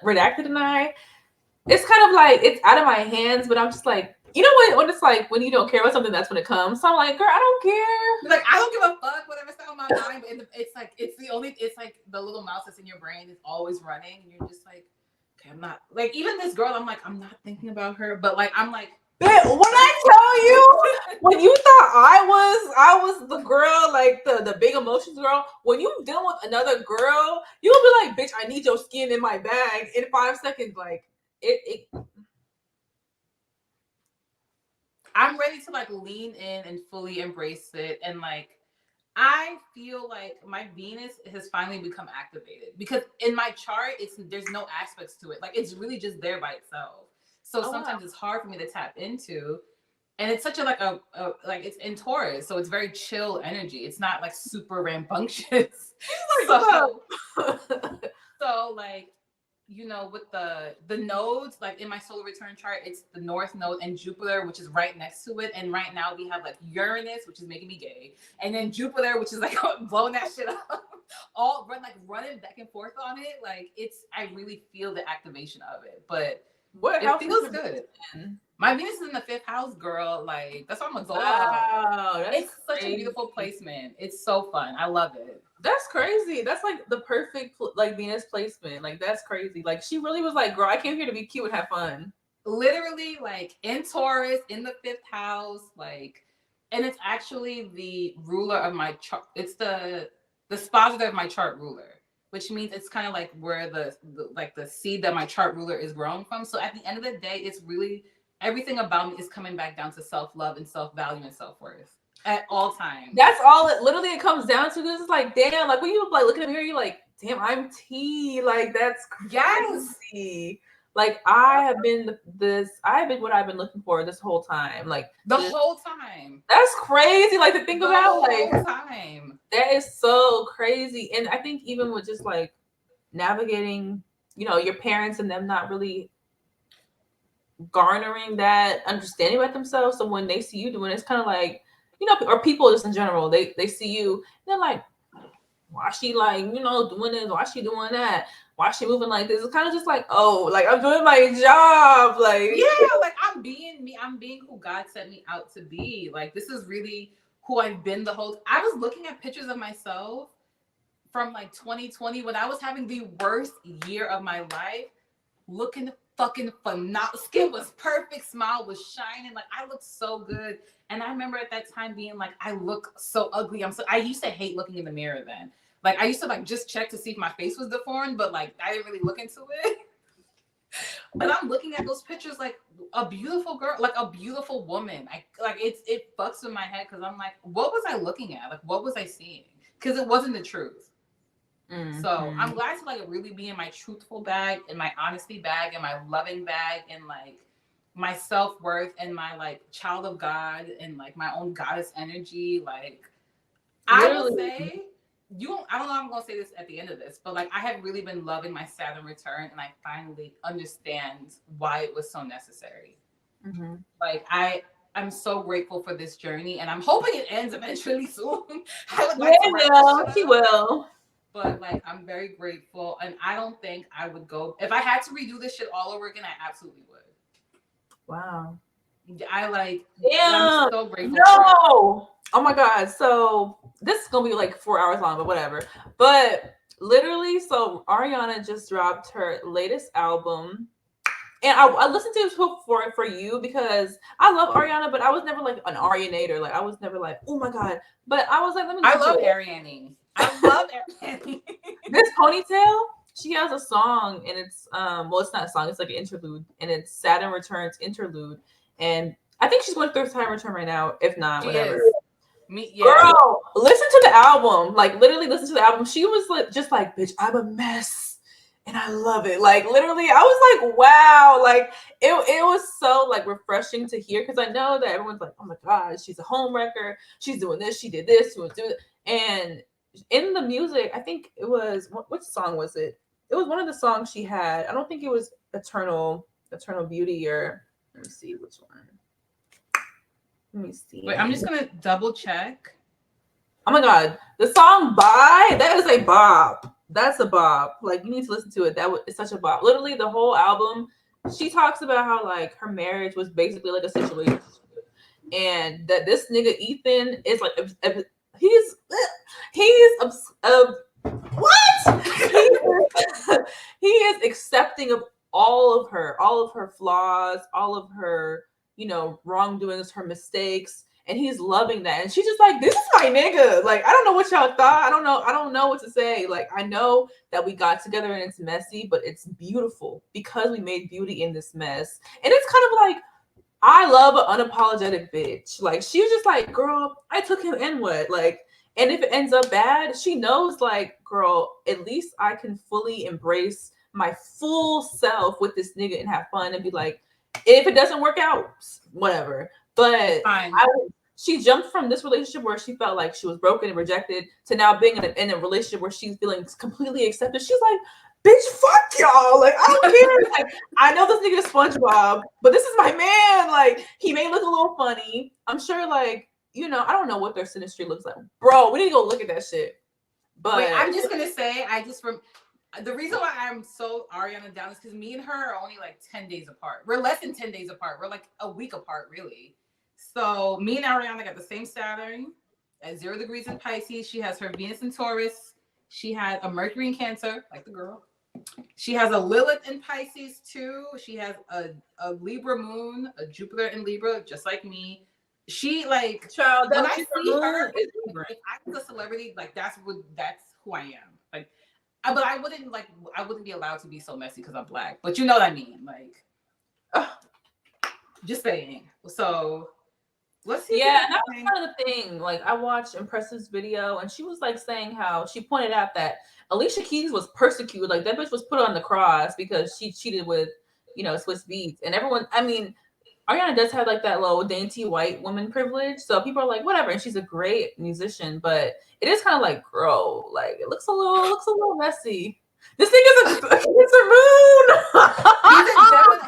redacted and I, it's kind of like it's out of my hands, but I'm just like, you know what? When it's like when you don't care about something, that's when it comes. So I'm like, girl, I don't care. Like I don't give a fuck whatever's on my mind, but it's like it's like the little mouse that's in your brain is always running, and you're just like, okay, I'm not like even this girl. I'm like, I'm not thinking about her, but like I'm like, But when I tell you, when you thought I was the girl, like the big emotions girl, when you deal with another girl, you'll be like, bitch, I need your skin in my bag in 5 seconds. Like it I'm ready to like lean in and fully embrace it, and like I feel like my Venus has finally become activated because in my chart, there's no aspects to it. Like it's really just there by itself. So oh wow. sometimes it's hard for me to tap into, and it's such a like it's in Taurus, so it's very chill energy. It's not like super rambunctious. So so like with the nodes, like in my solar return chart, it's the north node and Jupiter, which is right next to it. And right now we have like Uranus, which is making me gay, and then Jupiter, which is like blowing that shit up, all running back and forth on it. Like I really feel the activation of it, but What it house is feels your good. in? My Venus is in the fifth house, girl. Like that's what I'm exalted about. Wow, that's It's such a crazy. beautiful placement. It's so fun. I love it. That's crazy. That's like the perfect like Venus placement. Like that's crazy. Like she really was like, girl, I came here to be cute and have fun. Literally, like in Taurus, in the fifth house, like, and it's actually the ruler of my chart. It's the dispositor of my chart ruler, which means it's kind of like where the seed that my chart ruler is grown from. So at the end of the day, it's really everything about me is coming back down to self love and self value and self worth at all times. That's all it literally it comes down to. This is like, damn, like when you like look in the mirror, you're like, damn, I'm T. Like that's Yes. crazy. Like I have been what I've been looking for this whole time. Like The whole time. that's crazy. Like to think The about, whole like time. that is so crazy. And I think even with just like navigating, your parents and them not really garnering that understanding about themselves. So when they see you doing it, it's kind of like, or people just in general, they see you, they're like, why she like, doing this? Why she doing that? Why she moving like this? It's kind of just like, oh, like I'm doing my job. Like, yeah, like I'm being me. I'm being who God sent me out to be. Like this is really who I've been the whole. I was looking at pictures of myself from like 2020 when I was having the worst year of my life, looking fucking phenomenal. Skin was perfect, smile was shining. Like I looked so good. And I remember at that time being like, I look so ugly. I used to hate looking in the mirror then. Like I used to like just check to see if my face was deformed, but like I didn't really look into it. But I'm looking at those pictures like a beautiful girl, like a beautiful woman. It fucks with my head because I'm like, what was I looking at? Like what was I seeing? Because it wasn't the truth. mm-hmm. So I'm glad to like really be in my truthful bag, in my honesty bag, in my loving bag, and like my self-worth and my like child of God and like my own goddess energy. Like I will Literally. say I don't know if I'm gonna say this at the end of this, but like I have really been loving my Saturn return and I finally understand why it was so necessary. Mm-hmm. Like I'm so grateful for this journey and I'm hoping it ends eventually soon. I would Yeah, like to wrap this she up. will. But like I'm very grateful and I don't think I would go if I had to redo this shit all over again, I absolutely would. Wow. I'm Damn. so grateful for it. No. Oh my God. So this is gonna be like 4 hours long, but whatever. But literally, so Ariana just dropped her latest album. And I listened to it for you because I love Ariana, but I was never like an Arianator. Like I was never like, oh my God. But I was like, let me I listen to love it. Ariane. I love Ariane. This Ponytail, she has a song and it's well, it's not a song, it's like an interlude, and it's Saturn Returns interlude. And I think she's going through Saturn Return right now. If not, She whatever. is. Yeah. Girl, listen to the album. Like literally listen to the album. She was like just like, bitch, I'm a mess. And I love it. Like literally, I was like, wow. Like it was so like refreshing to hear because I know that everyone's like, oh my God, she's a homewrecker. She's doing this. She did this. She was doing it. And in the music, I think it was which song was it? It was one of the songs she had. I don't think it was Eternal Beauty, or let me see which one. Let me Wait, I'm just see. gonna double check. Oh my god, the song "Bye" that is a bop. That's a bop. Like you need to listen to it. It's such a bop. Literally, the whole album. She talks about how like her marriage was basically like a situation, and that this nigga Ethan is like he's he's what he is, he is accepting of all of her flaws, all of her wrongdoings, her mistakes, and he's loving that. And she's just like, this is my nigga. Like, I don't know what y'all thought. I don't know what to say. Like, I know that we got together and it's messy, but it's beautiful because we made beauty in this mess. And it's kind of like, I love an unapologetic bitch. Like, she was just like, girl, I took him and what? Like, and if it ends up bad, she knows, like, girl, at least I can fully embrace my full self with this nigga and have fun and be like, if it doesn't work out, whatever. But Fine. she jumped from this relationship where she felt like she was broken and rejected to now being in a relationship where she's feeling completely accepted. She's like, bitch, fuck y'all. Like, I don't care. Like, I know this nigga is SpongeBob, but this is my man. Like, he may look a little funny. I'm sure, like, I don't know what their synastry looks like. Bro, we need to go look at that shit. But Wait, I'm just gonna say, the reason why I'm so Ariana down is because me and her are only like 10 days apart. We're less than 10 days apart. We're like a week apart, really. So me and Ariana got the same Saturn at 0 degrees in Pisces. She has her Venus in Taurus. She had a Mercury in Cancer, like the girl. She has a Lilith in Pisces too. She has a Libra moon, a Jupiter in Libra, just like me. She like child, when that I Libra see moon her, is if I was a celebrity, like that's who I am. Like, but I wouldn't be allowed to be so messy because I'm black. But you know what I mean, like, just saying. So let's see. yeah, and that was kind of the thing. Like, I watched Impressive's video, and she was like saying how she pointed out that Alicia Keys was persecuted. Like, that bitch was put on the cross because she cheated with, Swiss Beats. And everyone, I mean, Ariana does have like that little dainty white woman privilege. So people are like, whatever. And she's a great musician, but it is kind of like, girl, like it looks a little messy. This thing is a Cancer moon.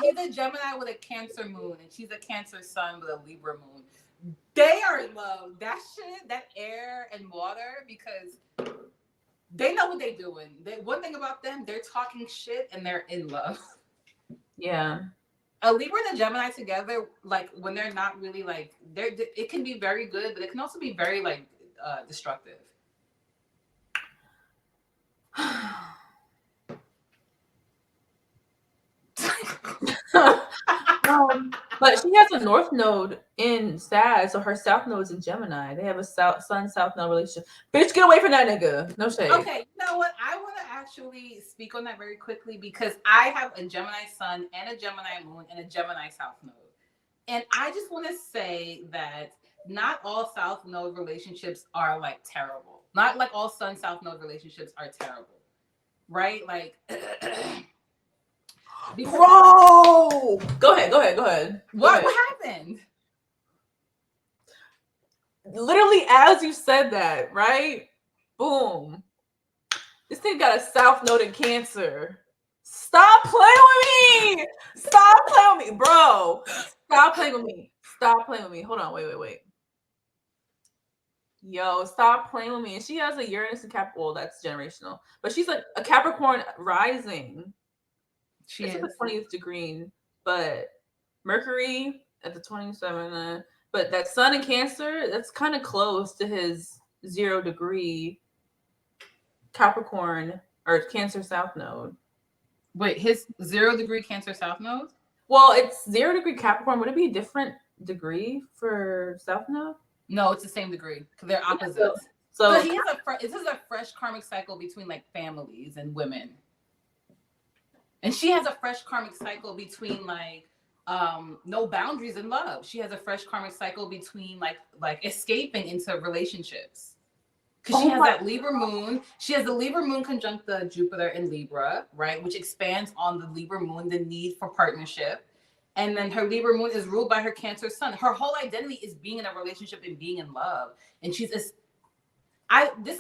He's a Gemini with a Cancer moon, and she's a Cancer sun with a Libra moon. They are in love. That shit, that air and water, because they know what they're doing. One thing about them, they're talking shit and they're in love. Yeah. A Libra and a Gemini together, like when they're not really like, it can be very good, but it can also be very like destructive. But she has a North Node in Sag, so her South Node is in Gemini. They have a Sun South Node relationship. Bitch, get away from that nigga. No shade. Okay, you know what? I want to actually speak on that very quickly because I have a Gemini Sun and a Gemini Moon and a Gemini South Node. And I just want to say that not all South Node relationships are like terrible. Not like all Sun South Node relationships are terrible. Right? Like, bro, go ahead. What happened? Literally, as you said that, right? Boom. This thing got a South Node in Cancer. Stop playing with me. Stop playing with me, bro. Stop playing with me. Stop playing with me. Hold on. Wait. Yo, stop playing with me. And she has a Uranus and Cap. Well, that's generational. But she's like a Capricorn rising. It's at the 20th degree, but Mercury at the 27th. But that Sun in Cancer, that's kind of close to his 0 degree Capricorn or Cancer South Node. Wait, his 0 degree Cancer South Node? Well, it's 0 degree Capricorn. Would it be a different degree for South Node? No, it's the same degree because they're opposites. So he has this is a fresh karmic cycle between like families and women. And she has a fresh karmic cycle between like no boundaries in love. She has a fresh karmic cycle between like escaping into relationships. Because she has that Libra moon. She has the Libra moon conjunct the Jupiter in Libra, right? Which expands on the Libra moon, the need for partnership. And then her Libra moon is ruled by her Cancer sun. Her whole identity is being in a relationship and being in love. And this is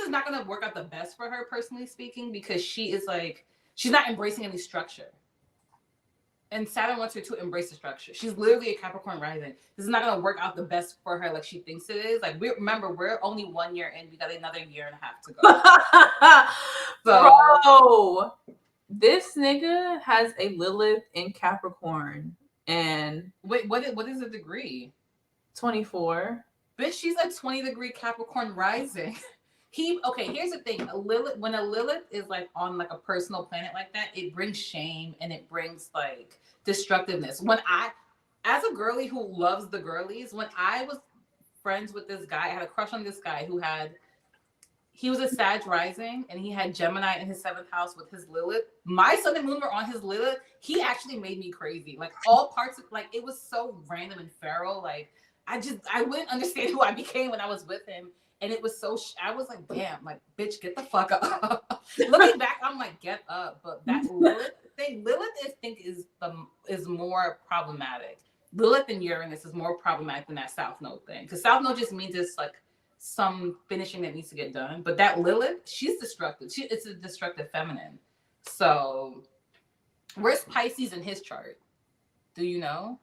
not going to work out the best for her, personally speaking, because she is like, She's not embracing any structure. And Saturn wants her to embrace the structure. She's literally a Capricorn rising. This is not gonna work out the best for her like she thinks it is. Like we're only 1 year in. We got another year and a half to go. Bro, this nigga has a Lilith in Capricorn, and wait, what is the degree? 24. Bitch, she's a 20-degree Capricorn rising. Here's the thing. When a Lilith is like on like a personal planet like that, it brings shame and it brings like destructiveness. As a girly who loves the girlies, when I was friends with this guy, I had a crush on this guy he was a Sag rising and he had Gemini in his 7th house with his Lilith. My sun and moon were on his Lilith. He actually made me crazy. Like all parts of like, it was so random and feral. Like I wouldn't understand who I became when I was with him. And it was so, I was like, damn, like, bitch, get the fuck up. Looking back, I'm like, get up. But that Lilith thing, I think is more problematic. Lilith and Uranus is more problematic than that South Node thing. Because South Node just means it's like some finishing that needs to get done. But that Lilith, she's destructive. It's a destructive feminine. So, where's Pisces in his chart? Do you know?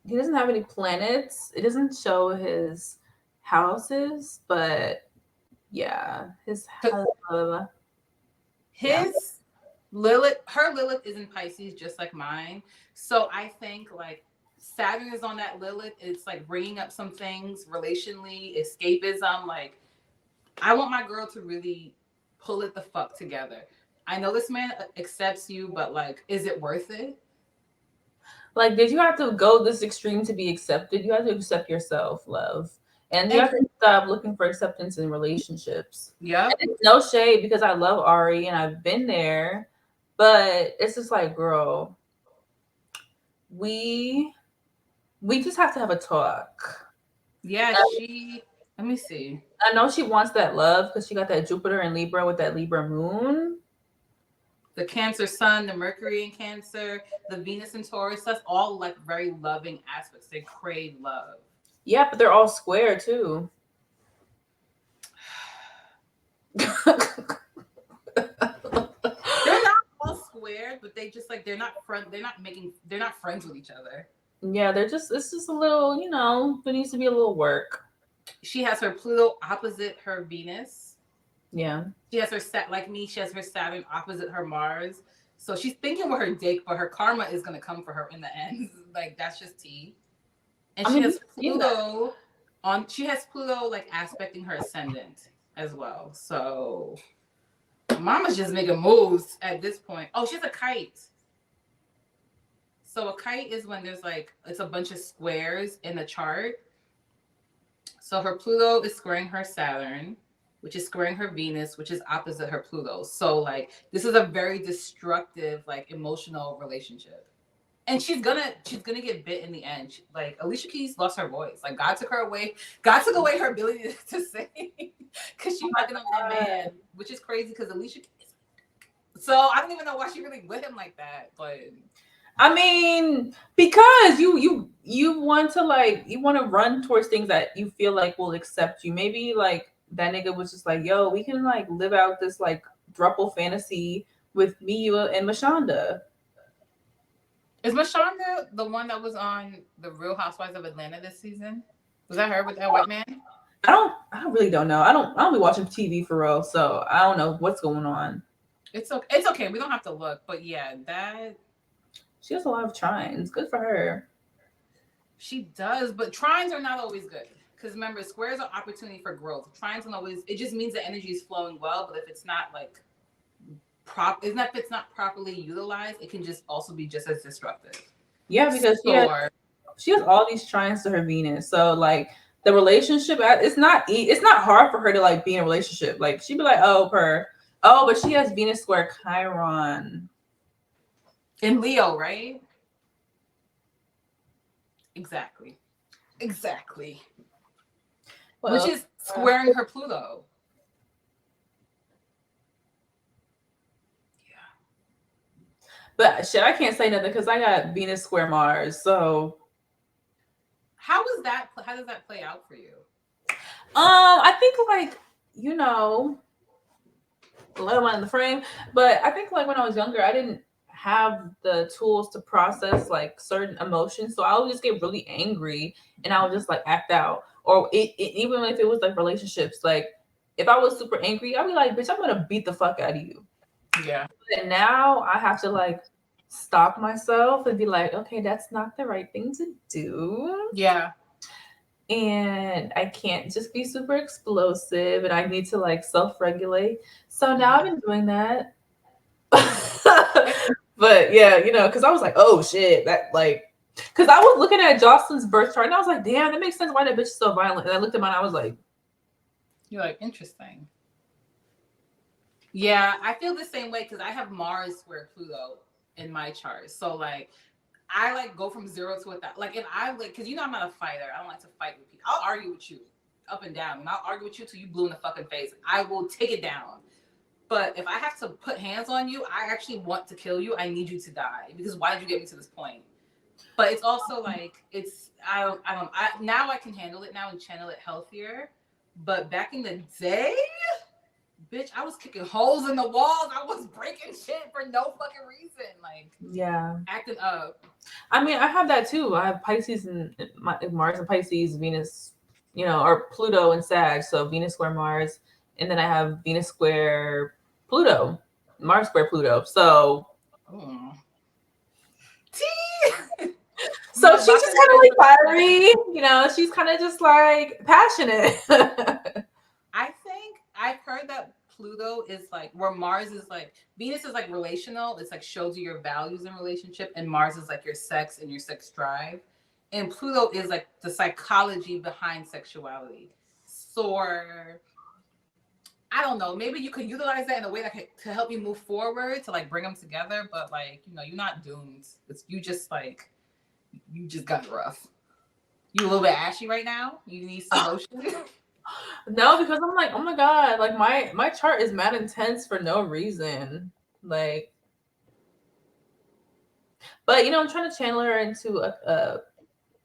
He doesn't have any planets. It doesn't show his houses, but yeah, his Lilith, her Lilith is in Pisces just like mine. So I think like Saturn is on that Lilith. It's like bringing up some things relationally, escapism. Like I want my girl to really pull it the fuck together. I know this man accepts you, but like, is it worth it? Like, did you have to go this extreme to be accepted? You have to accept yourself, love. And you have to stop looking for acceptance in relationships. Yeah. It's no shade because I love Ari and I've been there. But it's just like, girl, we just have to have a talk. Yeah, let me see. I know she wants that love because she got that Jupiter and Libra with that Libra moon. The Cancer sun, the Mercury in Cancer, the Venus in Taurus, that's all like very loving aspects. They crave love. Yeah, but they're all square too. They're not all squared, but they just like they're not friends with each other. Yeah, it's just a little, there needs to be a little work. She has her Pluto opposite her Venus. Yeah. She has she has her Saturn opposite her Mars. So she's thinking with her dick, but her karma is gonna come for her in the end. Like that's just tea. And she has Pluto like aspecting her ascendant as well. So Mama's just making moves at this point. Oh, she has a kite. So a kite is when there's like it's a bunch of squares in the chart. So her Pluto is squaring her Saturn, which is squaring her Venus, which is opposite her Pluto. So like this is a very destructive, like emotional relationship. And she's gonna get bit in the end. Like Alicia Keys lost her voice. Like God took away her ability to sing because she's fucking up that man, which is crazy because Alicia Keys. So I don't even know why she really with him like that. But I mean, because you want to run towards things that you feel like will accept you. Maybe like that nigga was just like, yo, we can like live out this like throuple fantasy with me, you, and Mashonda. Is Mashonda the one that was on the Real Housewives of Atlanta this season? Was that her with that white man? I really don't know. I don't be watching TV for real, so I don't know what's going on. It's okay. We don't have to look, but yeah, that she has a lot of trines. Good for her. She does, but trines are not always good. Because remember, squares are opportunity for growth. Trines don't always. It just means the energy is flowing well, but if it's not like if it's not properly utilized, it can just also be just as destructive. Yeah, because she has all these trines to her Venus. So like the relationship, it's not hard for her to like be in a relationship. Like she'd be like, but she has Venus square Chiron in Leo, right? Exactly. Well, which is squaring her Pluto. But shit, I can't say nothing because I got Venus square Mars. So how does that play out for you? I think low in the frame. But I think like when I was younger, I didn't have the tools to process like certain emotions, so I would just get really angry and I would just like act out. Or even if it was like relationships, like if I was super angry, I'd be like, "Bitch, I'm gonna beat the fuck out of you." Yeah. And now I have to like stop myself and be like, "Okay, that's not the right thing to do." Yeah. And I can't just be super explosive and I need to like self-regulate. So now I've Mhm. been doing that. But yeah, because I was like, oh shit, that like, because I was looking at Jocelyn's birth chart and I was like, damn, that makes sense why that bitch is so violent. And I looked at mine, I was like, You're like, interesting. Yeah, I feel the same way because I have Mars square Pluto in my chart. So like I like go from 0 to 1,000. Like if I like, because I'm not a fighter. I don't like to fight with people. I'll argue with you up and down, and I'll argue with you till you blue in the fucking face. I will take it down. But if I have to put hands on you, I actually want to kill you. I need you to die because why did you get me to this point? But it's also like I now I can handle it now and channel it healthier. But back in the day, bitch, I was kicking holes in the walls. I was breaking shit for no fucking reason. Like yeah. acting up. I mean, I have that too. I have Pisces and Mars and Pisces, Venus, or Pluto and Sag. So Venus square Mars, and then I have Venus square Pluto, Mars square Pluto. So Mm. So About she's just to kind get of into like fiery, she's kind of just like passionate. I think I've heard that Pluto is like where Mars is like Venus is like relational. It's like shows you your values in relationship, and Mars is like your sex and your sex drive, and Pluto is like the psychology behind sexuality. So I don't know. Maybe you could utilize that in a way that to help you move forward to like bring them together. But like you're not doomed. It's you just like you just got rough. You a little bit ashy right now. You need some lotion. No, because I'm like, oh my god, like my chart is mad intense for no reason. Like, but I'm trying to channel her into a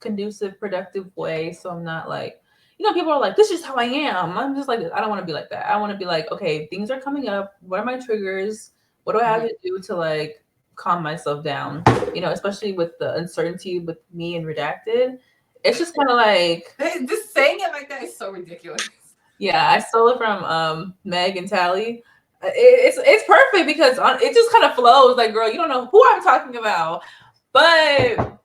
conducive, productive way, so I'm not like, people are like, this is how I am. I'm just like, I don't want to be like that. I want to be like, okay, things are coming up. What are my triggers? What do I have to do to like calm myself down? Especially with the uncertainty with me and redacted. It's just kind of like, Just saying it like that is so ridiculous. yeah, I stole it from Meg and Tally. It's perfect because it just kind of flows. Like, girl, you don't know who I'm talking about, but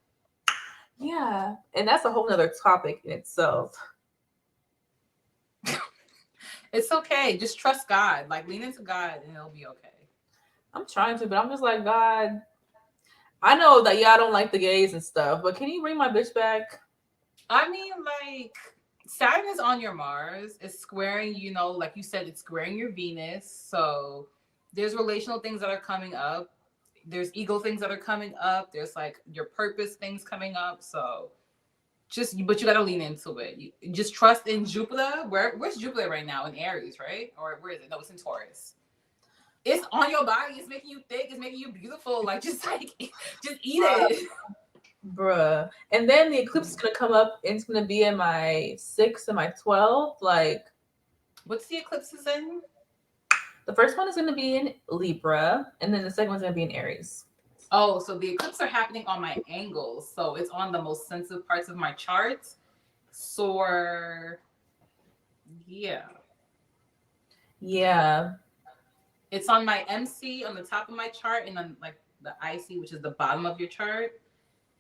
yeah, and that's a whole nother topic in itself. It's okay. Just trust God. Like lean into God and it'll be okay. I'm trying to, but I'm just like, God, I know that y'all don't like the gays and stuff, but can you bring my bitch back? I mean, like Saturn is on your Mars. It's squaring, like you said, it's squaring your Venus. So there's relational things that are coming up. There's ego things that are coming up. There's like your purpose things coming up. So but you gotta lean into it. You just trust in Jupiter. Where's Jupiter right now? In Aries, right? Or where is it? No, it's in Taurus. It's on your body. It's making you thick. It's making you beautiful. Like just eat it. Bruh. And then the eclipse is gonna come up and it's gonna be in my 6th and my 12th. Like, what's the eclipses in? The first one is gonna be in Libra, and then the second one's gonna be in Aries. Oh, so the eclipses are happening on my angles. So it's on the most sensitive parts of my charts. So yeah. Yeah. It's on my MC on the top of my chart and then like the IC, which is the bottom of your chart.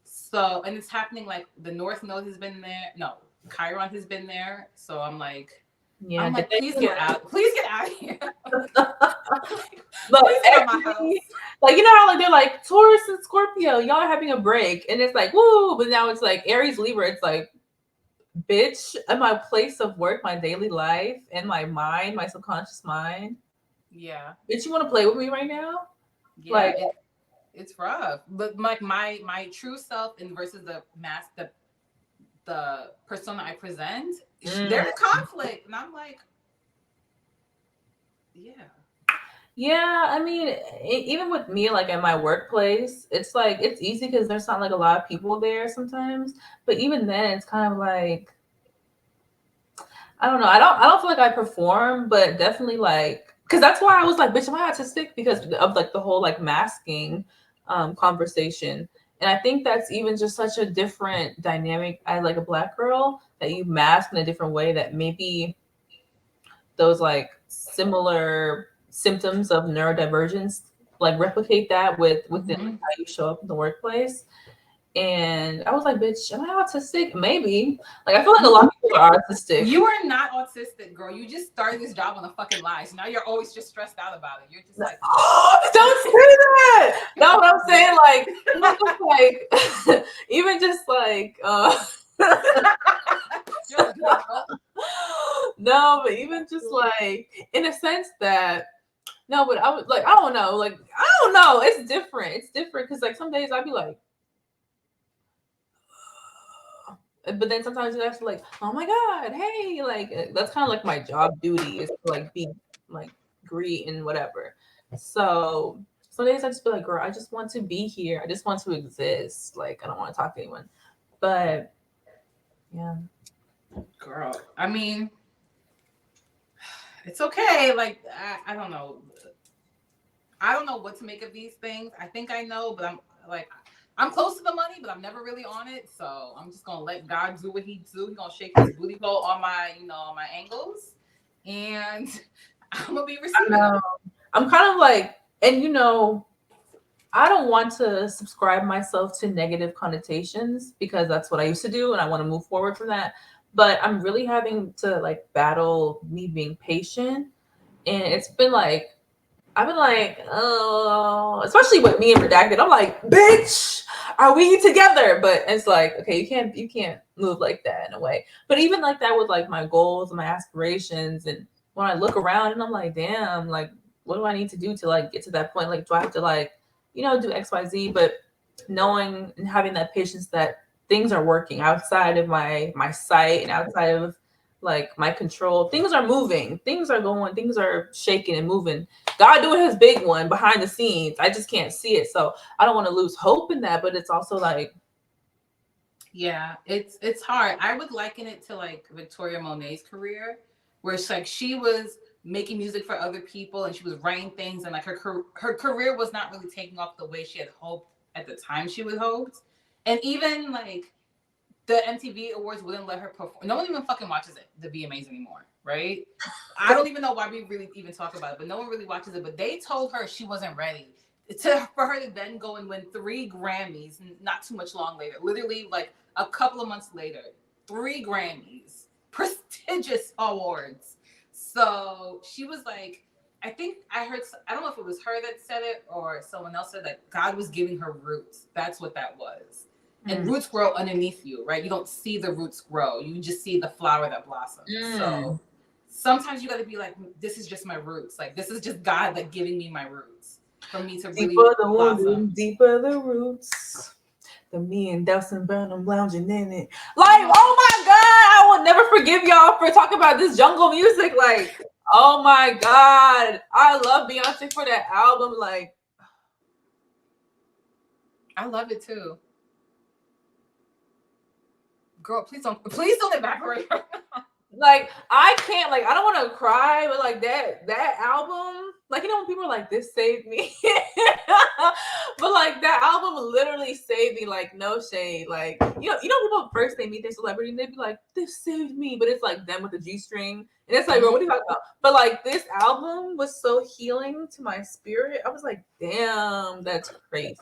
So, and it's happening like the North Node has been there. No, Chiron has been there. So I'm like, please get out. Please get out of here. Look, like how like they're like Taurus and Scorpio, y'all are having a break, and it's like woo, but now it's like Aries, Libra. It's like, bitch, at my place of work, my daily life, and my mind, my subconscious mind. Yeah. Bitch, you want to play with me right now? Yeah, like it's rough. But like my true self and versus the mask, the persona I present, they're in conflict, and I'm like, yeah. Yeah, I mean, even with me, like at my workplace, it's like it's easy because there's not like a lot of people there sometimes. But even then, it's kind of like, I don't know. I don't feel like I perform, but definitely like because that's why I was like, bitch, am I autistic? Because of like the whole like masking conversation. And I think that's even just such a different dynamic as like a black girl that you mask in a different way that maybe those like similar symptoms of neurodivergence like replicate that within Mm-hmm. how you show up in the workplace. And I was like, bitch, am I autistic? Maybe. Like I feel like a lot of people are autistic. You are not autistic, girl. You just started this job on a fucking lie. So now you're always just stressed out about it. You're just like, don't say that. No, what I'm saying, like, even just like, even just like, no, but even just like, in a sense that, no, but I would like, I don't know, like, I don't know. It's different. It's different because like some days I'd be like, but then sometimes you have to like, oh my god, hey, like that's kind of like my job duty is to like be like greet and whatever. So some days I just be like, girl, I just want to be here. I just want to exist. Like I don't want to talk to anyone. But yeah, girl. I mean, it's okay. Like I don't know. I don't know what to make of these things. I think I know, but I'm close to the money, but I'm never really on it. So I'm just gonna let God do what He do. He's gonna shake His booty hole on my, on my angles, and I'm gonna be receiving it. I'm kind of like, and I don't want to subscribe myself to negative connotations because that's what I used to do, and I want to move forward from that. But I'm really having to like battle me being patient, and it's been like I've been like, oh, especially with me and redacted. I'm like, bitch, are we together? But it's like, okay, you can't move like that in a way. But even like that with like my goals and my aspirations, and when I look around and I'm like, damn, like, what do I need to do to like get to that point? Like, do I have to like, do X, Y, Z? But knowing and having that patience that things are working outside of my sight and outside of like my control, things are moving, things are going, things are shaking and moving. God doing his big one behind the scenes. I just can't see it. So I don't want to lose hope in that, but it's also like, yeah, it's hard. I would liken it to like Victoria Monet's career, where it's like she was making music for other people and she was writing things, and like her career was not really taking off the way she had hoped at the time she would hoped. And even like the MTV Awards wouldn't let her perform. No one even fucking watches it, the VMAs anymore, right? I don't even know why we really even talk about it, but no one really watches it. But they told her she wasn't ready for her to then go and win 3 Grammys, not too much long later, literally like a couple of months later, 3 Grammys, prestigious awards. So she was like, I think I heard, I don't know if it was her that said it or someone else said that God was giving her roots. That's what that was. And roots grow underneath you, right? You don't see the roots grow. You just see the flower that blossoms. So sometimes you got to be like, this is just my roots. Like, this is just God like giving me my roots for me to really blossom. Deeper the roots. The me and Delson Burnham lounging in it. Like, oh my God, I will never forgive y'all for talking about this jungle music. Like, oh my God. I love Beyonce for that album. Like, I love it too. Girl, please don't evaporate. Like I can't, like I don't want to cry, but like that album, like when people are like, this saved me. But like that album literally saved me, like no shade. Like people first they meet their celebrity and they be like, this saved me, but it's like them with the G-string. And it's like, bro, what are you talking about? But like this album was so healing to my spirit. I was like, damn, that's crazy.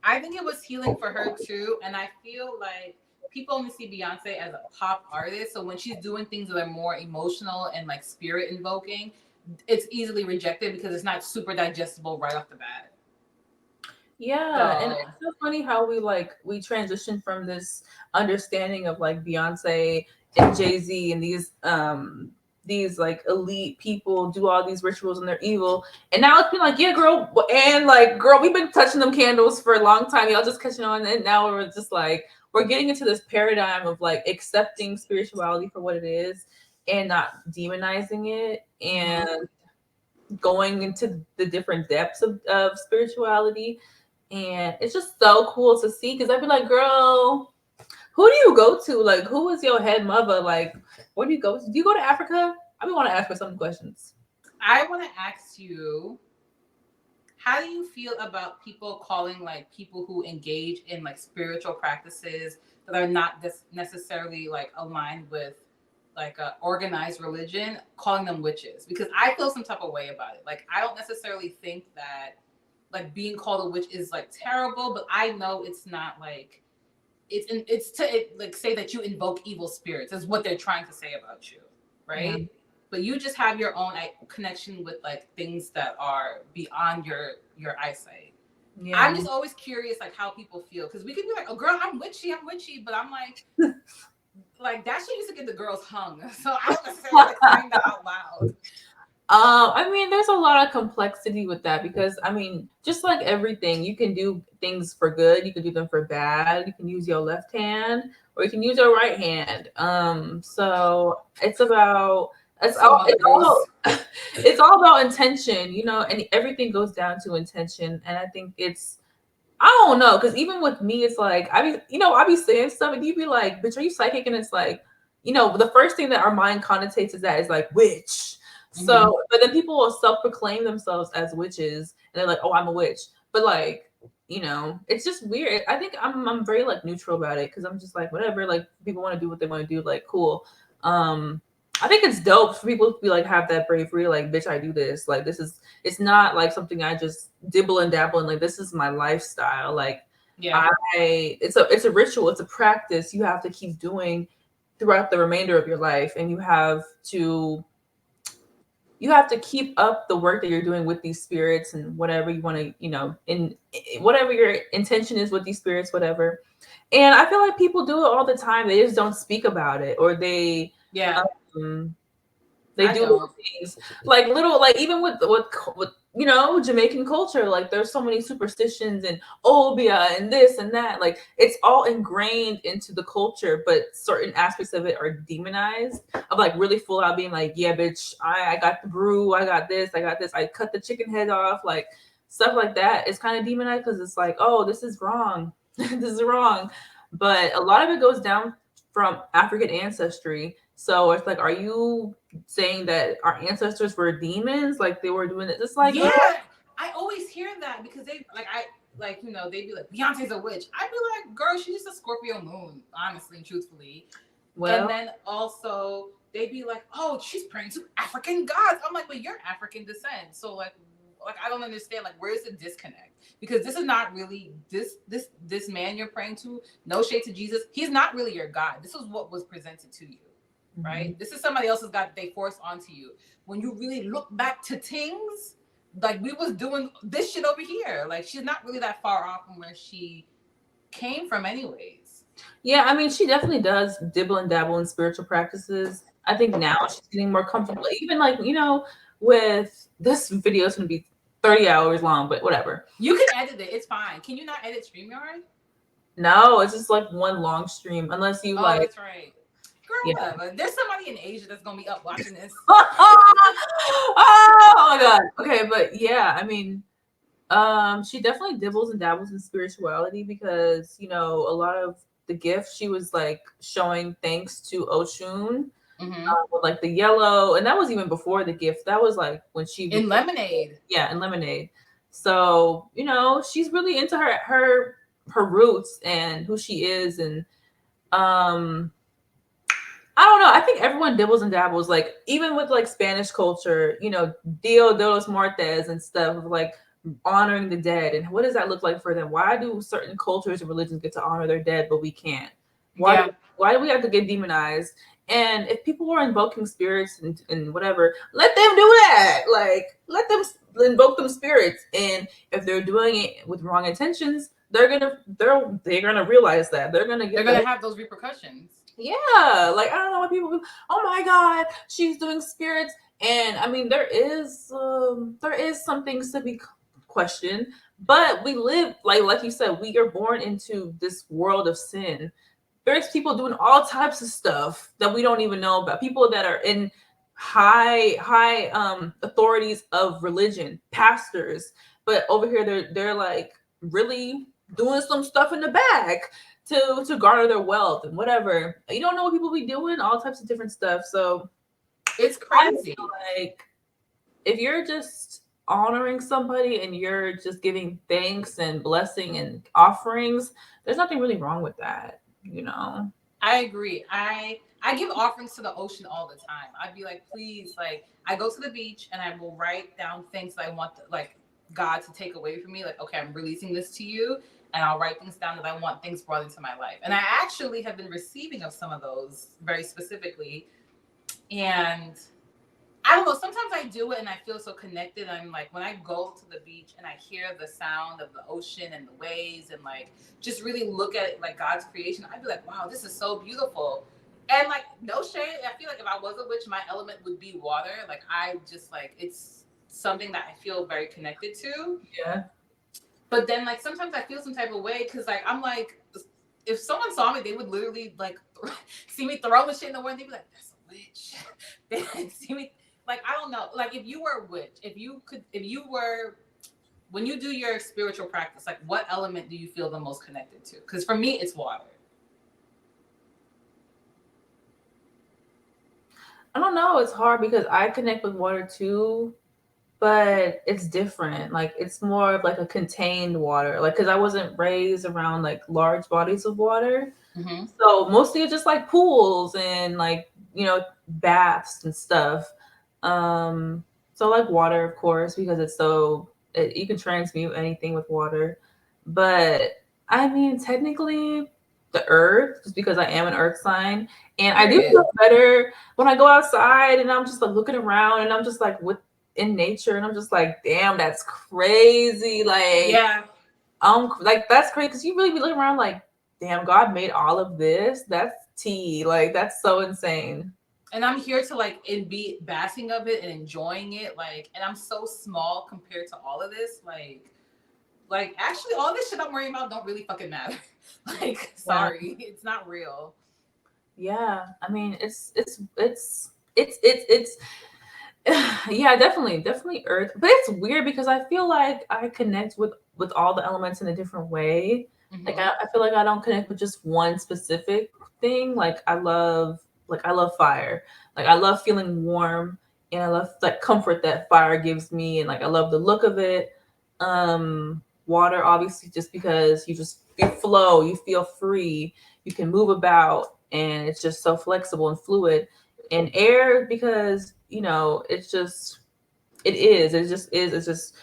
I think it was healing for her too. And I feel like people only see Beyonce as a pop artist. So when she's doing things that are more emotional and like spirit invoking, it's easily rejected because it's not super digestible right off the bat. Yeah, and it's so funny how we transition from this understanding of like Beyonce and Jay-Z and these like elite people do all these rituals and they're evil. And now it's been like, yeah, girl, and like, girl, we've been touching them candles for a long time. Y'all just catching on, and now we're just like we're getting into this paradigm of like accepting spirituality for what it is and not demonizing it and going into the different depths of spirituality. And it's just so cool to see because I'd be like, girl, who do you go to? Like, who is your head mother? Like, where do you go to? Do you go to Africa? I be want to ask her some questions. I want to ask you, how do you feel about people calling like people who engage in like spiritual practices that are not necessarily like aligned with like a organized religion, calling them witches? Because I feel some type of way about it. Like I don't necessarily think that like being called a witch is like terrible, but I know it's not like like say that you invoke evil spirits is what they're trying to say about you, Yeah. right? But you just have your own connection with like things that are beyond your eyesight. I'm Yeah. just always curious like how people feel, because we could be like, oh girl, I'm witchy, but I'm like that shit used to get the girls hung. So I don't necessarily like saying that out loud. I mean, there's a lot of complexity with that because I mean, just like everything, you can do things for good, you can do them for bad. You can use your left hand or you can use your right hand. So it's about So Mother Goose. it's all about intention, you know, and everything goes down to intention. And I think it's I don't know, because even with me, it's like I be saying stuff, and you be like, "Bitch, are you psychic?" And it's like, the first thing that our mind connotates is that is like witch. Mm-hmm. So, but then people will self-proclaim themselves as witches, and they're like, "Oh, I'm a witch," but like, it's just weird. I think I'm very like neutral about it because I'm just like whatever. Like people want to do what they want to do, like cool. Um, I think it's dope for people to be like have that bravery, like, bitch, I do this. Like this is it's not like something I just dibble and dabble in. Like this is my lifestyle. Like Yeah. it's a ritual, it's a practice you have to keep doing throughout the remainder of your life, and you have to keep up the work that you're doing with these spirits and whatever you want to, in whatever your intention is with these spirits, whatever. And I feel like people do it all the time. They just don't speak about it, or Yeah. um, they I do little don't. things like even with Jamaican culture. Like there's so many superstitions and obia and this and that. Like it's all ingrained into the culture, but certain aspects of it are demonized. Of like really full out being like, yeah, bitch, I got the brew, I got this, I cut the chicken head off, like stuff like that. It's kind of demonized because it's like, oh, this is wrong, this is wrong. But a lot of it goes down from African ancestry. So it's like, are you saying that our ancestors were demons, like they were doing it? It's like, girl, Yeah, I always hear that because they like I like they'd be like Beyonce's a witch. I'd be like, girl, she's just a Scorpio moon, honestly and truthfully. And well, then also they'd be like, oh, she's praying to African gods. I'm like, but you're African descent, so like I don't understand like where's the disconnect, because this is not really this man you're praying to. No shade to Jesus, he's not really your God. This is what was presented to you, right? This is somebody else's God that they forced onto you. When you really look back to things, like we was doing this shit over here. Like she's not really that far off from where she came from, anyways. yeah, I mean, she definitely does dibble and dabble in spiritual practices. I think now she's getting more comfortable. Even like, with this video is gonna be 30 hours long, but whatever. You can edit it. It's fine. Can you not edit StreamYard? No, it's just like one long stream, unless you Oh, like, that's right. Girl, yeah. whatever. There's somebody in Asia that's gonna be up watching this. Oh my god. Okay, but yeah, I mean, she definitely dibbles and dabbles in spirituality because a lot of the gifts she was like showing thanks to Oshun, Mm-hmm. with like the yellow, and that was even before the gift. That was like when she In became, Lemonade. yeah, in Lemonade. So she's really into her roots and who she is, and um I don't know. I think everyone dibbles and dabbles, like even with like Spanish culture, Dia de los Muertes and stuff, of like honoring the dead. And what does that look like for them? Why do certain cultures and religions get to honor their dead, but we can't? Why do Yeah. why do we have to get demonized? And if people were invoking spirits and whatever, let them do that. Like let them invoke them spirits. And if they're doing it with wrong intentions, they're gonna realize that. They're gonna They're get gonna the have those repercussions. yeah, like I don't know why people. Oh my God, she's doing spirits, and I mean there is some things to be questioned, but we live like you said, we are born into this world of sin. There's people doing all types of stuff that we don't even know about. People that are in high authorities of religion, pastors, but over here they're like really doing some stuff in the back to garner their wealth and whatever. You don't know what people be doing, all types of different stuff. So It's I crazy. feel like if you're just honoring somebody and you're just giving thanks and blessing and offerings, there's nothing really wrong with that, you know. I agree. I give offerings to the ocean all the time. I'd be like, please, like I go to the beach and I will write down things that I want, like God to take away from me. Like, okay, I'm releasing this to you, and I'll write things down that I want things brought into my life. And I actually have been receiving of some of those very specifically, and I don't know. Sometimes I do it and I feel so connected. I'm like, when I go to the beach and I hear the sound of the ocean and the waves and like just really look at it like God's creation, I'd be like, wow, this is so beautiful. And like, no shade. I feel like if I was a witch, my element would be water. Like, I just like, it's something that I feel very connected to. Yeah. But then like sometimes I feel some type of way because like I'm like, if someone saw me, they would literally like see me throwing shit in the water and they'd be like, that's a witch. They like, see me like, I don't know, like if you were a witch, if you were, when you do your spiritual practice, like what element do you feel the most connected to? Because for me it's water. I don't know, it's hard because I connect with water too, but it's different. Like it's more of like a contained water. Like cuz I wasn't raised around like large bodies of water. Mm-hmm. So mostly it's just like pools and like, baths and stuff. So like water, of course, because you can transmute anything with water. But I mean, technically, the earth, just because I am an earth sign, and I do Period. feel better when I go outside and I'm just like looking around and I'm just like with in nature and I'm just like, damn, that's crazy. Yeah. Like that's crazy because you really be looking around like, damn, God made all of this. That's tea. Like that's so insane. And I'm here to like and be basking of it and enjoying it. Like, and I'm so small compared to all of this. Like actually all this shit I'm worrying about don't really fucking matter. Like, Yeah. sorry, it's not real. Yeah. I mean, it's yeah, definitely earth. But it's weird because I feel like I connect with all the elements in a different way. Like Mm-hmm. I feel like I don't connect with just one specific thing. Like I love fire. Like I love feeling warm and I love like comfort that fire gives me and like I love the look of it. Water obviously just because you flow, you feel free, you can move about and it's just so flexible and fluid. And air because it's just it just is it's just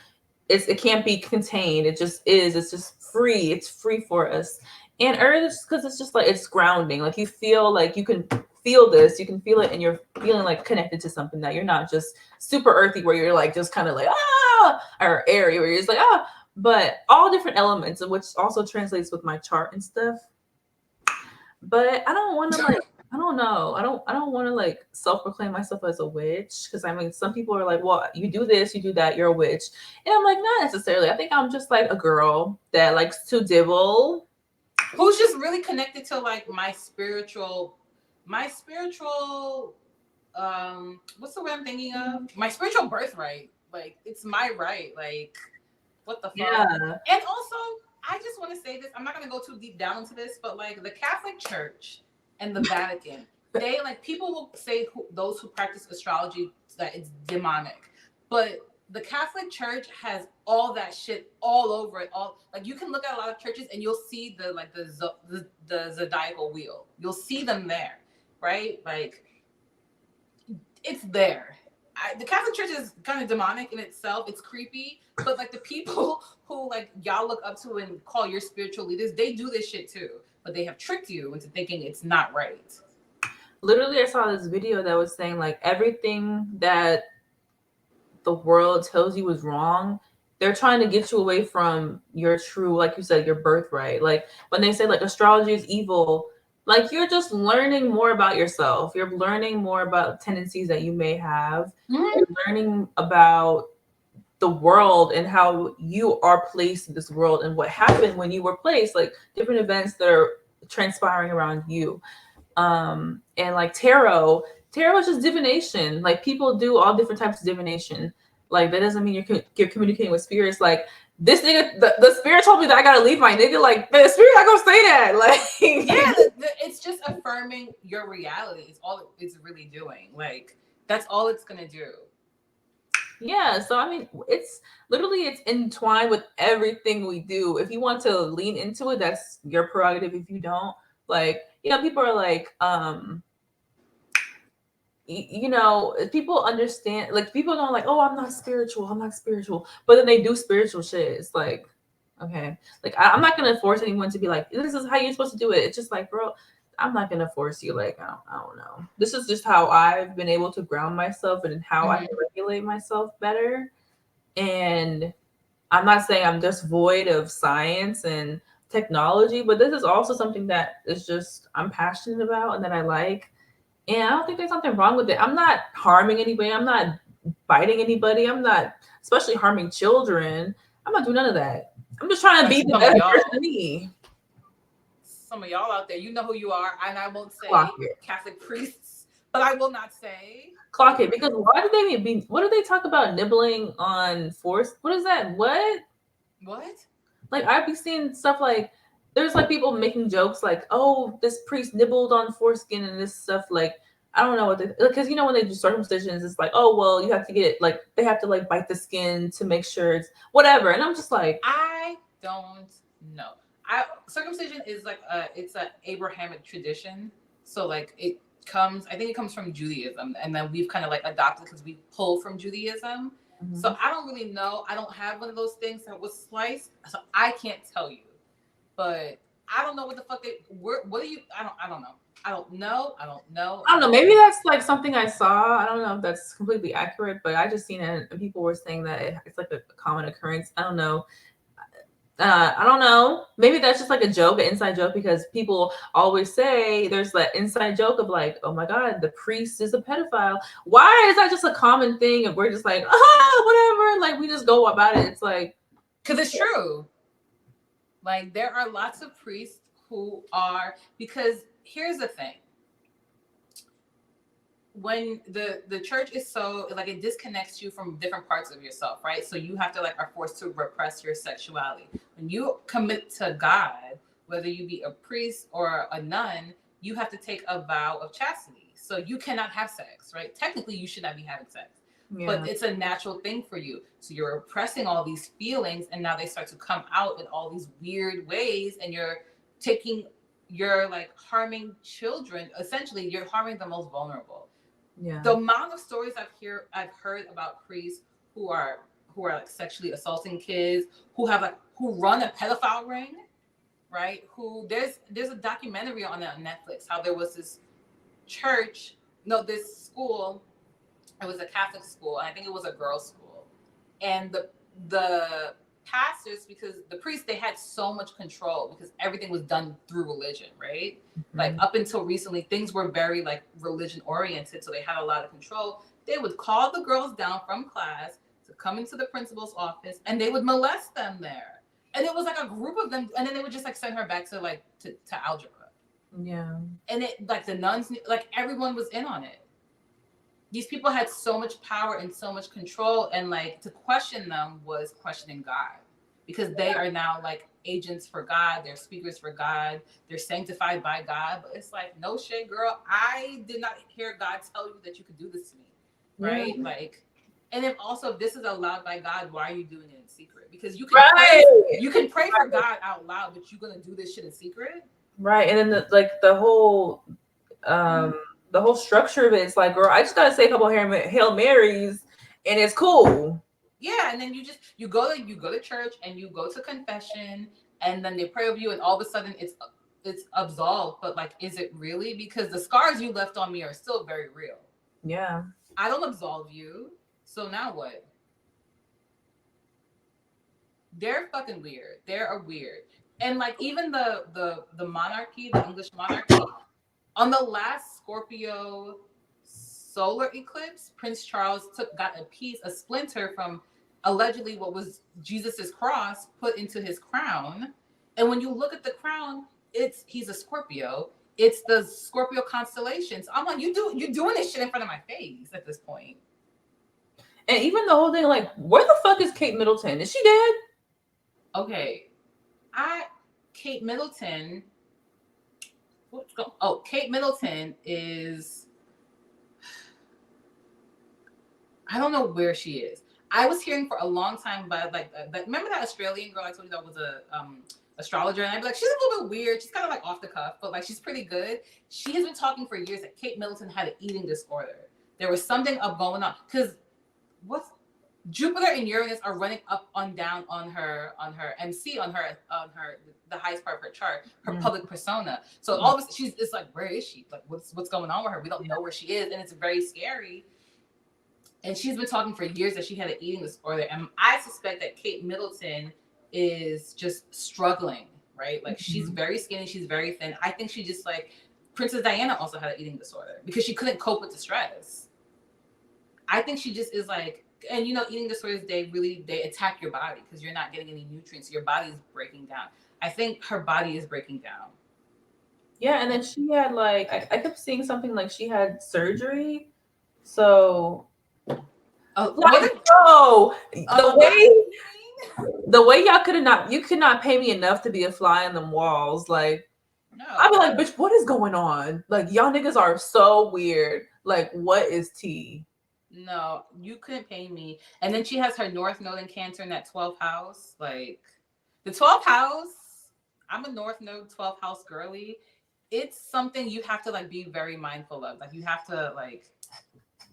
it can't be contained, it just is, it's just free, it's free for us. And earth is because it's just like it's grounding, like you feel like you can feel this, you can feel it and you're feeling like connected to something, that you're not just super earthy where you're like just kind of like or airy where you're just like but all different elements, of which also translates with my chart and stuff. But I don't want to like I don't know. I don't want to like self-proclaim myself as a witch because I mean some people are like, well, you do this, you do that, you're a witch. And I'm like, not necessarily. I think I'm just like a girl that likes to dibble. Who's just really connected to like my spiritual what's the word I'm thinking of? My spiritual birthright. Like it's my right. Like what the fuck? Yeah. And also, I just want to say this. I'm not gonna go too deep down into this, but like the Catholic Church and the Vatican, they like people will say those who practice astrology that it's demonic, but the Catholic Church has all that shit all over it. All like you can look at a lot of churches and you'll see the like the zodiacal wheel. You'll see them there, right? Like it's there. The Catholic Church is kind of demonic in itself. It's creepy, but like the people who like y'all look up to and call your spiritual leaders, they do this shit too. But they have tricked you into thinking it's not right. Literally, I saw this video that was saying like everything that the world tells you is wrong, they're trying to get you away from your true, like you said, your birthright. Like when they say like astrology is evil, like you're just learning more about yourself. You're learning more about tendencies that you may have. Mm-hmm. You're learning about the world and how you are placed in this world and what happened when you were placed, like different events that are transpiring around you. And like tarot is just divination. Like people do all different types of divination. Like that doesn't mean you're communicating with spirits. Like this nigga, the spirit told me that I gotta leave my nigga. Like the spirit not gonna say that. Yeah, Like it's just affirming your reality. It's all it's really doing. Like that's all it's gonna do. Yeah, so I mean, it's literally it's entwined with everything we do. If you want to lean into it, that's your prerogative. If you don't, like, people are like, people understand, like, people don't like, oh, I'm not spiritual, but then they do spiritual shit. It's like, okay, like, I'm not gonna force anyone to be like, this is how you're supposed to do it. It's just like, bro, I'm not gonna force you. Like, I don't know. This is just how I've been able to ground myself and how I can Mm-hmm. regulate myself better. And I'm not saying I'm just void of science and technology, but this is also something that is just I'm passionate about and that I like. And I don't think there's something wrong with it. I'm not harming anybody. I'm not biting anybody. I'm not, especially harming children. I'm not doing none of that. I'm just trying to But be the some of best person y'all, me. out there, you know who you are, and I won't Clock say it. Catholic priests, but I will not say Clock like it. Because why did they be, what do they talk about nibbling on force? What is that? What? what? Like, I'd be seeing stuff like, there's like people making jokes like, oh, this priest nibbled on foreskin and this stuff. Like, I don't know what they, because when they do circumcisions, it's like, oh, well, you have to get like, they have to like bite the skin to make sure it's whatever. And I'm just like, I don't know. Circumcision is like it's a Abrahamic tradition. So like I think it comes from Judaism, and then we've kind of like adopted because we pull from Judaism. So mhm. I don't really know. I don't have one of those things that was sliced, so I can't tell you. But I don't know what the fuck what do you? I don't know. I don't know. I don't know. I I don't know. don't Maybe know. that's like something I saw. I don't know if that's completely accurate, but I just seen it and people were saying that it's like a common occurrence. I don't know. I don't know. Maybe that's just like a joke, an inside joke, because people always say there's that inside joke of like, oh my God, the priest is a pedophile. Why is that just a common thing? And we're just like, whatever. Like, we just go about it. It's like, Because it's true. Like there are lots of priests who are because here's the thing. When the church is so like it disconnects you from different parts of yourself, right? So you have to like are forced to repress your sexuality. When you commit to God, whether you be a priest or a nun, you have to take a vow of chastity. So you cannot have sex, right? Technically, you should not be having sex, but yeah, it's a natural thing for you. So you're repressing all these feelings, and now they start to come out in all these weird ways, and taking you're like harming children. Essentially, you're harming the most vulnerable. yeah, The amount of stories I've heard about priests who are like sexually assaulting kids, who run a pedophile ring, right? Who there's a documentary on Netflix how there was this church, no, this school. It was a Catholic school, and I think it was a girls' school, and the pastors, because the priests, they had so much control because everything was done through religion, right? Like mhm, up until recently things were very like religion oriented, so they had a lot of control. They would call the girls down from class to come into the principal's office, and they would molest them there, and it was like a group of them, and then they would just like send her back to like to algebra. yeah, And it like the nuns, like everyone was in on it. These people had so much power and so much control, and like to question them was questioning God, because they are now like agents for God, they're speakers for God, they're sanctified by God. But it's like, no shit, girl, I did not hear God tell you that you could do this to me, yeah. right? Like, and if also if this is allowed by God, why are you doing it in secret? Because Right, you can pray for God out loud, but you're gonna do this shit in secret. right. And then like um the whole structure of it is like, girl, I just gotta say a couple Hail Marys and it's cool. Yeah, and then you go to church and you go to confession, and then they pray over you, and all of a sudden it's absolved. But like, is it really? Because the scars you left on me are still very real. Yeah. I don't absolve you, so now what? They're fucking weird. They're weird. And like even the monarchy, the English monarchy, on the last Scorpio solar eclipse, Prince Charles got a splinter from allegedly what was Jesus's cross put into his crown. And when you look at the crown, he's a Scorpio. It's the Scorpio constellations. I'm like, you're doing this shit in front of my face at this point. And even the whole thing, like, where the fuck is Kate Middleton? Is she dead? Okay, I Kate Middleton. What's going? Oh, Kate Middleton is. I don't know where she is. I was hearing for a long time about like remember that Australian girl I told you that was a astrologer, and I'd be like, she's a little bit weird. She's kind of like off the cuff, but like she's pretty good. She has been talking for years that Kate Middleton had an eating disorder. There was something up going on because what's Jupiter and Uranus are running up on down on her MC on her the highest part of her chart, her public persona. So all of a sudden it's like, where is she? Like what's going on with her? We don't know where she is, and it's very scary. And she's been talking for years that she had an eating disorder, and I suspect that Kate Middleton is just struggling, right? Like she's very skinny, she's very thin. I think she just like Princess Diana also had an eating disorder because she couldn't cope with the stress. I think she just is like, and you know, eating disorders, they attack your body because you're not getting any nutrients. So your body is breaking down. I think her body is breaking down. Yeah, and then she had like I kept seeing something like she had surgery. So the way y'all could not pay me enough to be a fly on them walls. Like no. I'd be like, bitch, what is going on? Like y'all niggas are so weird. Like what is tea? No, you couldn't pay me. And then she has her North Node in Cancer in that 12th house. Like the 12th house, I'm a North Node 12th house girly. It's something you have to like be very mindful of. Like you have to like,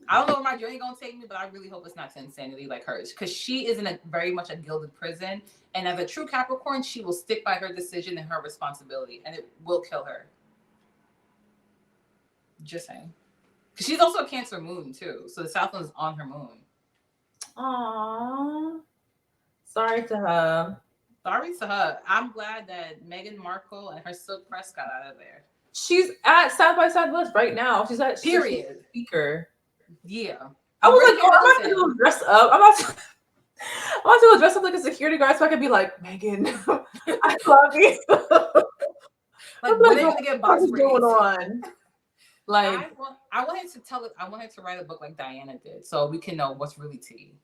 I don't know where my journey gonna take me, but I really hope it's not to insanity like hers. Because she is in a very much a gilded prison. And as a true Capricorn, she will stick by her decision and her responsibility. And it will kill her. Just saying. Because she's also a Cancer moon, too. So the South Node is on her moon. Aww. Sorry to her. Sorry to her. I'm glad that Meghan Markle and her Silk Press got out of there. She's at South by Southwest right now. She's at Period. Speaker. Yeah. I was like, oh, I'm about to go dress up. I'm about to go dress up like a security guard so I can be like, Megan, I love you. Like, when are you gonna get box what's going on? Like, I wanted to tell it. I wanted to write a book like Diana did, so we can know what's really tea.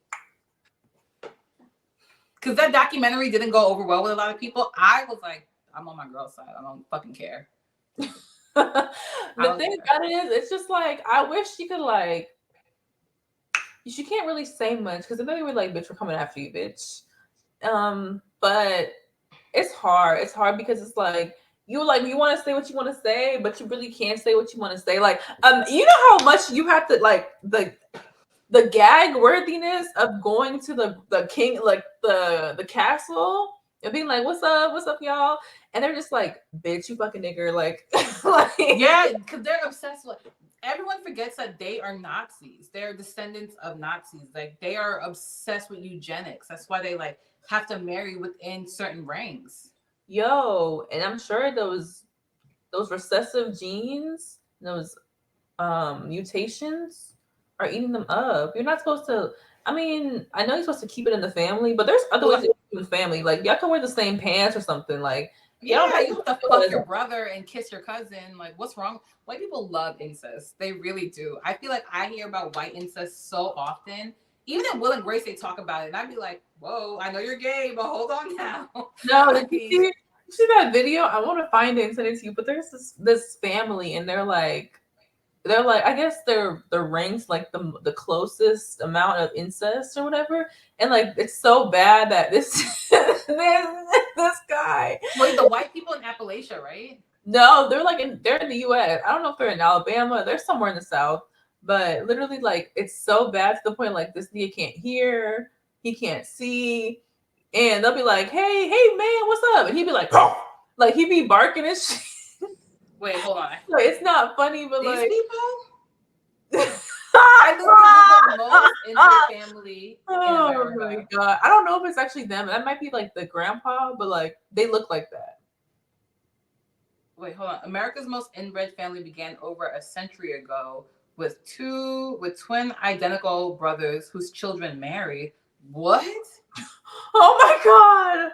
Because that documentary didn't go over well with a lot of people. I was like, I'm on my girl's side. I don't fucking care. The thing about it is, it's just like I wish she could like. She can't really say much because then they were like, "Bitch, we're coming after you, bitch." But it's hard. It's hard because it's like. You want to say what you want to say, but you really can't say what you want to say. Like, you know how much you have to like the gag worthiness of going to the king, like the castle and being like, what's up, y'all? And they're just like, bitch, you fucking nigger, like yeah, because they're obsessed with. Everyone forgets that they are Nazis. They're descendants of Nazis. Like they are obsessed with eugenics. That's why they like have to marry within certain ranks. Yo, and I'm sure those recessive genes, those mutations are eating them up. You're not supposed to. I mean, I know you're supposed to keep it in the family, but there's other ways to keep it in the family. Like y'all can wear the same pants or something. Like yeah, you have to fuck your brother and kiss your cousin. Like what's wrong? White people love incest. They really do. I feel like I hear about white incest so often. Even in Will and Grace, they talk about it, and I'd be like, "Whoa, I know you're gay, but hold on now." No, you see that video? I want to find it and send it to you. But there's this family, and they're like, I guess they're ranks like the closest amount of incest or whatever, and like it's so bad that this this guy. Wait, the white people in Appalachia, right? No, they're in the U.S. I don't know if they're in Alabama. They're somewhere in the South. But literally, like, it's so bad to the point, like, this nigga can't hear, he can't see, and they'll be like, hey, man, what's up? And he'd be like, oh! Like, he'd be barking and shit. Wait, hold on. Like, it's not funny, but these like... people? I literally most in their family in America. Oh, my God. I don't know if it's actually them. That might be, like, the grandpa, but, like, they look like that. Wait, hold on. America's most inbred family began over a century ago with twin identical brothers whose children married. What? Oh my God!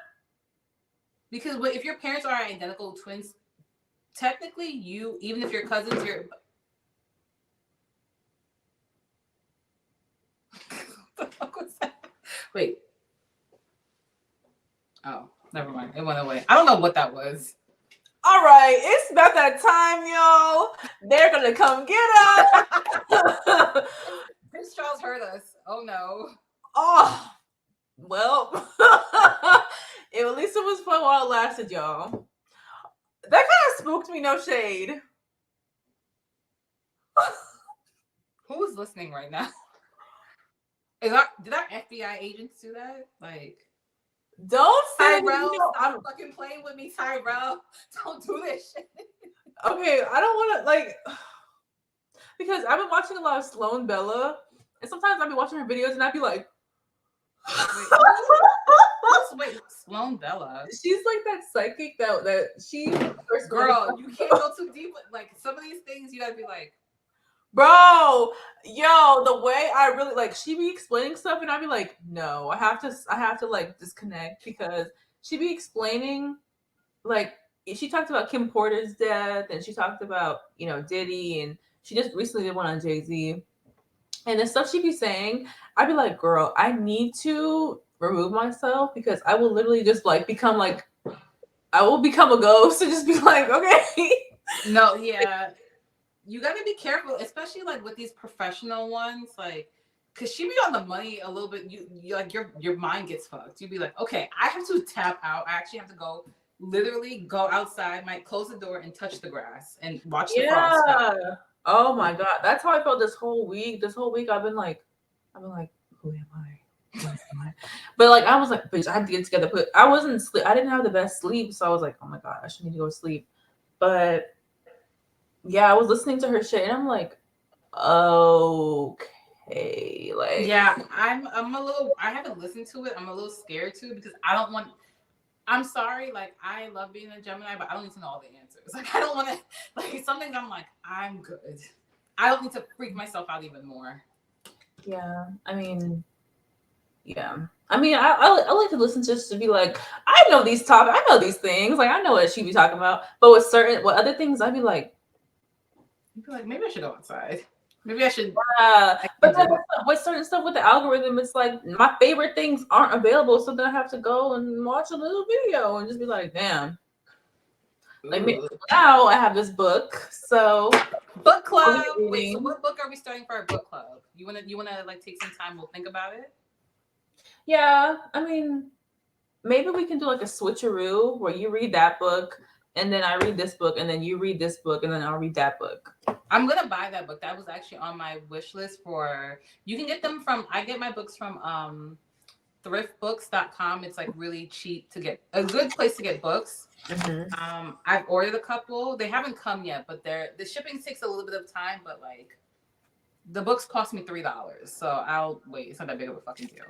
Because if your parents are identical twins, technically you, even if you're cousins, you're. What the fuck was that? Wait. Oh, never mind. It went away. I don't know what that was. All right, it's about that time, y'all. They're gonna come get us. Prince Charles heard us. Oh no. Oh, well, at least it was fun while it lasted, y'all. That kind of spooked me. No shade. Who's listening right now? Did our FBI agents do that? Like, Don't say Tyrell, I'm stop fucking playing with me, Tyrell. Don't do this shit. okay. I don't want to like because I've been watching a lot of Sloan Bella, and sometimes I'll be watching her videos and I'd be like, Wait, wait, Sloan Bella. she's like that psychic that she first Girl, you can't go too deep. Like some of these things, you gotta be like, bro, yo, the way I really like she be explaining stuff and I'd be like, no, I have to like disconnect because she be explaining like she talked about Kim Porter's death and she talked about, Diddy, and she just recently did one on Jay-Z. And the stuff she be saying, I'd be like, girl, I need to remove myself because I will literally just like become like I will become a ghost and just be like, okay. no, yeah. You gotta be careful, especially like with these professional ones, like, cause she be on the money a little bit. You like your mind gets fucked. You'd be like, okay, I have to tap out. I actually have to go, literally go outside, might close the door and touch the grass and watch the frogs Yeah. fall. Oh my god. That's how I felt this whole week. This whole week I've been like, who am I? What am I? But like I was like, bitch, I had to get together. But I wasn't sleep. I didn't have the best sleep, so I was like, oh my god, I should need to go to sleep. But yeah, I was listening to her shit and I'm like, okay. Like Yeah, I'm a little. I haven't listened to it. I'm a little scared too because I don't want. I'm sorry, like I love being a Gemini, but I don't need to know all the answers. Like I don't want to. Like some things I'm like I'm good. I don't need to freak myself out even more. yeah. I mean, yeah. I like to listen just to be like, I know these topics, I know these things. Like I know what she be talking about. But with other things, I'd be like, You'd be like, maybe I should go outside. Maybe I should. but then with certain stuff with the algorithm, it's like my favorite things aren't available, so then I have to go and watch a little video and just be like, damn. Like now I have this book, so book club. reading. Wait, so what book are we starting for our book club? You wanna like take some time? We'll think about it. Yeah, I mean, maybe we can do like a switcheroo where you read that book and then I read this book and then you read this book and then I'll read that book. I'm gonna buy that book. That was actually on my wish list for. You can get them from. I get my books from thriftbooks.com. It's like really cheap to get, a good place to get books. I've ordered a couple. They haven't come yet, but the shipping takes a little bit of time. But like, the books cost me $3, so I'll wait. It's not that big of a fucking deal.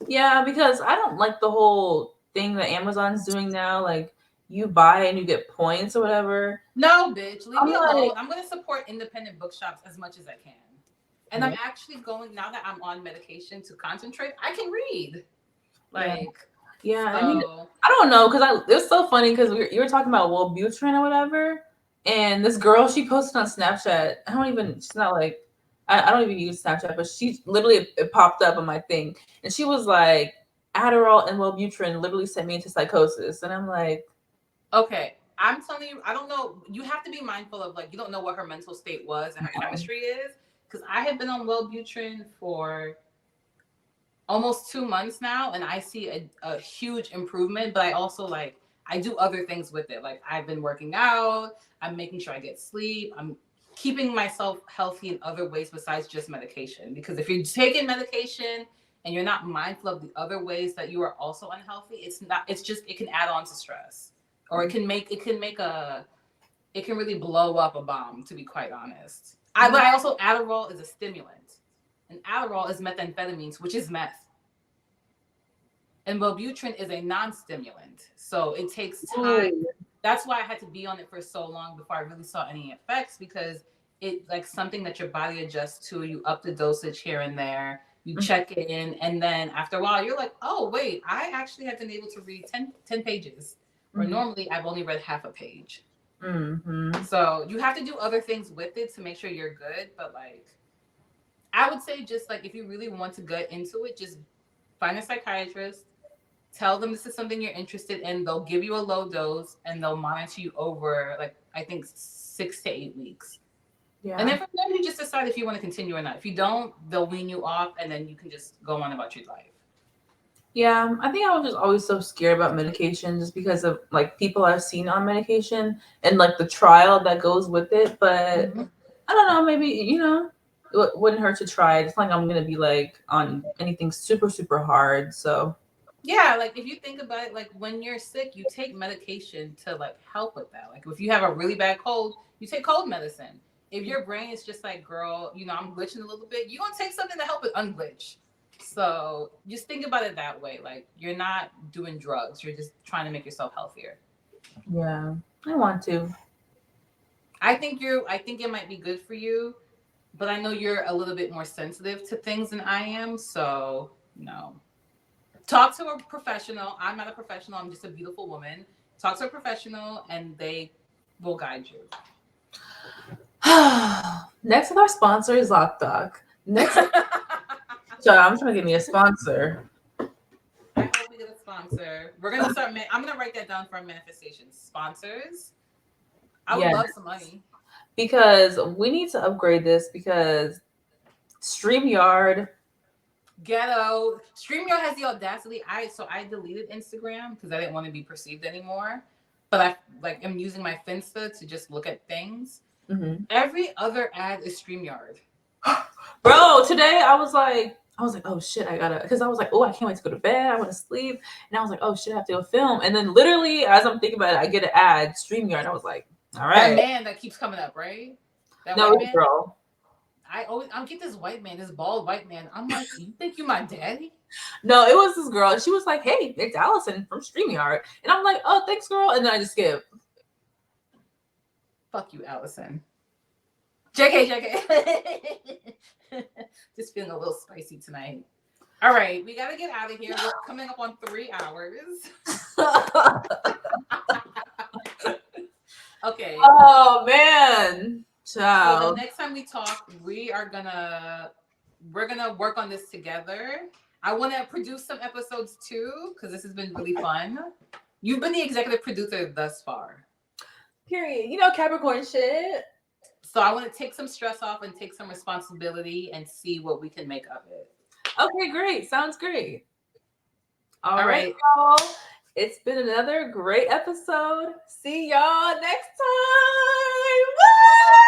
Yeah, because I don't like the whole thing that Amazon's doing now. Like you buy and you get points or whatever. No, bitch, leave I'm me like, alone. I'm gonna support independent bookshops as much as I can. And I'm actually going, now that I'm on medication to concentrate, I can read. Like, yeah. so, I mean, I don't know because it was so funny because you were talking about Wellbutrin or whatever, and this girl she posted on Snapchat. She's not like I don't even use Snapchat, but she literally it popped up on my thing, and she was like, Adderall and Wellbutrin literally sent me into psychosis, and I'm like, okay, I'm telling you, I don't know. You have to be mindful of like, you don't know what her mental state was and her chemistry is. Because I have been on Wellbutrin for almost 2 months now, and I see a huge improvement. But I also like, I do other things with it. Like I've been working out. I'm making sure I get sleep. I'm keeping myself healthy in other ways besides just medication. Because if you're taking medication and you're not mindful of the other ways that you are also unhealthy, it can add on to stress, or it can really blow up a bomb, to be quite honest. But I also, Adderall is a stimulant, and Adderall is methamphetamines, which is meth. And Wellbutrin is a non-stimulant, so it takes time. Ooh. That's why I had to be on it for so long before I really saw any effects, because it's like something that your body adjusts to. You up the dosage here and there, you check it in, and then after a while, you're like, oh, wait, I actually have been able to read 10 pages, where normally I've only read half a page. So you have to do other things with it to make sure you're good. But like, I would say just like, if you really want to get into it, just find a psychiatrist, tell them this is something you're interested in. They'll give you a low dose and they'll monitor you over, like, I think 6 to 8 weeks. Yeah. And then from there, you just decide if you want to continue or not. If you don't, they'll wean you off and then you can just go on about your life. Yeah, I think I was just always so scared about medication just because of like people I've seen on medication and like the trial that goes with it. But Mhm. I don't know, maybe, it wouldn't hurt to try it. It's not like I'm gonna be like on anything super, super hard. So Yeah, like if you think about it, like when you're sick, you take medication to like help with that. Like if you have a really bad cold, you take cold medicine. If your brain is just like, girl, I'm glitching a little bit, you gonna take something to help it unglitch. So just think about it that way. Like you're not doing drugs, you're just trying to make yourself healthier. yeah, I want to. I think it might be good for you, but I know you're a little bit more sensitive to things than I am. So no. Talk to a professional. I'm not a professional. I'm just a beautiful woman. Talk to a professional, and they will guide you. Next of our sponsor is ZocDoc. Next, I'm trying to get me a sponsor. I hope we get a sponsor. We're gonna start. I'm gonna write that down for our manifestation sponsors. I would Yeah, love some money. because we need to upgrade this because StreamYard. Ghetto. StreamYard has the audacity. I deleted Instagram because I didn't want to be perceived anymore. But I'm using my Finsta to just look at things. Mhm. Every other ad is StreamYard. Bro, today I was like, oh shit, I gotta, because I was like, oh, I can't wait to go to bed. I want to sleep, and I was like, oh shit, I have to go film. And then literally, as I'm thinking about it, I get an ad, StreamYard. I was like, all That right, man that keeps coming up, right? That no, white man. girl. I get this white man, this bald white man. I'm like, you think you my daddy? No, it was this girl. And she was like, hey, it's Allison from StreamYard. And I'm like, oh, thanks, girl. And then I just skip. Fuck you, Allison. JK. Just feeling a little spicy tonight. All right, we gotta get out of here. We're coming up on 3 hours. Okay. Oh, man. So the Child. next time we talk, we're gonna work on this together. I want to produce some episodes too because this has been really fun. You've been the executive producer thus far. Period. Capricorn shit. So I want to take some stress off and take some responsibility and see what we can make of it. Okay, great. Sounds great. All All right, right. y'all. It's been another great episode. See y'all next time. Woo!